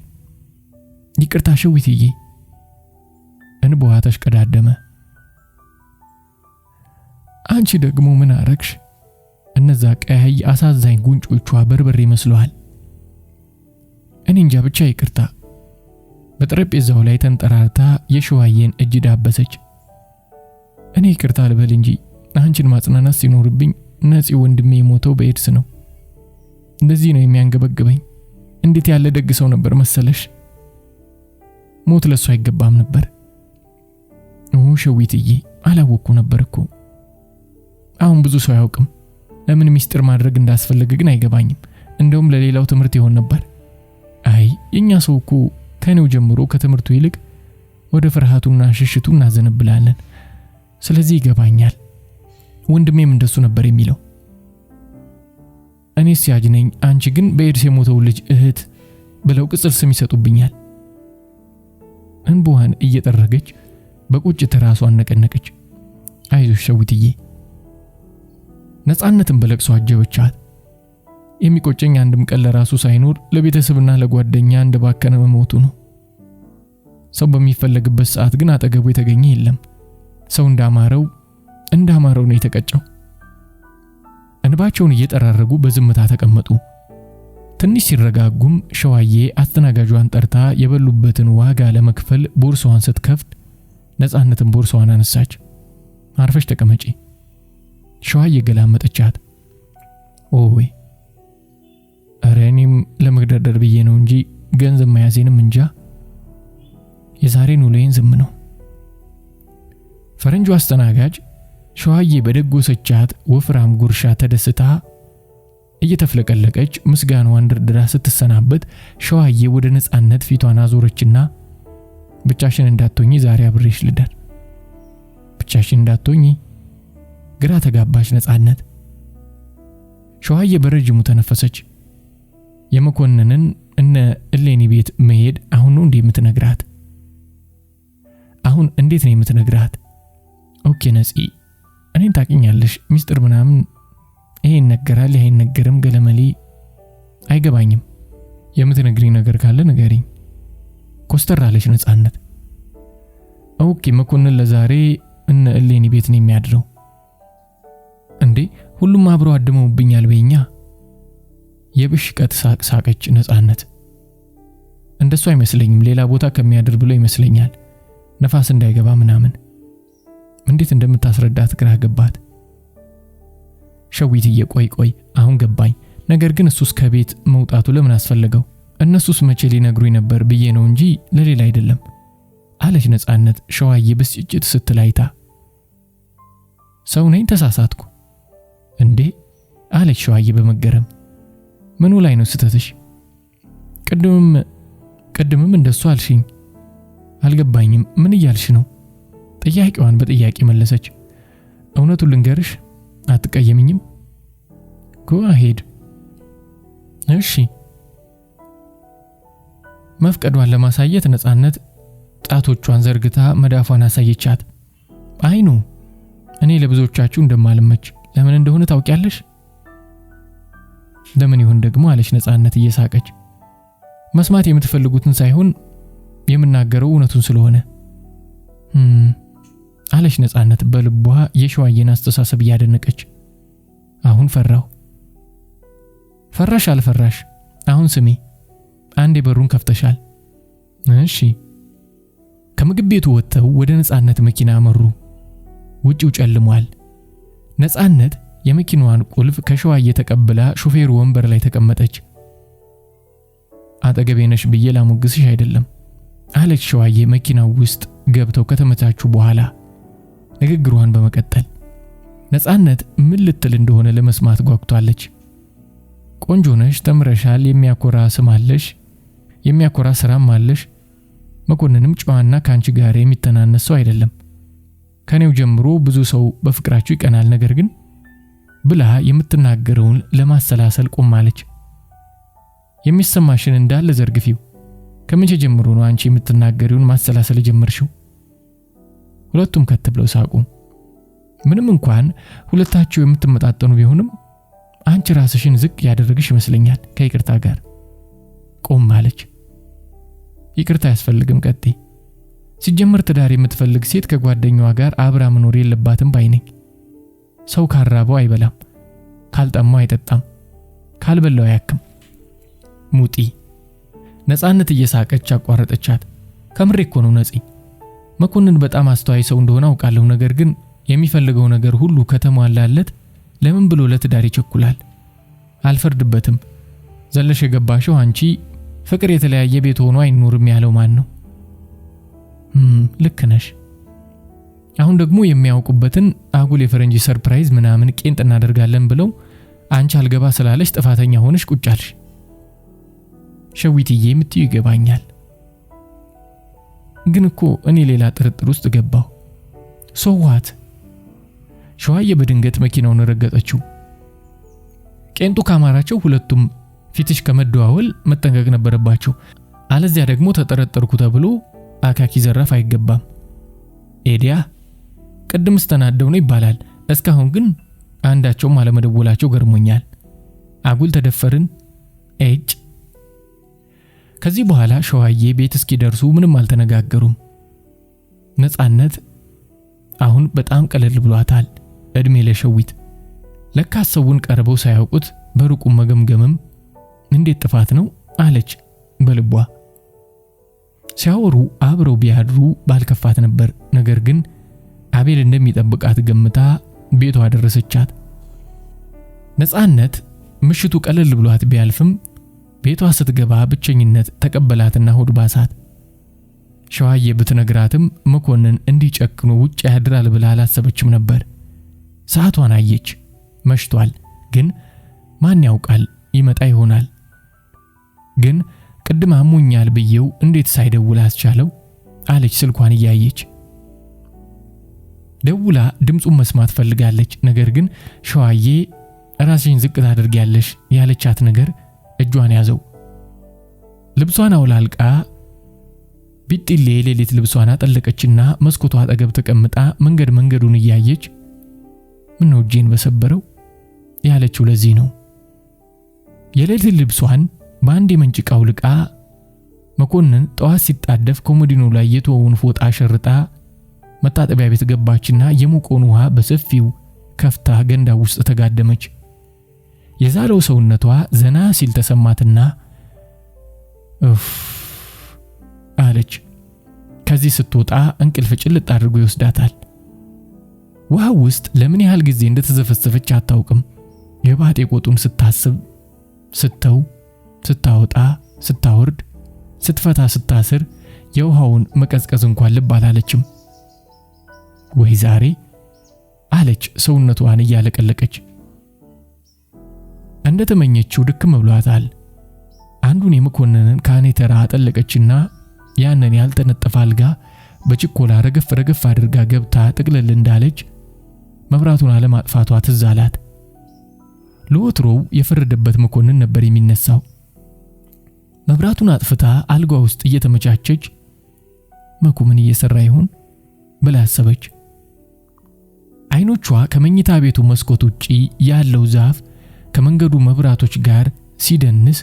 ይቅርታ ሸዊትዬ። እንባዋ ተሽቀዳደመ። አንቺ ደግሞ ምን አረግሽ? እነዛ ቀያይ አሳዛኝ ጉንጮቿ በርበሬ መስለዋል። እኔ እንጃ ብቻ ይቅርታ። በጠረጴዛው ላይ ተንጠራርታ የሸዋዬን እጅ ዳበሰች። እኔ ይቅርታ ልበል እንጂ አንቺን ማጽናናት ሲኖርብኝ ነፂ ወንድሜ የሞተው በኤድስ ነው። እንደዚህ ነው የሚያንገበግበኝ። እንዴት ያለ ደግ ሰው ነበር መሰለሽ። ሞት ለሱ አይገባም ነበር። ሸዊትዬ አላወቅኩ ነበር እኮ። አሁን ብዙ ሰው ያውቅም። ለምን ሚስጥር ማድረግ እንዳስፈልግ ግን አይገባኝም። እንደውም ለሌላው ትምህርት ይሆን ነበር። አይ የኛ ሰው እኮ ከኔው ጀምሮ ከትምህርቱ ይልቅ ወደ ፍርሃቱና ሽሽቱ እናዘነብላለን። ስለዚህ ይገባኛል። ወንድሜም እንደሱ ነበር የሚለው። እኔ ሲያጅ ነኝ፣ አንቺ ግን በኤድስ የሞተው ልጅ እህት ብለው ቅጽል ስም ይሰጡብኛል። እንባዋን እየጠረገች በቁጭት ራሷን ነቀነቀች። አይዞሽ ሸዊትዬ። ነፃነትን በለቅሶ አጀበቻት። የሚቆጨኝ አንድም ቀን ለራሱ ሳይኖር ለቤተሰብና ለጓደኛ እንደባከነ መሞቱ ነው። ሰው በሚፈልግበት ሰዓት ግን አጠገቡ የተገኘ የለም። ሰው እንዳማረው ነው የተቀጨው። እንባቸውን እየጠራረጉ በዝምታ ተቀመጡ። ትንሽ ሲረጋጉም ሸዋዬ አስተናጋጇን ጠርታ የበሉበትን ዋጋ ለመክፈል ቦርሳዋን ስትከፍት ነፃነትን ቦርሳዋን አነሳች። አርፈሽ ተቀመጪ። ሸዋዬ ገላመጠቻት። ኦይ እኔም ለመግደርደር ብዬ ነው እንጂ ገንዘብ መያዜንም እንጃ። የዛሬን ውሎዬን ዝም ነው። ፈረንጁ አስተናጋጅ ሸዋዬ በደጎሰቻት ወፍራም ጉርሻ ተደስታ እየተፍለቀለቀች ምስጋናዋን ድርድራ ስትሰናበት ሸዋዬ ወደ ነፃነት ፊቷን አዞረችና ብቻሽን እንዳትሆኚ ዛሬ አብሬሽ ልደር። ብቻሽን እንዳትሆኚ? ግራ ተጋባች ነፃነት። ሸዋዬ በረጅሙ ተነፈሰች። የመኮንንን እነ እሌኒ ቤት መሄድ አሁን ነው እንዴ የምትነግራት? አሁን እንዴት ነው የምትነግራት? ኦኬ ነፂ፣ እኔን ታውቂኛለሽ። ሚስጥር ምናምን ይሄ ይነገራል ይሄ አይነገርም ገለመሌ አይገባኝም። የምትነግሪኝ ነገር ካለ ንገሪኝ። ኮስተር አለች ነፃነት። ኦኬ መኮንን ለዛሬ እነ እሌኒ ቤት ነው የሚያድረው እንዴ? ሁሉም አብረው አድመውብኛል በእኛ። የብሽቀት ሳቀች ነፃነት። እንደሱ አይመስለኝም፣ ሌላ ቦታ ከሚያድር ብሎ ይመስለኛል፣ ነፋስ እንዳይገባ ምናምን። እንዴት እንደምታስረዳት ግራ ገባት። ሸዊትዬ ቆይ አሁን ገባኝ። ነገር ግን እሱስ ከቤት መውጣቱ ለምን አስፈልገው? እነሱስ መቼ ሊነግሩኝ ነበር ብዬ ነው እንጂ ለሌላ አይደለም አለች ነፃነት ሸዋዬ ብስጭት ስትላይታ። ሰው ነኝ ተሳሳትኩ እንዴ አለች ሸዋዬ በመገረም። ምኑ ላይ ነው ስተትሽ? ቅድምም እንደሱ አልሽኝ። አልገባኝም። ምን እያልሽ ነው? ጥያቄዋን በጥያቄ መለሰች። እውነቱን ልንገርሽ፣ አትቀየምኝም? ጎ አሄድ። እሺ። መፍቀዷን ለማሳየት ነፃነት ጣቶቿን ዘርግታ መዳፏን አሳየቻት። አይኑ እኔ ለብዙዎቻችሁ እንደማልመች ለምን እንደሆነ ታውቂያለሽ? ለምን ይሁን ደግሞ አለች ነፃነት እየሳቀች። መስማት የምትፈልጉትን ሳይሆን የምናገረው እውነቱን ስለሆነ አለች ነፃነት በልቧ የሸዋዬን አስተሳሰብ እያደነቀች። አሁን ፈራሁ። ፈራሽ አልፈራሽ አሁን ስሜ። አንዴ በሩን ከፍተሻል። እሺ። ከምግብ ቤቱ ወጥተው ወደ ነፃነት መኪና አመሩ። ውጪው ጨልሟል። ነፃነት የመኪናዋን ቁልፍ ከሸዋዬ ተቀብላ ሹፌሩ ወንበር ላይ ተቀመጠች። አጠገቤ ነሽ ብዬ ላሞግስሽ አይደለም አለች ሸዋዬ መኪናው ውስጥ ገብተው ከተመቻቹ በኋላ ንግግሯን በመቀጠል። ነፃነት ምን ልትል እንደሆነ ለመስማት ጓጉታለች። ቆንጆ ነሽ፣ ተምረሻል፣ የሚያኮራ ስም አለሽ፣ የሚያኮራ ስራም አለሽ። መኮንንም ጨዋና ካንቺ ጋር የሚተናነስ ሰው አይደለም። ከኔው ጀምሮ ብዙ ሰው በፍቅራችሁ ይቀናል። ነገር ግን ብላ የምትናገረውን ለማሰላሰል ቆማለች። የሚሰማሽን እንዳለ ዘርግፊው። ከመቼ ጀምሮ ነው አንቺ የምትናገሪውን ማሰላሰል ጀመርሽው? ሁለቱም ከትብለው ሳቁ። ምንም እንኳን ሁለታችሁ የምትመጣጠኑ ቢሆንም አንቺ ራስሽን ዝቅ ያደረግሽ ይመስለኛል ከይቅርታ ጋር። ቆም አለች። ይቅርታ ያስፈልግም ቀጥይ። ሲጀመር ትዳር የምትፈልግ ሴት ከጓደኛዋ ጋር አብራ መኖር የለባትም ባይነኝ። ሰው ካራበው አይበላም፣ ካልጠማው አይጠጣም፣ ካልበላው አያክም። ሙጢ። ነፃነት እየሳቀች አቋረጠቻት። ከምሬ እኮ ነው ነፂ። መኮንን በጣም አስተዋይ ሰው እንደሆነ አውቃለሁ። ነገር ግን የሚፈልገው ነገር ሁሉ ከተሟላለት ለምን ብሎ ለትዳር ይቸኩላል? አልፈርድበትም። ዘለሽ የገባሽው አንቺ ፍቅር የተለያየ ቤት ሆኖ አይኖርም ያለው ማን ነው? ልክ ነሽ። አሁን ደግሞ የሚያውቁበትን አጉል የፈረንጅ ሰርፕራይዝ ምናምን ቄንጥ እናደርጋለን ብለው አንቺ አልገባ ስላለሽ ጥፋተኛ ሆነሽ ቁጭ አልሽ። ሸዊትዬ የምትዩ ይገባኛል። ግን እኮ እኔ ሌላ ጥርጥር ውስጥ ገባሁ። ሶዋት ሸዋዬ በድንገት መኪናውን ረገጠችው። ቄንጡ ካማራቸው ሁለቱም ፊትሽ ከመደዋወል መጠንቀቅ ነበረባቸው። አለዚያ ደግሞ ተጠረጠርኩ ተብሎ አካኪ ዘራፍ አይገባም። ኤዲያ ቅድም ስተናደው ነው ይባላል። እስካሁን ግን አንዳቸውም አለመደወላቸው ገርሞኛል። አጉል ተደፈርን። እጭ ከዚህ በኋላ ሸዋዬ ቤት እስኪደርሱ ምንም አልተነጋገሩም። ነጻነት አሁን በጣም ቀለል ብሏታል። እድሜ ለሸዊት። ለካስ ሰውን ቀርበው ሳያውቁት በሩቁ መገምገምም እንዴት ጥፋት ነው አለች በልቧ። ሲያወሩ አብረው ቢያድሩ ባልከፋት ነበር። ነገር ግን አቤል እንደሚጠብቃት ገምታ ቤቷ አደረሰቻት። ነጻነት ምሽቱ ቀለል ብሏት ቢያልፍም ቤቷ ስትገባ ብቸኝነት ተቀበላትና ሆድ ባሳት። ሸዋዬ ብትነግራትም መኮንን እንዲጨክኑ ውጭ ያድራል ብላ አላሰበችም ነበር። ሰዓቷን አየች። መሽቷል። ግን ማን ያውቃል ይመጣ ይሆናል። ግን ቅድም አሞኛል ብየው እንዴት ሳይደውል አስቻለው አለች ስልኳን እያየች። ደውላ ድምጹን መስማት ፈልጋለች። ነገር ግን ሸዋዬ ራስሽን ዝቅ ታደርጊያለሽ ያለቻት ነገር እጇን ያዘው። ልብሷን አውላልቃ ቢጥሌ ሌሊት ልብሷን አጠለቀችና መስኮቷ አጠገብ ተቀምጣ መንገዱን እያየች ምን ነው እጄን በሰበረው ያለችው ለዚህ ነው። የሌሊት ልብሷን በአንድ መንጭቃው ልቃ መኮንን ጠዋት ሲጣደፍ ኮሞዲኖ ላይ የተወውን ፎጣ ሸርጣ መታጠቢያ ቤት ገባችና የሙቆን ውሃ በሰፊው ከፍታ ገንዳ ውስጥ ተጋደመች። የዛለው ሰውነቷ ዘና ሲል ተሰማትና አለች። ከዚህ ስትወጣ እንቅልፍ ጭልጥ አድርጎ ይወስዳታል። ውሃ ውስጥ ለምን ያህል ጊዜ እንደተዘፈሰፈች አታውቅም። የባጤ ቆጡን ስታስብ ስተው ስታወጣ ስታወርድ ስትፈታ ስታስር የውሃውን መቀዝቀዝ እንኳን ልብ አላለችም። ወይ ዛሬ አለች ሰውነቷን እያለቀለቀች። እንደተመኘችው ድክም ብሏታል። አንዱን የመኮንንን ካኔተራ አጠለቀችና ያንን ያልተነጠፈ አልጋ በችኮላ ረገፍ አድርጋ ገብታ ጥቅልል እንዳለች መብራቱን አለማጥፋቷ ትዝ አላት። ለወትሮው የፈረደበት መኮንን ነበር የሚነሳው። መብራቱን አጥፍታ አልጋ ውስጥ እየተመቻቸች መኩ ምን እየሰራ ይሆን ብላ አሰበች። አይኖቿ ከመኝታ ቤቱ መስኮት ውጪ ያለው ዛፍ ከመንገዱ መብራቶች ጋር ሲደንስ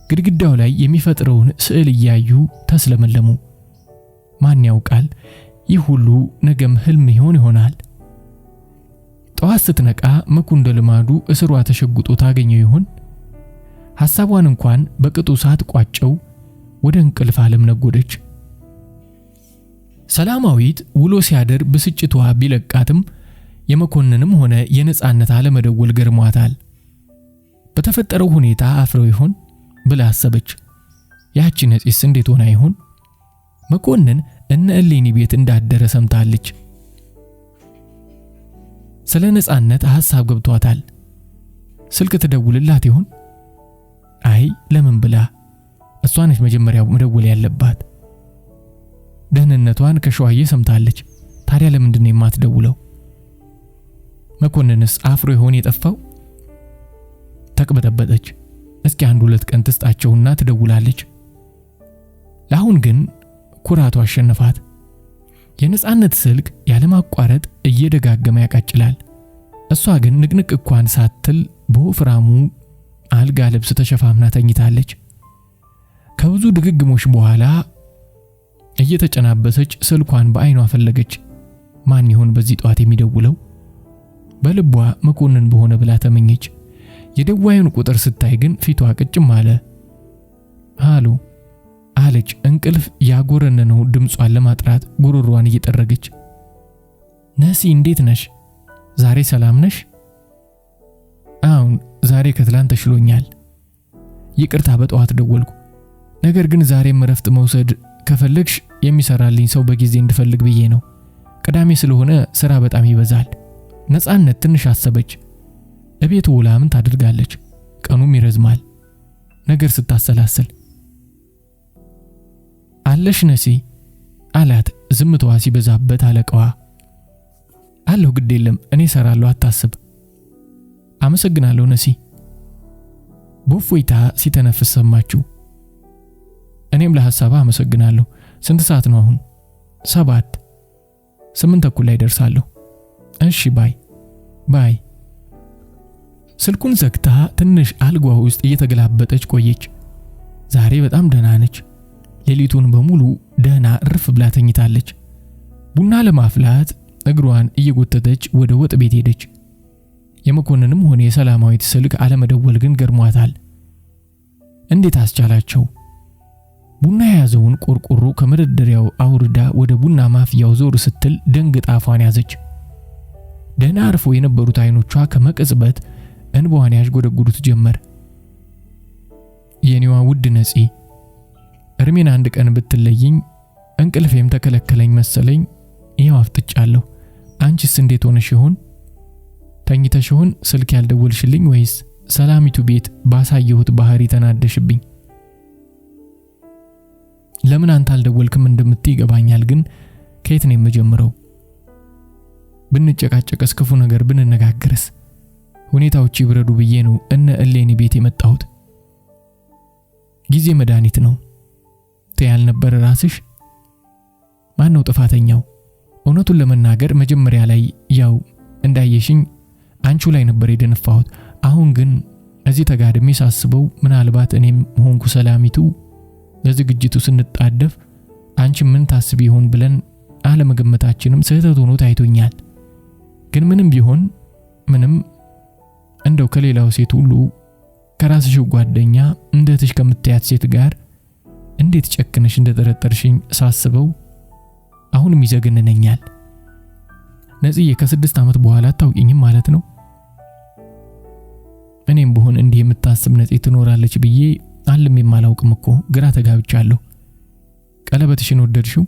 ግድግዳው ላይ የሚፈጥረውን ስዕል እያዩ ተስለመለሙ። ማን ያውቃል ይህ ሁሉ ነገም ህልም ይሆናል። ጠዋት ስትነቃ መኩ እንደ ልማዱ እስሯ ተሸጉጦ ታገኘው ይሆን? ሐሳቧን እንኳን በቅጡ ሳትቋጨው ወደ እንቅልፍ ዓለም ነጎደች። ሰላማዊት ውሎ ሲያደር ብስጭቷ ቢለቃትም የመኮንንም ሆነ የነጻነት አለመደወል ገርሟታል። በተፈጠረው ሁኔታ አፍረው ይሆን ብላ አሰበች። ያቺ ነፂስ እንዴት ሆና ይሆን? መኮንን እነ እሌኒ ቤት እንዳደረ ሰምታለች። ስለ ነጻነት ሐሳብ ገብቷታል። ስልክ ትደውልላት ይሆን? አይ ለምን ብላ እሷ ነች መጀመሪያው መደወል ያለባት። ደህንነቷን ከሸዋዬ ሰምታለች። ታዲያ ለምንድን ነው የማትደውለው? መኮንንስ አፍሮ ይሆን የጠፋው? ተቅበጠበጠች። እስኪ አንድ ሁለት ቀን ትስጣቸውና ትደውላለች። ለአሁን ግን ኩራቷ አሸነፋት። የነጻነት ስልክ ያለማቋረጥ እየደጋገመ ያቃጭላል። እሷ ግን ንቅንቅ እንኳን ሳትል በወፍራሙ አልጋ ልብስ ተሸፋፍና ተኝታለች። ከብዙ ድግግሞሽ በኋላ እየተጨናበሰች ስልኳን በአይኗ ፈለገች። ማን ይሆን በዚህ ጧት የሚደውለው? በልቧ መኮንን በሆነ ብላ ተመኘች። የደዋዩን ቁጥር ስታይ ግን ፊቷ ቅጭም አለ። ሃሎ አለች እንቅልፍ ያጎረነነው ድምጿን ለማጥራት ጉሮሮዋን እየጠረገች። ነሲ እንዴት ነሽ? ዛሬ ሰላም ነሽ? አሁን ዛሬ ከትላንት ተሽሎኛል። ይቅርታ በጠዋት ደወልኩ። ነገር ግን ዛሬም እረፍት መውሰድ ከፈለግሽ የሚሰራልኝ ሰው በጊዜ እንድፈልግ ብዬ ነው። ቅዳሜ ስለሆነ ስራ በጣም ይበዛል። ነፃነት ትንሽ አሰበች። እቤቱ ውላ ምን ታደርጋለች? ቀኑም ይረዝማል። ነገር ስታሰላስል አለሽ ነሲ አላት ዝምታዋ ሲበዛበት አለቃዋ። አለሁ ግድ የለም እኔ ሰራለሁ አታስብ። አመሰግናለሁ ነሲ። በእፎይታ ሲተነፍስ ሰማችው። እኔም ለሐሳባ አመሰግናለሁ። ስንት ሰዓት ነው አሁን? 7 8 ተኩል ላይ ደርሳለሁ። እሺ ባይ። ስልኩን ዘግታ ትንሽ አልጋዋ ውስጥ እየተገላበጠች ቆየች። ዛሬ በጣም ደህና ነች። ሌሊቱን በሙሉ ደህና እርፍ ብላ ተኝታለች። ቡና ለማፍላት እግሯን እየጎተተች ወደ ወጥ ቤት ሄደች። የመኮንንም ሆነ የሰላማዊት ስልክ አለመደወል ግን ገርሟታል። እንዴት አስቻላቸው? ቡና የያዘውን ቆርቆሮ ከመደርደሪያው አውርዳ ወደ ቡና ማፍያው ዞር ስትል ደንግጣ አፏን ያዘች። ደህና አርፎ የነበሩት አይኖቿ ከመቅጽበት እንባዋን ያዥጎደጉዱት ጀመር። የኔዋ ውድ ነፂ፣ እርሜን አንድ ቀን ብትለይኝ እንቅልፌም ተከለከለኝ መሰለኝ። ይኸው አፍጥጫለሁ። አንቺስ እንዴት ሆነሽ ይሆን? ተኝተሽ ይሆን ስልክ ያልደወልሽልኝ ወይስ ሰላሚቱ ቤት ባሳየሁት ባህሪ ተናደሽብኝ? ለምን አንተ አልደወልክም እንደምትይ ይገባኛል፣ ግን ከየት ነው የምጀምረው? ብንጨቃጨቅስ፣ ክፉ ነገር ብንነጋገርስ? ሁኔታዎች ይብረዱ ብዬ ነው እነ እሌኒ ቤት የመጣሁት። ጊዜ መድኃኒት ነው ትያል ነበር ራስሽ። ማን ነው ጥፋተኛው? እውነቱን ለመናገር መጀመሪያ ላይ ያው እንዳየሽኝ አንቺ ላይ ነበር የደነፋሁት። አሁን ግን እዚህ ተጋድሜ ሳስበው ምናልባት እኔም ሆንኩ ሰላሚቱ ለዝግጅቱ ስንጣደፍ አንቺ ምን ታስቢ ይሆን ብለን አለመገመታችንም ስህተት ሆኖ ታይቶኛል። ግን ምንም ቢሆን ምንም እንደው ከሌላው ሴት ሁሉ ከራስሽ ጓደኛ እንደትሽ ከምትያት ሴት ጋር እንዴት ጨክነሽ እንደተረጠርሽኝ ሳስበው አሁንም ይዘገነነኛል። ነፂዬ ከ6 ዓመት በኋላ ታውቂኝም ማለት ነው? እኔም በሆን እንዲህ የምታስብ ነፂ ትኖራለች ብዬ አልም የማላውቅም እኮ። ግራ ተጋብቻለሁ። ቀለበትሽን ወደድሽው?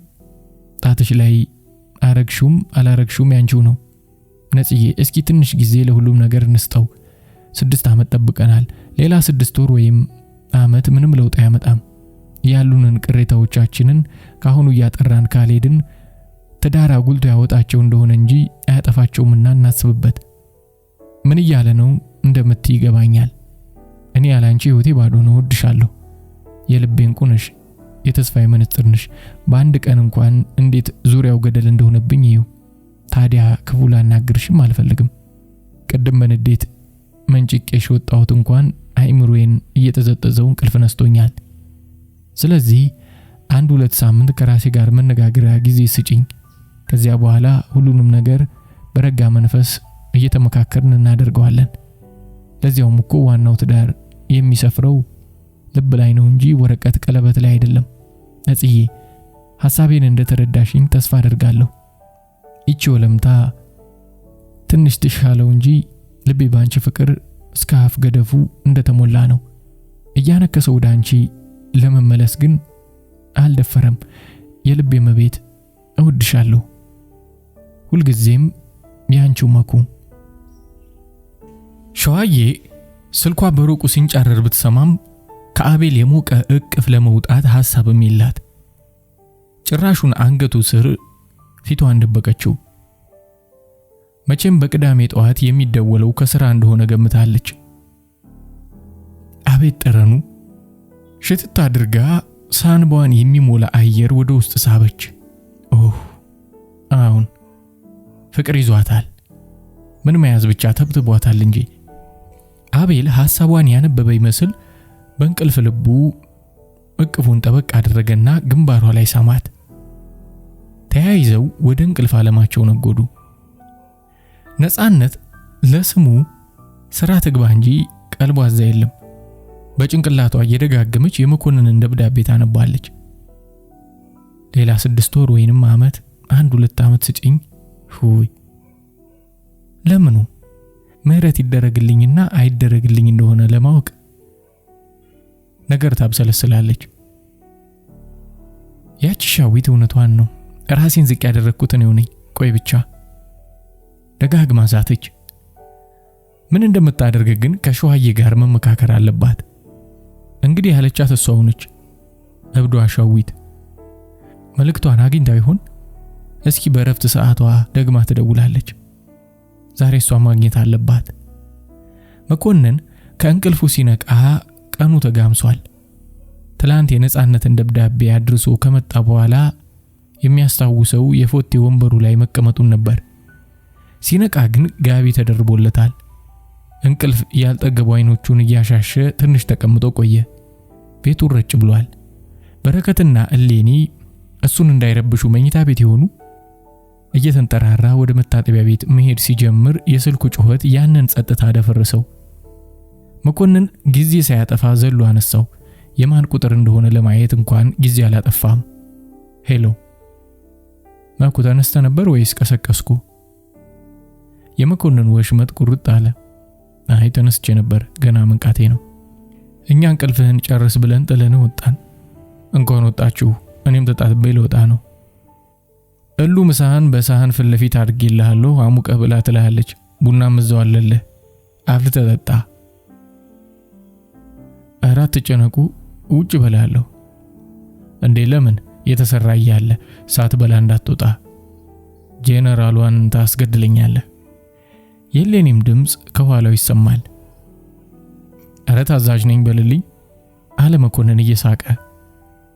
ጣትሽ ላይ አረግሹም አላረግሹም ያንቺው ነው። ነፂዬ እስኪ ትንሽ ጊዜ ለሁሉም ነገር እንስጠው። 6 ዓመት ጠብቀናል። ሌላ 6 ወር ወይም ዓመት ምንም ለውጥ አያመጣም። ያሉንን ቅሬታዎቻችንን ካሁኑ ያጠራን ካልሄድን ትዳር አጉልቶ ያወጣቸው እንደሆነ እንጂ አያጠፋቸውምና እናስብበት። ምን እያለ ነው እንደምትይ ይገባኛል። እኔ ያላንቺ ህይወቴ ባዶ ነው። ወድሻለሁ። የልቤን ቁነሽ፣ የተስፋዬ መነጽር ነሽ። በአንድ ቀን እንኳን እንዴት ዙሪያው ገደል እንደሆነብኝ ይዩ። ታዲያ ክፉ ላናግርሽም አልፈልግም። ቅድም በንዴት መንጭቄሽ ወጣሁት እንኳን አይምሮዬን እየተዘጠዘው እንቅልፍ ነስቶኛል። ስለዚህ 1-2 ሳምንት ከራሴ ጋር መነጋገሪያ ጊዜ ስጪኝ። ከዚያ በኋላ ሁሉንም ነገር በረጋ መንፈስ እየተመካከርን እናደርገዋለን። ለዚያውም እኮ ዋናው ትዳር የሚሰፍረው ልብ ላይ ነው እንጂ ወረቀት ቀለበት ላይ አይደለም። ነፂዬ ሐሳቤን እንደተረዳሽኝ ተስፋ አደርጋለሁ። ይቺ ወለምታ ትንሽ ትሻለው እንጂ ልቤ ባንቺ ፍቅር እስከ አፍ ገደፉ እንደተሞላ ነው። እያነከሰው ወደ አንቺ ለመመለስ ግን አልደፈረም። የልቤ መቤት እወድሻለሁ። ሁልጊዜም ያንቺው መኩ። ሸዋዬ ስልኳ በሩቁ ሲንጫረር ብትሰማም ከአቤል የሞቀ እቅፍ ለመውጣት ሐሳብም የላት። ጭራሹን አንገቱ ስር ፊቷን ደበቀችው። መቼም በቅዳሜ ጠዋት የሚደወለው ከስራ እንደሆነ ገምታለች። አቤት ጠረኑ! ሽትት አድርጋ ሳንቧን የሚሞላ አየር ወደ ውስጥ ሳበች። አሁን ፍቅር ይዟታል። ምን መያዝ ብቻ ተብትቧታል እንጂ። አቤል ሐሳቧን ያነበበ ይመስል በእንቅልፍ ልቡ እቅፉን ጠበቅ አደረገና ግንባሯ ላይ ሳማት። ተያይዘው ወደ እንቅልፍ ዓለማቸው ነጎዱ። ነፃነት ለስሙ ስራ ትግባ እንጂ ቀልቧ እዛ የለም። በጭንቅላቷ እየደጋገመች የመኮንንን ደብዳቤ ታነባለች። ሌላ 6 ወር ወይንም ዓመት፣ 1-2 ዓመት ስጪኝ። ለምኑ? ምህረት ይደረግልኝና አይደረግልኝ እንደሆነ ለማወቅ ነገር ታብሰለስላለች። ያቺ ሻዊት እውነቷን ነው። ራሴን ዝቅ ያደረኩት ነው ነኝ። ቆይ ብቻ ደጋግማ ዛተች። ምን እንደምታደርግ ግን ከሸዋዬ ጋር መመካከር አለባት። እንግዲህ ያለቻት እሷ ሆነች። እብዷ ሻዊት መልእክቷን አግኝታ ይሆን? እስኪ በረፍት ሰዓቷ ደግማ ትደውላለች። ዛሬ እሷ ማግኘት አለባት። መኮንን ከእንቅልፉ ሲነቃ ቀኑ ተጋምሷል። ትላንት የነጻነትን ደብዳቤ አድርሶ ከመጣ በኋላ የሚያስታውሰው የፎቴ ወንበሩ ላይ መቀመጡን ነበር። ሲነቃ ግን ጋቢ ተደርቦለታል። እንቅልፍ ያልጠገቡ አይኖቹን እያሻሸ ትንሽ ተቀምጦ ቆየ። ቤቱ ረጭ ብሏል። በረከትና እሌኒ እሱን እንዳይረብሹ መኝታ ቤት ይሆኑ? እየተንጠራራ ወደ መታጠቢያ ቤት መሄድ ሲጀምር የስልኩ ጩኸት ያንን ጸጥታ ደፈረሰው። መኮንን ጊዜ ሳያጠፋ ዘሎ አነሳው። የማን ቁጥር እንደሆነ ለማየት እንኳን ጊዜ አላጠፋም። ሄሎ ማኩ፣ ተነስተ ነበር ወይስ ቀሰቀስኩ? የመኮንን ወሽመጥ ቁርጥ አለ። አይ ተነስቼ ነበር፣ ገና መንቃቴ ነው። እኛ እንቅልፍህን ጨርስ ብለን ጥለን ወጣን። እንኳን ወጣችሁ፣ እኔም ተጣጥቤ ልወጣ ነው። እሉ ምሳህን በሳህን ፊት ለፊት አድርጌልሃለሁ፣ አሙቀህ ብላ ትላለች። ቡናም እዛው አለልህ፣ አፍልተህ ጠጣ። አራት ጨነቁ ውጭ በላለሁ። እንዴ ለምን? የተሰራ እያለ ሳትበላ እንዳትወጣ፣ ጄነራሏን ታስገድለኛለህ። የሌኒም ድምጽ ከኋላው ይሰማል። አረ ታዛዥ ነኝ በልልኝ አለ መኮንን እየሳቀ።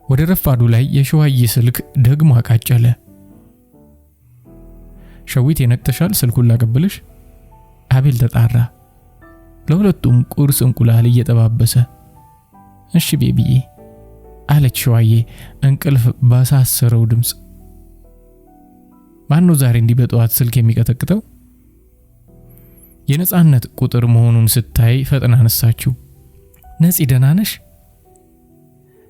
ወደ ረፋዱ ላይ የሸዋዬ ስልክ ደግሞ አቃጨለ። ሸዊት የነቅተሻል? ስልኩን ላቀብልሽ? አቤል ተጣራ። ለሁለቱም ቁርስ እንቁላል እየጠባበሰ። እሺ ቤቢዬ አለች ሸዋዬ እንቅልፍ ባሳሰረው ድምጽ። ማን ነው ዛሬ እንዲህ በጠዋት ስልክ የሚቀጠቅጠው? የነጻነት ቁጥር መሆኑን ስታይ ፈጥና አነሳችው። ነፂ ደህና ነሽ?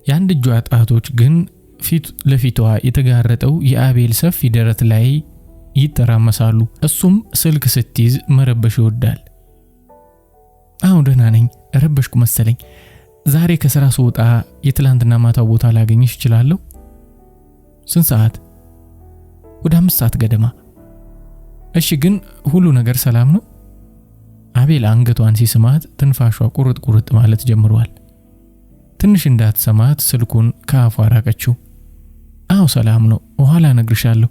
የአንድ እጇ ጣቶች ግን ፊት ለፊቷ የተጋረጠው የአቤል ሰፊ ደረት ላይ ይተራመሳሉ። እሱም ስልክ ስትይዝ መረበሽ ይወዳል። አሁን ደህና ነኝ፣ ረበሽኩ መሰለኝ። ዛሬ ከሥራ ስወጣ የትላንትና ማታው ቦታ ላገኝሽ እችላለሁ? ስንት ሰዓት? ወደ 5 ሰዓት ገደማ። እሺ፣ ግን ሁሉ ነገር ሰላም ነው? አቤል አንገቷን ሲስማት ትንፋሿ ቁርጥ ቁርጥ ማለት ጀምሯል። ትንሽ እንዳትሰማት ስልኩን ከአፏ አራቀችው። አዎ ሰላም ነው፣ ኋላ እነግርሻለሁ።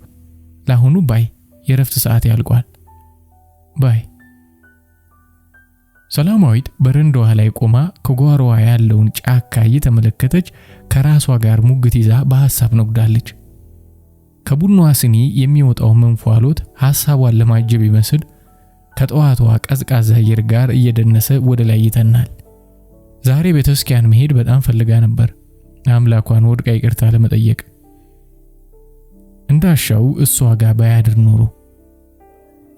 ለአሁኑ ባይ፣ የረፍት ሰዓት ያልቋል። ባይ። ሰላማዊት በረንዳዋ ላይ ቆማ ከጓሮዋ ያለውን ጫካ እየተመለከተች ከራሷ ጋር ሙግት ይዛ በሐሳብ ነጉዳለች። ከቡናዋ ስኒ የሚወጣው መንፏሎት ሐሳቧን ለማጀብ ይመስል ከጠዋቷ ቀዝቃዛ አየር ጋር እየደነሰ ወደ ላይ ይተናል። ዛሬ ቤተክርስቲያን መሄድ በጣም ፈልጋ ነበር፣ አምላኳን ወድቃ ይቅርታ ለመጠየቅ። እንዳሻው እሷ ጋር ባያድር ኖሮ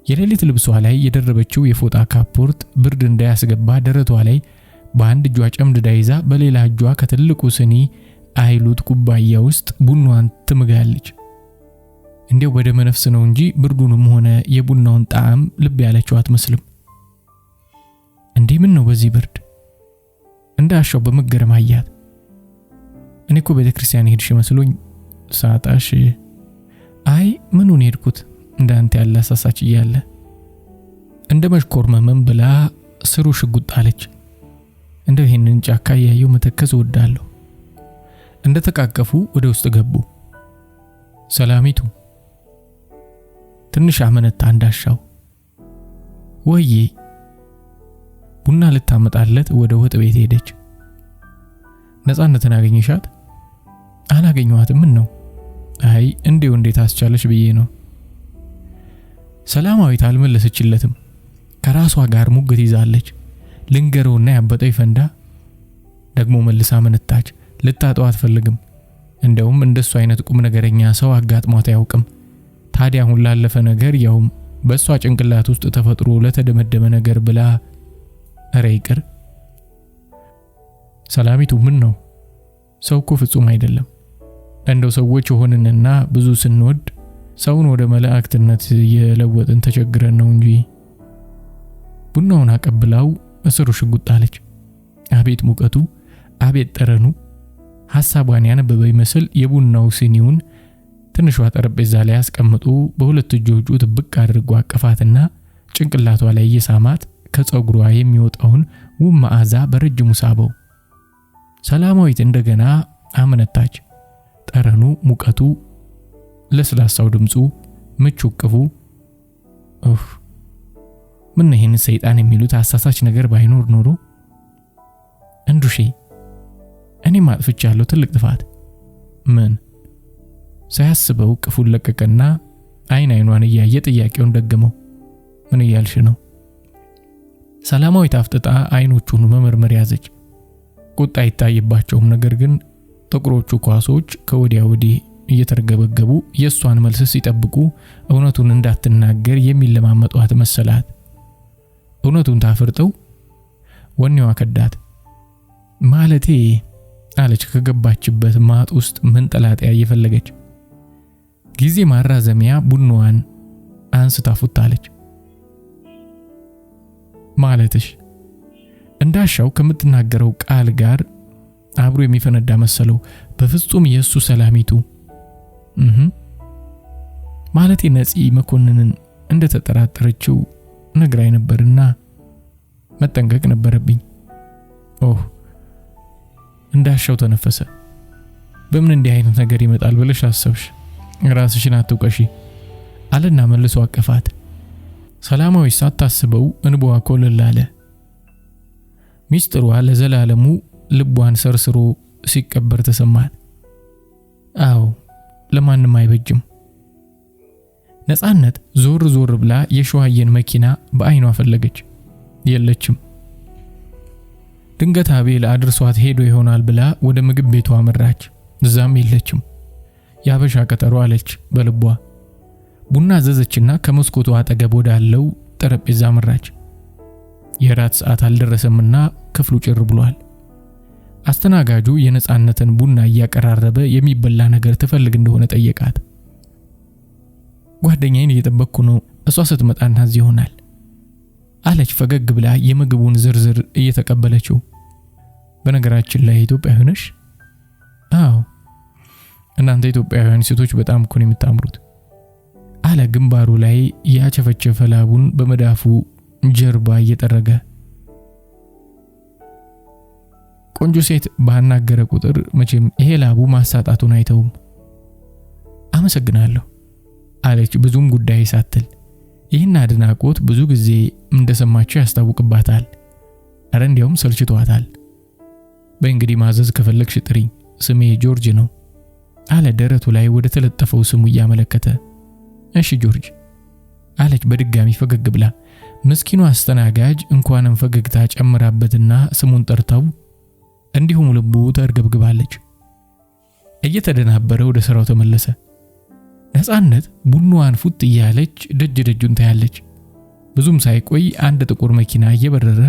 የሌሊት ልብሷ ላይ የደረበችው የፎጣ ካፖርት ብርድ እንዳያስገባ ደረቷ ላይ በአንድ እጇ ጨምድዳ ይዛ በሌላ እጇ ከትልቁ ስኒ አይሉት ኩባያ ውስጥ ቡናዋን ትምጋለች። እንዴው በደመ ነፍስ ነው እንጂ ብርዱንም ሆነ የቡናውን ጣዕም ልብ ያለችው አትመስልም። እንዴ ምን ነው በዚህ ብርድ? እንዳሻው በመገረም አያት። እኔ እኮ ቤተክርስቲያን ሄድሽ መስሎኝ ሳጣሽ። አይ ምኑን ሄድኩት እንዳንተ ያለ አሳሳች እያለ እንደ መሽኮርመም ብላ ስሩ ሽጉጥ አለች። እንደው ይሄንን ጫካ ያየው መተከዝ ወዳለሁ። እንደ ተቃቀፉ ወደ ውስጥ ገቡ። ሰላሚቱ ትንሽ አመነታ እንዳሻው። ወይዬ ቡና ልታመጣለት ወደ ወጥ ቤት ሄደች። ነጻነትን አገኘሻት? አላገኘኋትም። ምን ነው? አይ እንዴት አስቻለሽ ብዬ ነው። ሰላማዊት አልመለሰችለትም። ከራሷ ጋር ሙግት ይዛለች። ልንገረውና ያበጠው ይፈንዳ። ደግሞ መልሳ መነታች። ልታጠው አትፈልግም። እንደውም እንደሱ አይነት ቁም ነገረኛ ሰው አጋጥሟት አያውቅም። ታዲያ አሁን ላለፈ ነገር ያውም በሷ ጭንቅላት ውስጥ ተፈጥሮ ለተደመደመ ነገር ብላ አረ ይቅር። ሰላሚቱ ምን ነው? ሰው እኮ ፍጹም አይደለም። እንደው ሰዎች ሆነንና ብዙ ስንወድ ሰውን ወደ መላእክትነት የለወጥን ተቸግረን ነው እንጂ ቡናውን አቀብላው እስሩ ሽጉጥ አለች። አቤት ሙቀቱ፣ አቤት ጠረኑ። ሐሳቧን ያነበበ ይመስል የቡናው ሲኒውን ትንሿ ጠረጴዛ ላይ አስቀምጦ በሁለት እጆቹ ጥብቅ አድርጎ አቀፋትና ጭንቅላቷ ላይ እየሳማት ከፀጉሯ የሚወጣውን ውብ መዓዛ በረጅሙ ሳበው። ሰላማዊት እንደገና አመነታች። ጠረኑ፣ ሙቀቱ፣ ለስላሳው ድምፁ፣ ምቹ ቅፉ። ምን ይሄን ሰይጣን የሚሉት አሳሳች ነገር ባይኖር ኖሮ። እንዱሼ እኔ ማጥፍቻለሁ ትልቅ ጥፋት። ምን? ሳያስበው ቅፉን ለቀቀና አይኗን እያየ ጥያቄውን ደገመው። ምን እያልሽ ነው? ሰላማዊት አፍጥጣ አይኖቹን መመርመር ያዘች። ቁጣ ይታይባቸውም፣ ነገር ግን ጥቁሮቹ ኳሶች ከወዲያ ወዲህ እየተርገበገቡ የሷን መልስ ሲጠብቁ እውነቱን እንዳትናገር የሚለማመጧት መሰላት። እውነቱን ታፈርጠው ወኔዋ ከዳት። ማለቴ አለች ከገባችበት ማጥ ውስጥ መንጠላጥያ እየፈለገች። ጊዜ ማራዘሚያ ቡናዋን አንስታ ፉታለች። ማለትሽ? እንዳሻው ከምትናገረው ቃል ጋር አብሮ የሚፈነዳ መሰለው። በፍጹም የሱ ሰላሚቱ ማለቴ ነፂ መኮንንን እንደተጠራጠረችው ነግራይ ነበርና መጠንቀቅ ነበረብኝ። እንዳሻው ተነፈሰ። በምን እንዲህ አይነት ነገር ይመጣል ብለሽ አሰብሽ? ራስሽን አትውቀሺ አለና መልሶ አቀፋት። ሰላማዊ ሳታስበው እንባዋ ኮለል አለ። ሚስጥሯ ለዘላለሙ ልቧን ሰርስሮ ሲቀበር ተሰማት። አዎ ለማንም አይበጅም። ነፃነት ዞር ዞር ብላ የሸዋየን መኪና በአይኗ ፈለገች። የለችም። ድንገት አቤል አድርሷት ሄዶ ይሆናል ብላ ወደ ምግብ ቤቷ አመራች። እዛም የለችም። ያበሻ ቀጠሮ አለች በልቧ። ቡና አዘዘችና ከመስኮቱ አጠገብ ወዳለው ጠረጴዛ አመራች። የራት ሰዓት አልደረሰምና ክፍሉ ጭር ብሏል። አስተናጋጁ የነፃነትን ቡና እያቀራረበ የሚበላ ነገር ትፈልግ እንደሆነ ጠየቃት። ጓደኛዬን እየጠበቅኩ ነው፣ እሷ ስትመጣ እናዝ ይሆናል አለች ፈገግ ብላ የምግቡን ዝርዝር እየተቀበለችው። በነገራችን ላይ ኢትዮጵያዊ ነሽ? አዎ። እናንተ ኢትዮጵያውያን ሴቶች በጣም እኮ ነው የምታምሩት አለ ግንባሩ ላይ ያቸፈቸፈ ላቡን በመዳፉ ጀርባ እየጠረገ። ቆንጆ ሴት ባናገረ ቁጥር መቼም ይሄ ላቡ ማሳጣቱን አይተውም። አመሰግናለሁ አለች ብዙም ጉዳይ ሳትል። ይህን አድናቆት ብዙ ጊዜ እንደሰማቸው ያስታውቅባታል። አረ እንዲያውም ሰልችቷታል። በእንግዲህ ማዘዝ ከፈለግሽ ጥሪኝ፣ ስሜ ጆርጅ ነው አለ ደረቱ ላይ ወደ ተለጠፈው ስሙ እያመለከተ። እሺ ጆርጅ አለች በድጋሚ ፈገግ ብላ። ምስኪኑ አስተናጋጅ እንኳንም ፈገግታ ጨምራበትና ስሙን ጠርታው እንዲሁም ልቡ ተርገብግባለች። እየተደናበረ ወደ ስራው ተመለሰ። ነፃነት ቡናዋን ፉት እያለች ደጁን ታያለች። ብዙም ሳይቆይ አንድ ጥቁር መኪና እየበረረ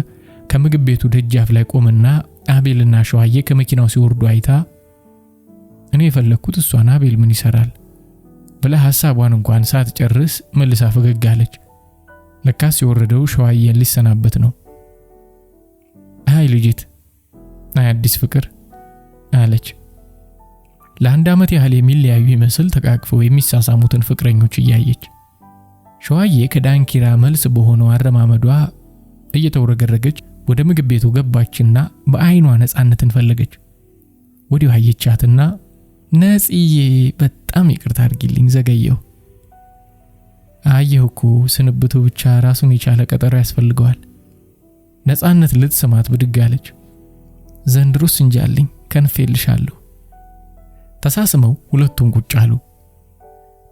ከምግብ ቤቱ ደጃፍ ላይ ቆመና አቤልና ሸዋዬ ከመኪናው ሲወርዱ አይታ እኔ የፈለኩት እሷን አቤል ምን ይሰራል ብላ ሐሳቧን እንኳን ሳትጨርስ መልሳ ፈገግ አለች። ለካስ የወረደው ሸዋዬን ሊሰናበት ነው። አይ ልጅት፣ አይ አዲስ ፍቅር አለች። ለአንድ ዓመት ያህል የሚለያዩ ይመስል ተቃቅፈው የሚሳሳሙትን ፍቅረኞች እያየች ሸዋዬ ከዳንኪራ መልስ በሆነው አረማመዷ እየተወረገረገች ወደ ምግብ ቤቱ ገባችና በአይኗ ነፃነትን ፈለገች። ወዲያው አየቻትና ነፂዬ በጣም ይቅርታ አድርጊልኝ ዘገየሁ። አየሁኩ ስንብቱ ብቻ ራሱን የቻለ ቀጠሮ ያስፈልገዋል። ነፃነት ልትሰማት ብድግ አለች። ዘንድሮስ እንጃልኝ ከንፌልሻለሁ። ተሳስመው ሁለቱም ቁጭ አሉ።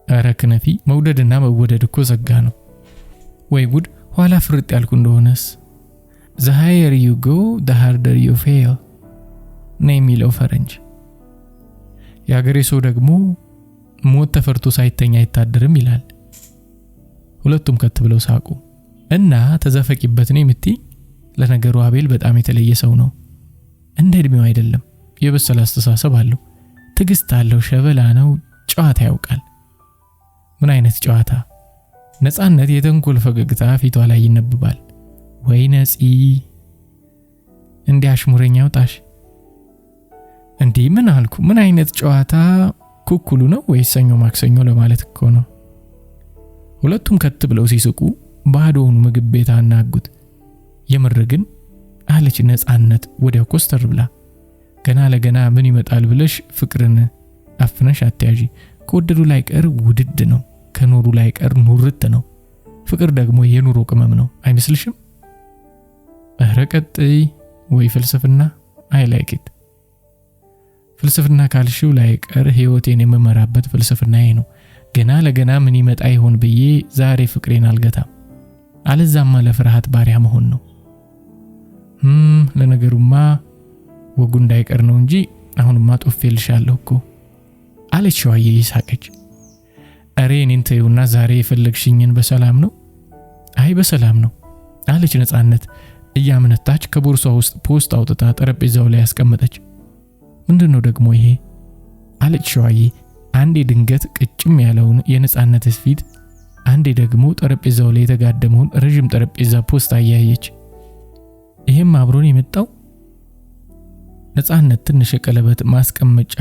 አረ ክነፊ፣ መውደድና መወደድ እኮ ዘጋ ነው። ወይ ጉድ! ኋላ ፍርጥ ያልኩ እንደሆነስ። the higher you go the harder you fail ነው የሚለው ፈረንጅ። የሀገሬ ሰው ደግሞ ሞት ተፈርቶ ሳይተኛ አይታደርም ይላል። ሁለቱም ከት ብለው ሳቁ። እና ተዘፈቂበት ነው የምትይ? ለነገሩ አቤል በጣም የተለየ ሰው ነው። እንደ እድሜው አይደለም፣ የበሰለ አስተሳሰብ አለው፣ ትግስት አለው፣ ሸበላ ነው፣ ጨዋታ ያውቃል። ምን አይነት ጨዋታ! ነፃነት የተንኮል ፈገግታ ፊቷ ላይ ይነበባል። ወይ ነፂ እንዲያሽሙረኛ አውጣሽ እንዴ! ምን አልኩ? ምን አይነት ጨዋታ ኩኩሉ ነው ወይስ ሰኞ ማክሰኞ ለማለት እኮ ነው። ሁለቱም ከት ብለው ሲስቁ ባዶውን ምግብ ቤት አናጉት። የምር ግን አለች ነፃነት ወዲያው ኮስተር ብላ። ገና ለገና ምን ይመጣል ብለሽ ፍቅርን አፍነሽ አትያዢ። ከወደዱ ላይ ቀር ውድድ ነው፣ ከኖሩ ላይ ቀር ኑርት ነው። ፍቅር ደግሞ የኑሮ ቅመም ነው አይመስልሽም? ኧረ ቀጥይ። ወይ ፍልስፍና አይ ላይክ ኢት። ፍልስፍና ካልሽው ላይ ቀር ህይወቴን የምመራበት ፍልስፍናዬ ነው። ገና ለገና ምን ይመጣ ይሆን ብዬ ዛሬ ፍቅሬን አልገታም። አለዛማ ለፍርሃት ባሪያ መሆን ነው። ለነገሩማ ወጉ እንዳይቀር ነው እንጂ አሁንማ ጦፌልሻለሁ እኮ አለች ሸዋዬ ይሳቀች። አሬ እኔን ተይውና ዛሬ የፈለግሽኝን በሰላም ነው? አይ በሰላም ነው አለች ነፃነት እያመነታች ከቦርሷ ውስጥ ፖስት አውጥታ ጠረጴዛው ላይ ያስቀመጠች። ምንድነው ደግሞ ይሄ አለች ሸዋዬ አንዴ ድንገት ቅጭም ያለውን የነፃነት ፊት፣ አንዴ ደግሞ ጠረጴዛው ላይ የተጋደመውን ረጅም ጠረጴዛ ፖስት አያየች። ይሄም አብሮን የመጣው ነፃነት ትንሽ የቀለበት ማስቀመጫ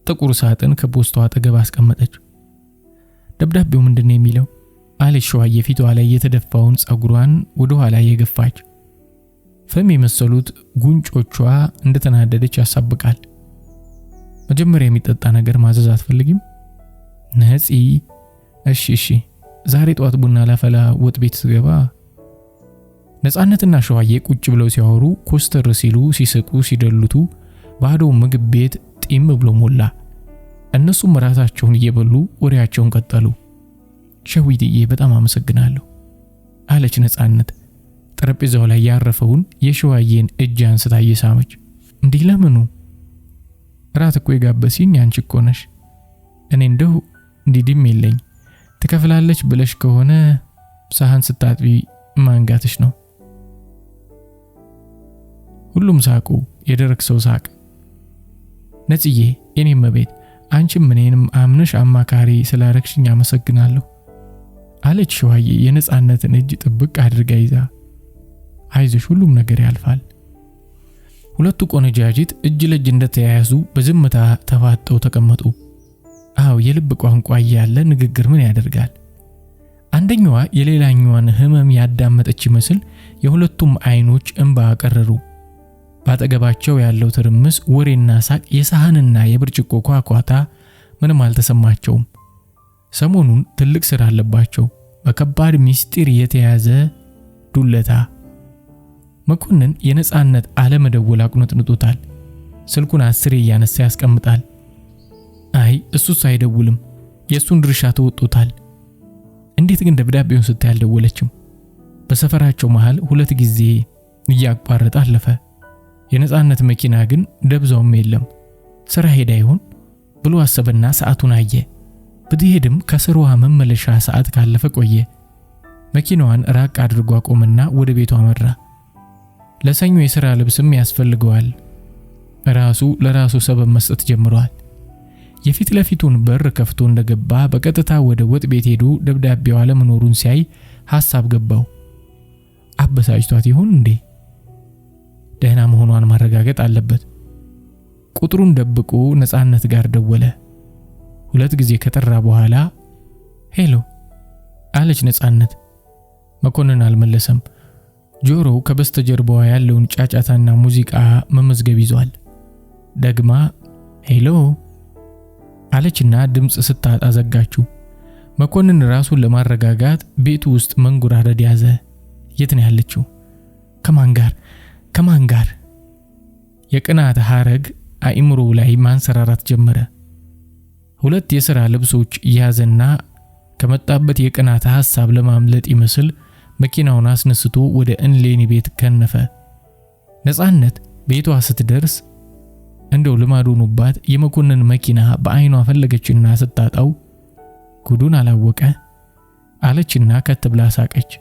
ጥቁር ሳጥን ከፖስቷ አጠገብ አስቀመጠች። ደብዳቤው ምንድነው የሚለው አለች ሸዋዬ ፊቷ ላይ የተደፋውን ጸጉሯን ወደ ኋላ የገፋች። ፈም የመሰሉት ጉንጮቿ እንደተናደደች ያሳብቃል። መጀመሪያ የሚጠጣ ነገር ማዘዝ አትፈልጊም? ነፂ እሺ ዛሬ ጧት ቡና ላፈላ ወጥ ቤት ስገባ። ነፃነትና ሸዋዬ ቁጭ ብለው ሲያወሩ ኮስተር ሲሉ ሲስቁ ሲደልቱ ባዶው ምግብ ቤት ጢም ብሎ ሞላ። እነሱም ራሳቸውን እየበሉ ወሬያቸውን ቀጠሉ። ሸዊትዬ በጣም አመሰግናለሁ አለች ነፃነት ጠረጴዛው ላይ ያረፈውን የሸዋዬን እጅ አንስታ እየሳመች። እንዲህ ለምኑ? ራት እኮ የጋበሲኝ አንቺ እኮ ነሽ። እኔ እንደው እንዲድም የለኝ። ትከፍላለች ብለሽ ከሆነ ሳህን ስታጥቢ ማንጋትሽ ነው። ሁሉም ሳቁ፣ የደረክ ሰው ሳቅ። ነጽዬ የኔም መቤት አንቺም እኔንም አምነሽ አማካሪ ስላረክሽኝ አመሰግናለሁ አለች ሸዋዬ የነፃነትን እጅ ጥብቅ አድርጋ ይዛ። አይዞሽ ሁሉም ነገር ያልፋል። ሁለቱ ቆነጃጅት እጅ ለእጅ እንደተያያዙ በዝምታ ተፋጠው ተቀመጡ። አው የልብ ቋንቋ ያለ ንግግር ምን ያደርጋል? አንደኛዋ የሌላኛዋን ህመም ያዳመጠች ይመስል የሁለቱም አይኖች እንባ አቀረሩ። ባጠገባቸው ያለው ትርምስ ወሬና ሳቅ፣ የሳህንና የብርጭቆ ኳኳታ ምንም አልተሰማቸውም። ሰሞኑን ትልቅ ስራ አለባቸው፣ በከባድ ሚስጥር የተያዘ ዱለታ። መኮንን የነፃነት አለመደወል አቁነጥንጦታል። ስልኩን 10 እያነሳ ያስቀምጣል። አይ እሱስ አይደውልም፣ የሱን ድርሻ ተወጥቶታል። እንዴት ግን ደብዳቤውን ስታይ አልደወለችም? በሰፈራቸው መሃል 2 ጊዜ እያቋረጠ አለፈ። የነፃነት መኪና ግን ደብዛውም የለም። ስራ ሄዳ ይሆን ብሎ አሰበና ሰዓቱን አየ። ብትሄድም ከስሯ መመለሻ ሰዓት ካለፈ ቆየ። መኪናዋን ራቅ አድርጎ አቆመና ወደ ቤቱ አመራ። ለሰኞ የሥራ ልብስም ያስፈልገዋል። ራሱ ለራሱ ሰበብ መስጠት ጀምሯል። የፊት ለፊቱን በር ከፍቶ እንደገባ በቀጥታ ወደ ወጥ ቤት ሄዶ ደብዳቤው አለመኖሩን ሲያይ ሐሳብ ገባው። አበሳጭቷት ይሆን እንዴ? ደህና መሆኗን ማረጋገጥ አለበት። ቁጥሩን ደብቆ ነፃነት ጋር ደወለ። 2 ጊዜ ከጠራ በኋላ ሄሎ አለች ነፃነት። መኮንን አልመለሰም። ጆሮው ከበስተጀርባዋ ያለውን ጫጫታና ሙዚቃ መመዝገብ ይዟል። ደግማ ሄሎ አለችና ድምጽ ስታጣ ዘጋችው። መኮንን ራሱን ለማረጋጋት ቤቱ ውስጥ መንጎራደድ ያዘ። የት ነው ያለችው? ከማን ጋር? የቅናት ሐረግ አእምሮው ላይ ማንሰራራት ጀመረ። 2 የሥራ ልብሶች ያዘና ከመጣበት የቅናት ሐሳብ ለማምለጥ ይመስል መኪናውን አስነስቶ ወደ እንሌኒ ቤት ከነፈ። ነፃነት ቤቷ ስትደርስ እንደው ልማዱ ሆኖባት የመኮንን መኪና በአይኗ ፈለገችና ስታጣው ጉዱን አላወቀ አለችና ከትብላ ሳቀች።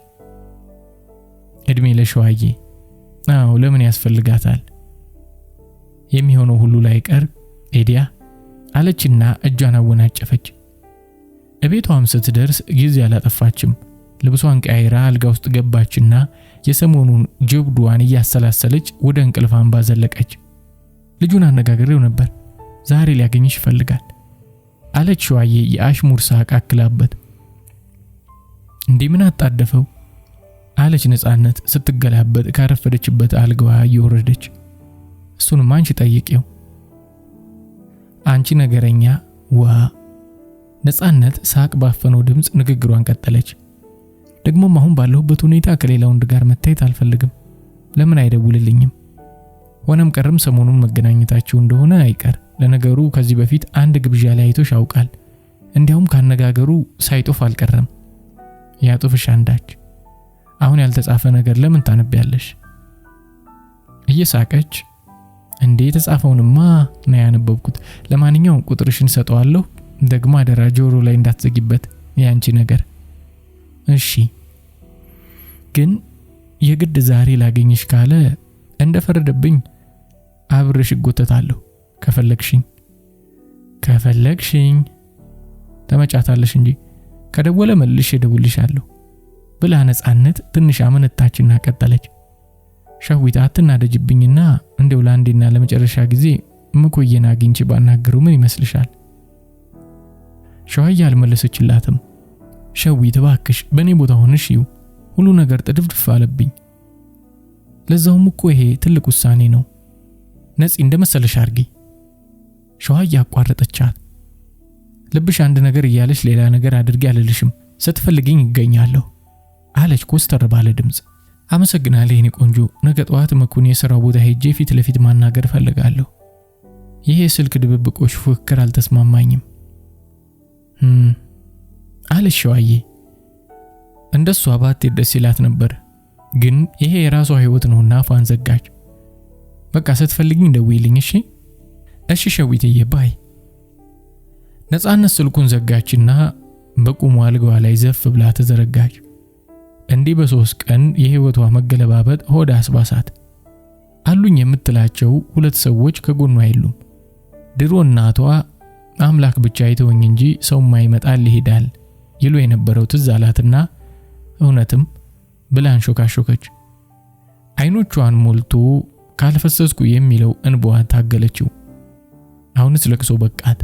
እድሜ ለሸዋዬ። አዎ ለምን ያስፈልጋታል? የሚሆነው ሁሉ ላይ ቀር ኤዲያ አለችና እጇን አወናጨፈች። እቤቷም ስትደርስ ጊዜ አላጠፋችም። ልብሷን ቀይራ አልጋ ውስጥ ገባችና የሰሞኑን ጀብዷን እያሰላሰለች ወደ እንቅልፍ አምባ ዘለቀች። ልጁን አነጋግሬው ነበር፣ ዛሬ ሊያገኝሽ ይፈልጋል አለች ሸዋዬ የአሽሙር ሳቅ አክላበት። እንዴ ምን አጣደፈው አለች ነጻነት ስትገላበጥ ካረፈደችበት አልጋዋ እየወረደች። እሱንም አንቺ ጠይቂው አንቺ ነገረኛ ዋ። ነጻነት ሳቅ ባፈነው ድምፅ ንግግሯን ቀጠለች። ደግሞም አሁን ባለሁበት ሁኔታ ከሌላ ወንድ ጋር መታየት አልፈልግም። ለምን አይደውልልኝም? ሆነም ቀረም ሰሞኑን መገናኘታችሁ እንደሆነ አይቀር። ለነገሩ ከዚህ በፊት አንድ ግብዣ ላይ አይቶሽ ያውቃል። እንዲያውም ካነጋገሩ ሳይጦፍ አልቀረም። ያጦፍሽ አንዳች። አሁን ያልተጻፈ ነገር ለምን ታነቢያለሽ? እየሳቀች እንዴ የተጻፈውንማ ነው ያነበብኩት። ለማንኛውም ቁጥርሽን ሰጠዋለሁ። ደግሞ አደራ ጆሮ ላይ እንዳትዘጊበት ያንቺ ነገር። እሺ ግን የግድ ዛሬ ላገኝሽ ካለ እንደፈረደብኝ አብርሽ እጎተታለሁ። ከፈለግሽኝ ተመጫታለሽ እንጂ ከደወለ መልሽ እደውልልሻለሁ ብላ ነጻነት ትንሽ አመነታችና ቀጠለች። ሸዊት አትናደጅብኝና እንደው ለአንዴና ለመጨረሻ ጊዜ ምኮየና አግኝቼ ባናገረው ምን ይመስልሻል? ሸዋዬ አልመለሰችላትም። ሸዊት እባክሽ በእኔ ቦታ ሆነሽ ይው፣ ሁሉ ነገር ጥድፍድፍ አለብኝ። ለዛውም እኮ ይሄ ትልቅ ውሳኔ ነው። ነፂ እንደመሰለሽ አርጊ። ሸዋዬ አቋረጠቻት። ልብሽ አንድ ነገር እያለሽ ሌላ ነገር አድርጊ አልልሽም፣ ስትፈልጊኝ ይገኛለሁ አለች ኮስተር ባለ ድምጽ። አመሰግናለሁ የኔ ቆንጆ፣ ነገ ጠዋት መኩን የሥራው ቦታ ሄጄ ፊት ለፊት ማናገር ፈልጋለሁ። ይሄ ስልክ ድብብቆሽ ፉክክር አልተስማማኝም አለች ሸዋዬ። እንደሷ ባትሄድ ደስ ይላት ነበር፣ ግን ይሄ የራሷ ህይወት ነውና አፏን ዘጋች። በቃ ስትፈልጊኝ ደውይልኝ እሺ? እሺ ሸዊትዬ ባይ። ነጻነት ስልኩን ዘጋችና በቁሟ አልጋዋ ላይ ዘፍ ብላ ተዘረጋች። እንዲህ በ3 ቀን የህይወቷ መገለባበጥ ሆድ አስባሳት። አሉኝ የምትላቸው 2 ሰዎች ከጎኗ አይሉም። ድሮ እናቷ አምላክ ብቻ አይተወኝ እንጂ ሰው ማይመጣል ይሄዳል ይሉ የነበረው ትዝ አላትና እውነትም ብላን ሾካሾከች። አይኖቿን ሞልቶ ካልፈሰስኩ የሚለው እንባዋን ታገለችው። አሁንስ ለቅሶ በቃት።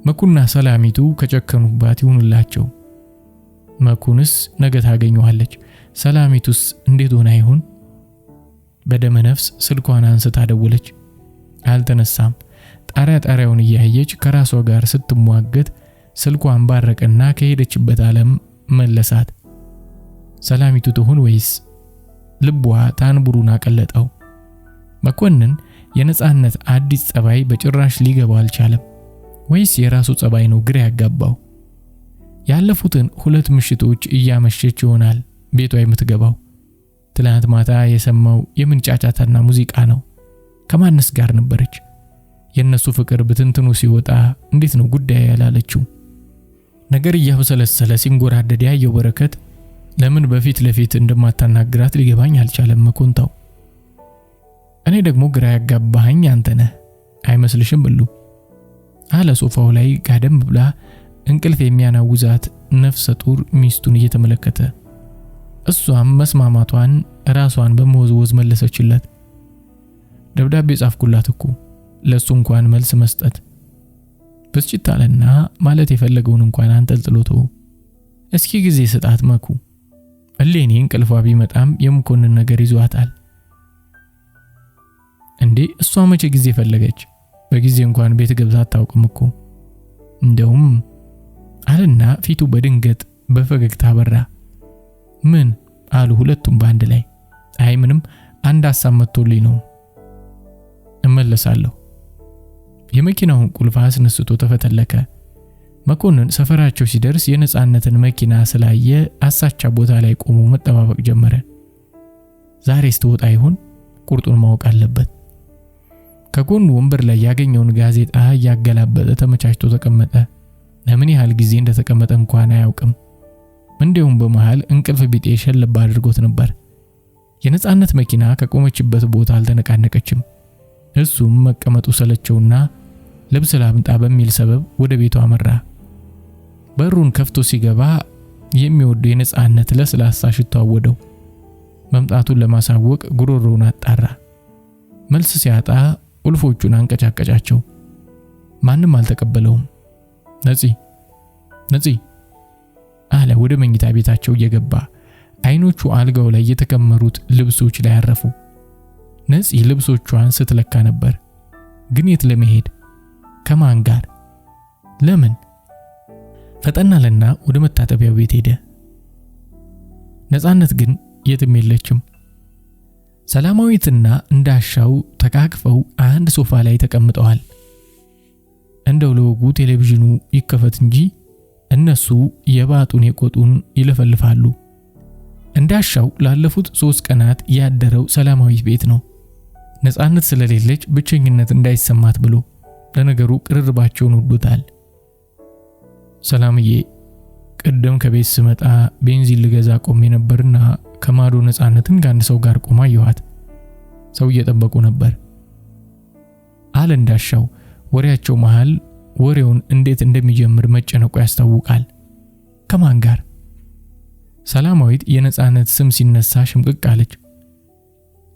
መኩና ሰላሚቱ ከጨከኑባት ይሁንላቸው። መኩንስ ነገ ታገኘዋለች። ሰላሚቱስ እንዴት ሆና ይሆን? በደመ ነፍስ ስልኳን አንስታ ደወለች። አልተነሳም። ጣሪያውን እያየች ከራሷ ጋር ስትሟገት ስልኳን ባረቀና ከሄደችበት ዓለም መለሳት። ሰላሚቱ ትሆን ወይስ? ልቧ ታንቡሩን አቀለጠው። መኮንን የነጻነት አዲስ ጸባይ በጭራሽ ሊገባው አልቻለም። ወይስ የራሱ ጸባይ ነው ግራ ያጋባው? ያለፉትን 2 ምሽቶች እያመሸች ይሆናል ቤቷ የምትገባው። ትላንት ማታ የሰማው የምንጫጫታና ሙዚቃ ነው። ከማንስ ጋር ነበረች? የነሱ ፍቅር በትንትኑ ሲወጣ እንዴት ነው ጉዳይ ያላለችው? ነገር እያብሰለሰለ ሲንጎራደድ ያየው በረከት ለምን በፊት ለፊት እንደማታናግራት ሊገባኝ አልቻለም። መኮንታው እኔ ደግሞ ግራ ያጋባኝ አንተ ነህ አይመስልሽም ብሉ አለ ሶፋው ላይ ጋደም ብላ እንቅልፍ የሚያናውዛት ነፍሰ ጡር ሚስቱን እየተመለከተ። እሷም መስማማቷን ራሷን በመወዝወዝ መለሰችለት። ደብዳቤ ጻፍኩላት እኮ ለሱ እንኳን መልስ መስጠት ብስጭታለና ማለት የፈለገውን እንኳን አንጠልጥሎቶ እስኪ ጊዜ ስጣት መኩ። እሌኒ እንቅልፏ ቢመጣም የመኮንን ነገር ይዟታል። እንዴ እሷ መቼ ጊዜ ፈለገች? በጊዜ እንኳን ቤት ገብታ አታውቅም እኮ። እንደውም አለና ፊቱ በድንገት በፈገግታ በራ። ምን አሉ ሁለቱም በአንድ ላይ። አይ ምንም፣ አንድ ሐሳብ መጥቶልኝ ነው እመለሳለሁ። የመኪናውን ቁልፍ አስነስቶ ተፈተለከ። መኮንን ሰፈራቸው ሲደርስ የነጻነትን መኪና ስላየ አሳቻ ቦታ ላይ ቆሞ መጠባበቅ ጀመረ። ዛሬስ ትወጣ ይሆን? ቁርጡን ማወቅ አለበት። ከጎኑ ወንበር ላይ ያገኘውን ጋዜጣ ያገላበጠ ተመቻችቶ ተቀመጠ። ለምን ያህል ጊዜ እንደተቀመጠ እንኳን አያውቅም። እንዲሁም በመሃል እንቅልፍ ቢጤ ሸለባ አድርጎት ነበር። የነጻነት መኪና ከቆመችበት ቦታ አልተነቃነቀችም። እሱም መቀመጡ ሰለቸውና ልብስ ላምጣ በሚል ሰበብ ወደ ቤቱ አመራ። በሩን ከፍቶ ሲገባ የሚወደው የነጻነት ለስላሳ ሽቶ አወደው። መምጣቱን ለማሳወቅ ጉሮሮውን አጣራ። መልስ ሲያጣ ቁልፎቹን አንቀጫቀጫቸው። ማንም አልተቀበለውም። ነፂ አለ ወደ መኝታ ቤታቸው እየገባ። አይኖቹ አልጋው ላይ የተከመሩት ልብሶች ላይ አረፉ። ነፂ ልብሶቿን ስትለካ ነበር። ግን የት ለመሄድ? ከማን ጋር? ለምን? ፈጠናለና ወደ መታጠቢያው ቤት ሄደ። ነፃነት ግን የትም የለችም። ሰላማዊትና እንዳሻው ተቃቅፈው አንድ ሶፋ ላይ ተቀምጠዋል። እንደው ለወጉ ቴሌቪዥኑ ይከፈት እንጂ እነሱ የባጡን የቆጡን ይለፈልፋሉ። እንዳሻው ላለፉት 3 ቀናት ያደረው ሰላማዊት ቤት ነው። ነፃነት ስለሌለች ብቸኝነት እንዳይሰማት ብሎ። ለነገሩ ቅርርባቸውን ወዶታል። ሰላምዬ ቀደም ከቤት ስመጣ ቤንዚን ልገዛ ቆሜ ነበርና ከማዶ ነፃነትን ከአንድ ሰው ጋር ቆማ አየኋት። ሰው እየጠበቁ ነበር አለ እንዳሻው። ወሬያቸው መሃል ወሬውን እንዴት እንደሚጀምር መጨነቁ ያስታውቃል። ከማን ጋር? ሰላማዊት የነፃነት ስም ሲነሳ ሽምቅቅ አለች።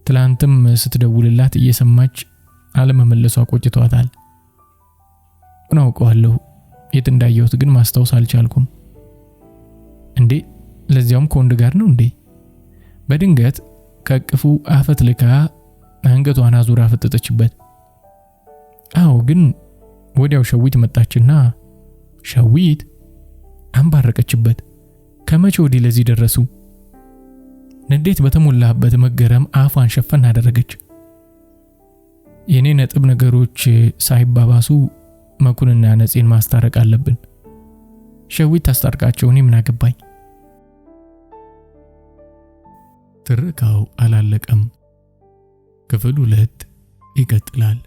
ትላንትም ስትደውልላት እየሰማች አለመመለሷ ቆጭቷታል። አውቀዋለሁ፣ የት እንዳየሁት ግን ማስታወስ አልቻልኩም። እንዴ ለዚያውም ከወንድ ጋር ነው እንዴ? በድንገት ከቅፉ አፈት ልካ አንገቷን አዙራ ፈጠጠችበት። አዎ፣ ግን ወዲያው ሸዊት መጣችና ሸዊት አንባረቀችበት። ከመቼ ወዲህ ለዚህ ደረሱ? ንዴት በተሞላበት መገረም አፏን ሸፈን አደረገች። የኔ ነጥብ ነገሮች ሳይባባሱ መኩንና ነፂን ማስታረቅ አለብን። ሸዊት ታስታርቃቸው፣ እኔ ምን አገባኝ? ትረካው አላለቀም። ክፍል 2 ይቀጥላል።